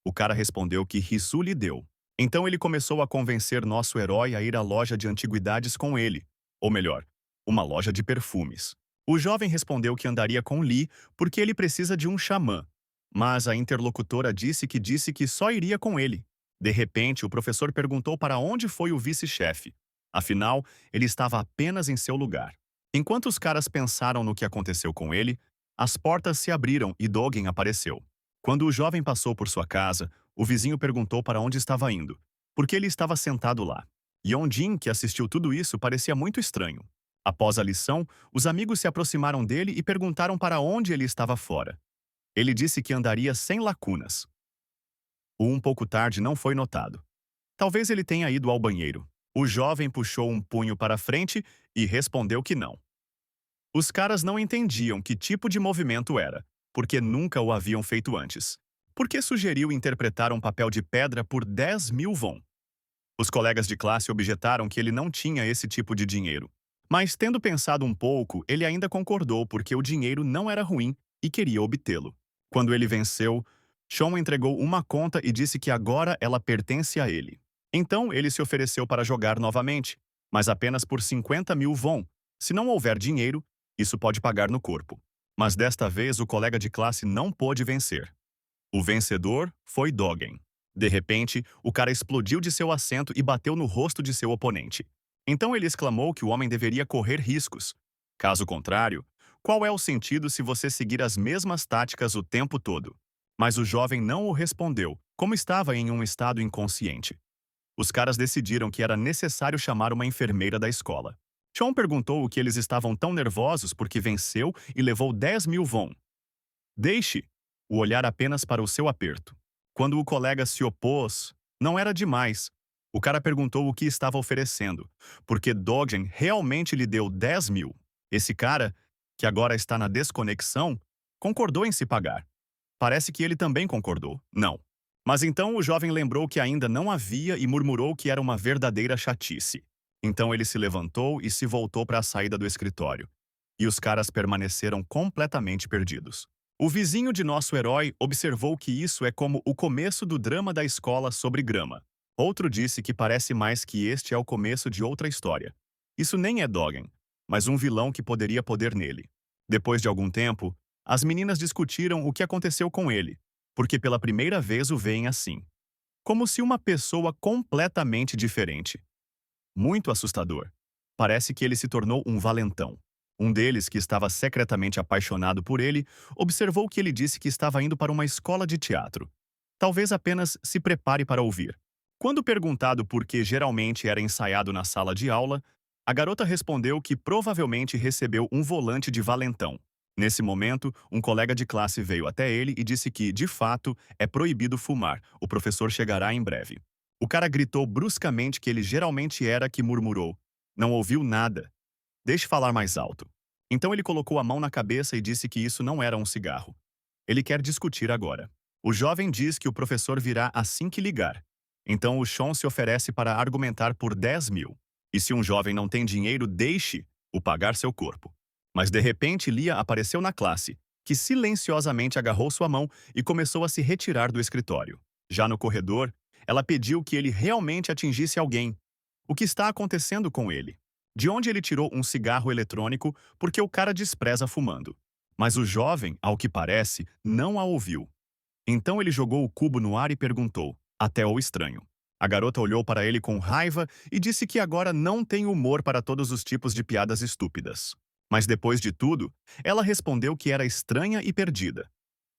O cara respondeu que Hisu lhe deu. Então ele começou a convencer nosso herói a ir à loja de antiguidades com ele. Ou melhor, uma loja de perfumes. O jovem respondeu que andaria com Lee porque ele precisa de um xamã. Mas a interlocutora disse que só iria com ele. De repente, o professor perguntou para onde foi o vice-chefe. Afinal, ele estava apenas em seu lugar. Enquanto os caras pensaram no que aconteceu com ele, as portas se abriram e Dogen apareceu. Quando o jovem passou por sua casa, o vizinho perguntou para onde estava indo, porque ele estava sentado lá. Yeonjin, que assistiu tudo isso, parecia muito estranho. Após a lição, os amigos se aproximaram dele e perguntaram para onde ele estava fora. Ele disse que andaria sem lacunas. O um pouco tarde não foi notado. Talvez ele tenha ido ao banheiro. O jovem puxou um punho para frente e respondeu que não. Os caras não entendiam que tipo de movimento era, porque nunca o haviam feito antes. Por que sugeriu interpretar um papel de pedra por 10.000 won? Os colegas de classe objetaram que ele não tinha esse tipo de dinheiro. Mas, tendo pensado um pouco, ele ainda concordou porque o dinheiro não era ruim e queria obtê-lo. Quando ele venceu, Sean entregou uma conta e disse que agora ela pertence a ele. Então, ele se ofereceu para jogar novamente, mas apenas por 50.000 won. Se não houver dinheiro, isso pode pagar no corpo. Mas desta vez o colega de classe não pôde vencer. O vencedor foi Dogen. De repente, o cara explodiu de seu assento e bateu no rosto de seu oponente. Então ele exclamou que o homem deveria correr riscos. Caso contrário, qual é o sentido se você seguir as mesmas táticas o tempo todo? Mas o jovem não o respondeu, como estava em um estado inconsciente. Os caras decidiram que era necessário chamar uma enfermeira da escola. Sean perguntou o que eles estavam tão nervosos porque venceu e levou 10.000 won. Deixe o olhar apenas para o seu aperto. Quando o colega se opôs, não era demais. O cara perguntou o que estava oferecendo, porque Dogen realmente lhe deu 10.000. Esse cara, que agora está na desconexão, concordou em se pagar. Parece que ele também concordou. Não. Mas então o jovem lembrou que ainda não havia e murmurou que era uma verdadeira chatice. Então ele se levantou e se voltou para a saída do escritório. e os caras permaneceram completamente perdidos. O vizinho de nosso herói observou que isso é como o começo do drama da escola sobre grama. Outro disse que parece mais que este é o começo de outra história. Isso nem é Dogen, mas um vilão que poderia poder nele. Depois de algum tempo, as meninas discutiram o que aconteceu com ele, porque pela primeira vez o veem assim. Como se uma pessoa completamente diferente. Muito assustador. Parece que ele se tornou um valentão. Um deles, que estava secretamente apaixonado por ele, observou que ele disse que estava indo para uma escola de teatro. Talvez apenas se prepare para ouvir. Quando perguntado por que geralmente era ensaiado na sala de aula, a garota respondeu que provavelmente recebeu um volante de valentão. Nesse momento, um colega de classe veio até ele e disse que, de fato, é proibido fumar. O professor chegará em breve. O cara gritou bruscamente que ele geralmente era que murmurou. Não ouviu nada. Deixe falar mais alto. Então ele colocou a mão na cabeça e disse que isso não era um cigarro. Ele quer discutir agora. O jovem diz que o professor virá assim que ligar. Então o Sean se oferece para argumentar por 10.000. E se um jovem não tem dinheiro, deixe-o pagar seu corpo. Mas de repente Lia apareceu na classe, que silenciosamente agarrou sua mão e começou a se retirar do escritório. Já no corredor, ela pediu que ele realmente atingisse alguém. O que está acontecendo com ele? De onde ele tirou um cigarro eletrônico porque o cara despreza fumando? Mas o jovem, ao que parece, não a ouviu. Então ele jogou o cubo no ar e perguntou, até o estranho. A garota olhou para ele com raiva e disse que agora não tem humor para todos os tipos de piadas estúpidas. Mas depois de tudo, ela respondeu que era estranha e perdida.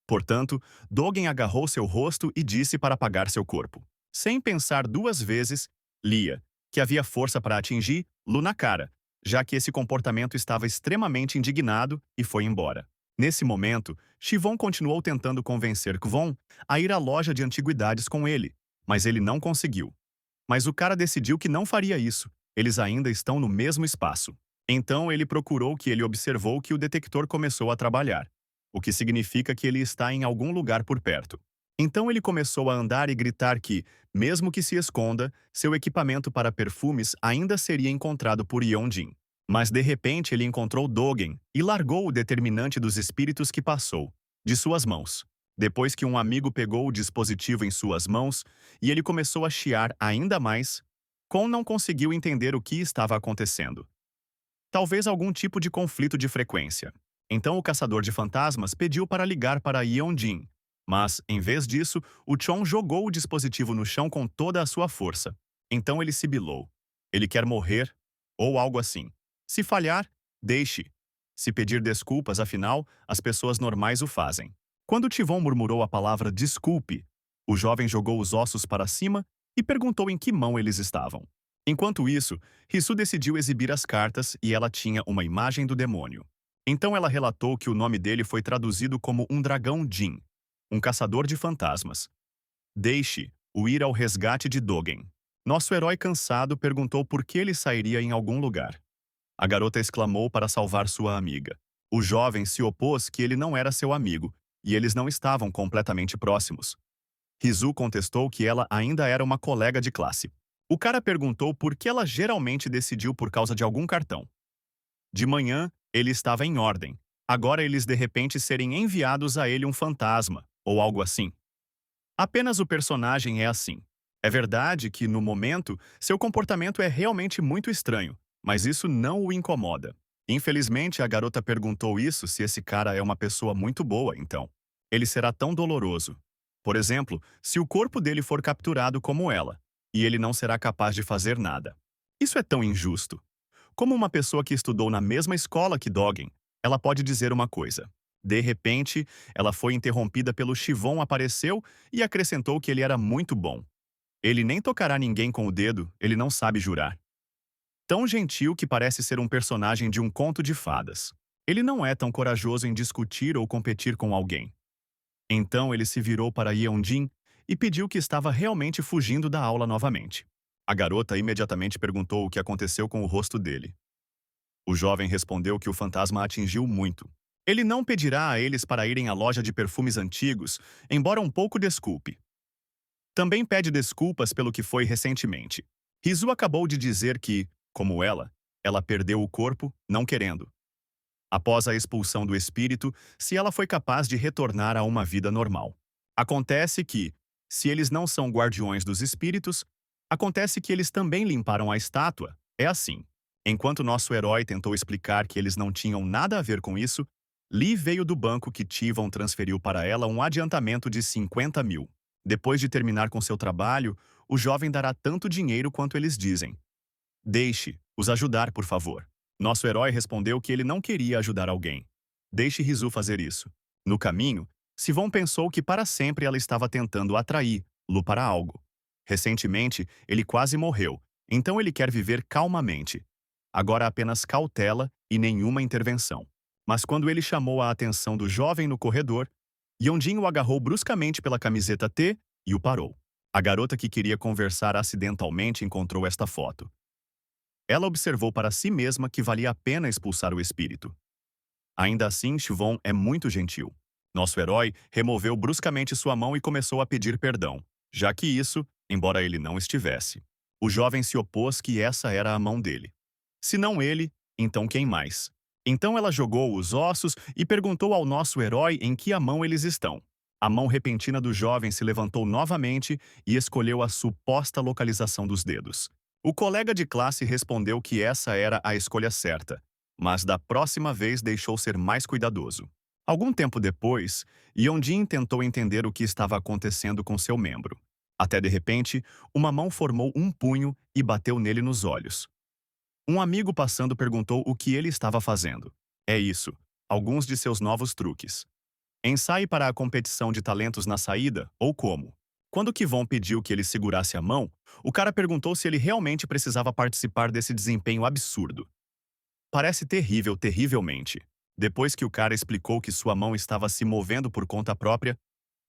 Portanto, Dogen agarrou seu rosto e disse para apagar seu corpo. Sem pensar duas vezes, Lia, que havia força para atingir-lo na cara, já que esse comportamento estava extremamente indignado, e foi embora. Nesse momento, Shivon continuou tentando convencer Kvon a ir à loja de antiguidades com ele, mas ele não conseguiu. Mas o cara decidiu que não faria isso, eles ainda estão no mesmo espaço. Então ele procurou que ele observou que o detector começou a trabalhar, o que significa que ele está em algum lugar por perto. Então ele começou a andar e gritar que, mesmo que se esconda, seu equipamento para perfumes ainda seria encontrado por Yeonjin. Mas de repente ele encontrou Dogen e largou o determinante dos espíritos que passou, de suas mãos. Depois que um amigo pegou o dispositivo em suas mãos e ele começou a chiar ainda mais, Kon não conseguiu entender o que estava acontecendo. Talvez algum tipo de conflito de frequência. Então o caçador de fantasmas pediu para ligar para Yeonjin, mas, em vez disso, o Chon jogou o dispositivo no chão com toda a sua força. Então ele sibilou. Ele quer morrer, ou algo assim. Se falhar, deixe. Se pedir desculpas, afinal, as pessoas normais o fazem. Quando Tivon murmurou a palavra desculpe, o jovem jogou os ossos para cima e perguntou em que mão eles estavam. Enquanto isso, Risu decidiu exibir as cartas e ela tinha uma imagem do demônio. Então ela relatou que o nome dele foi traduzido como um dragão Jin, um caçador de fantasmas. Deixe-o ir ao resgate de Dogen. Nosso herói cansado perguntou por que ele sairia em algum lugar. A garota exclamou para salvar sua amiga. O jovem se opôs que ele não era seu amigo, e eles não estavam completamente próximos. Rizu contestou que ela ainda era uma colega de classe. O cara perguntou por que ela geralmente decidiu por causa de algum cartão. De manhã, ele estava em ordem. Agora eles de repente serem enviados a ele um fantasma, ou algo assim. Apenas o personagem é assim. É verdade que, no momento, seu comportamento é realmente muito estranho, mas isso não o incomoda. Infelizmente, a garota perguntou isso se esse cara é uma pessoa muito boa, então. Ele será tão doloroso. Por exemplo, se o corpo dele for capturado como ela, e ele não será capaz de fazer nada. Isso é tão injusto. Como uma pessoa que estudou na mesma escola que Dogen, ela pode dizer uma coisa. De repente, ela foi interrompida pelo Chivon apareceu e acrescentou que ele era muito bom. Ele nem tocará ninguém com o dedo, ele não sabe jurar. Tão gentil que parece ser um personagem de um conto de fadas. Ele não é tão corajoso em discutir ou competir com alguém. Então ele se virou para Yeonjin e pediu que estava realmente fugindo da aula novamente. A garota imediatamente perguntou o que aconteceu com o rosto dele. O jovem respondeu que o fantasma atingiu muito. Ele não pedirá a eles para irem à loja de perfumes antigos, embora um pouco desculpe. Também pede desculpas pelo que foi recentemente. Rizu acabou de dizer que, como ela perdeu o corpo, não querendo. após a expulsão do espírito, se ela foi capaz de retornar a uma vida normal. Acontece que, se eles não são guardiões dos espíritos, acontece que eles também limparam a estátua. É assim. Enquanto nosso herói tentou explicar que eles não tinham nada a ver com isso, Lee veio do banco que Tivon transferiu para ela um adiantamento de 50 mil. Depois de terminar com seu trabalho, o jovem dará tanto dinheiro quanto eles dizem. Deixe-os ajudar, por favor. Nosso herói respondeu que ele não queria ajudar alguém. Deixe Rizu fazer isso. No caminho, Sivon pensou que para sempre ela estava tentando atraí-lo para algo. Recentemente, ele quase morreu, então ele quer viver calmamente. Agora apenas cautela e nenhuma intervenção. Mas quando ele chamou a atenção do jovem no corredor, Yonjin o agarrou bruscamente pela camiseta T e o parou. A garota que queria conversar acidentalmente encontrou esta foto. Ela observou para si mesma que valia a pena expulsar o espírito. Ainda assim, Chivon é muito gentil. Nosso herói removeu bruscamente sua mão e começou a pedir perdão, já que isso, embora ele não estivesse. O jovem se opôs que essa era a mão dele. Se não ele, então quem mais? Então ela jogou os ossos e perguntou ao nosso herói em que a mão eles estão. A mão repentina do jovem se levantou novamente e escolheu a suposta localização dos dedos. O colega de classe respondeu que essa era a escolha certa, mas da próxima vez deixou ser mais cuidadoso. Algum tempo depois, Yonjin tentou entender o que estava acontecendo com seu membro. Até de repente, uma mão formou um punho e bateu nele nos olhos. Um amigo passando perguntou o que ele estava fazendo. É isso, alguns de seus novos truques. Ensaie para a competição de talentos na saída, ou como? Quando Kivon pediu que ele segurasse a mão, o cara perguntou se ele realmente precisava participar desse desempenho absurdo. Parece terrível, terrivelmente. Depois que o cara explicou que sua mão estava se movendo por conta própria,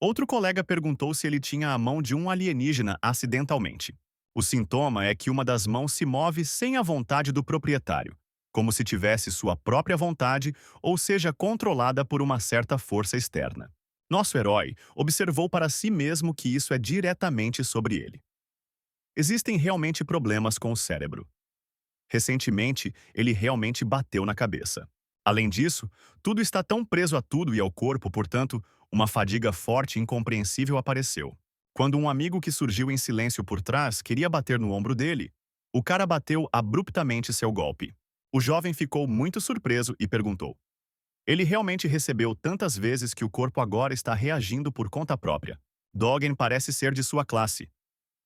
outro colega perguntou se ele tinha a mão de um alienígena acidentalmente. O sintoma é que uma das mãos se move sem a vontade do proprietário, como se tivesse sua própria vontade ou seja controlada por uma certa força externa. Nosso herói observou para si mesmo que isso é diretamente sobre ele. Existem realmente problemas com o cérebro. Recentemente, ele realmente bateu na cabeça. Além disso, tudo está tão preso a tudo e ao corpo, portanto, uma fadiga forte e incompreensível apareceu. Quando um amigo que surgiu em silêncio por trás queria bater no ombro dele, o cara bateu abruptamente seu golpe. O jovem ficou muito surpreso e perguntou. Ele realmente recebeu tantas vezes que o corpo agora está reagindo por conta própria. Dogen parece ser de sua classe.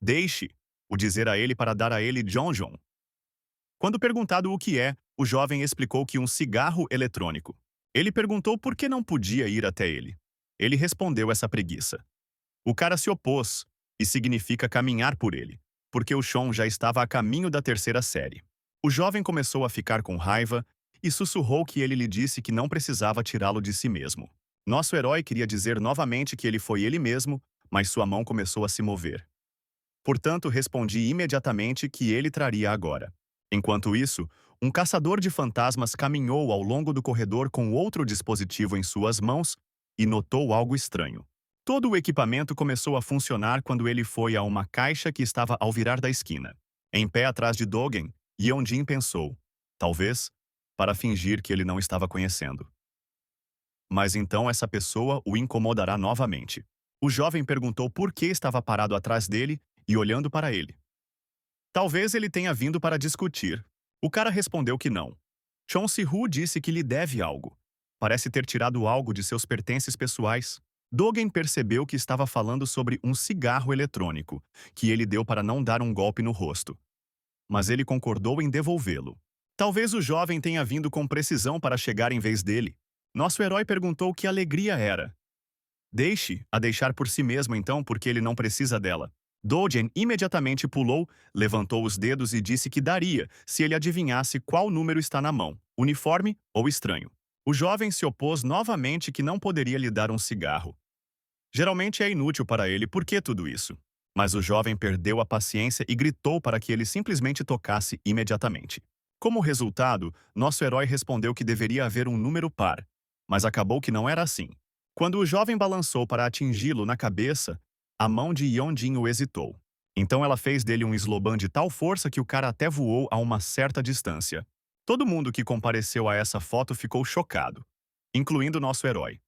Deixe-o dizer a ele para dar a ele Jonjon. Quando perguntado o que é, o jovem explicou que um cigarro eletrônico. Ele perguntou por que não podia ir até ele. Ele respondeu essa preguiça. O cara se opôs, e significa caminhar por ele, porque o Sean já estava a caminho da terceira série. O jovem começou a ficar com raiva e sussurrou que ele lhe disse que não precisava tirá-lo de si mesmo. Nosso herói queria dizer novamente que ele foi ele mesmo, mas sua mão começou a se mover. Portanto, respondi imediatamente que ele traria agora. Enquanto isso, um caçador de fantasmas caminhou ao longo do corredor com outro dispositivo em suas mãos e notou algo estranho. Todo o equipamento começou a funcionar quando ele foi a uma caixa que estava ao virar da esquina. Em pé atrás de Dogen, Yeonjin pensou, talvez, para fingir que ele não estava conhecendo. Mas então essa pessoa o incomodará novamente. O jovem perguntou por que estava parado atrás dele e olhando para ele. Talvez ele tenha vindo para discutir. O cara respondeu que não. Chon Si-Hu disse que lhe deve algo. Parece ter tirado algo de seus pertences pessoais. Dogen percebeu que estava falando sobre um cigarro eletrônico, que ele deu para não dar um golpe no rosto. Mas ele concordou em devolvê-lo. Talvez o jovem tenha vindo com precisão para chegar em vez dele. Nosso herói perguntou que alegria era. Deixe-a deixar por si mesmo então, porque ele não precisa dela. Dogen imediatamente pulou, levantou os dedos e disse que daria se ele adivinhasse qual número está na mão, uniforme ou estranho. O jovem se opôs novamente que não poderia lhe dar um cigarro. Geralmente é inútil para ele, por que tudo isso? Mas o jovem perdeu a paciência e gritou para que ele simplesmente tocasse imediatamente. Como resultado, nosso herói respondeu que deveria haver um número par, mas acabou que não era assim. Quando o jovem balançou para atingi-lo na cabeça, a mão de Yeonjin o hesitou. Então ela fez dele um sloban de tal força que o cara até voou a uma certa distância. Todo mundo que compareceu a essa foto ficou chocado, incluindo nosso herói.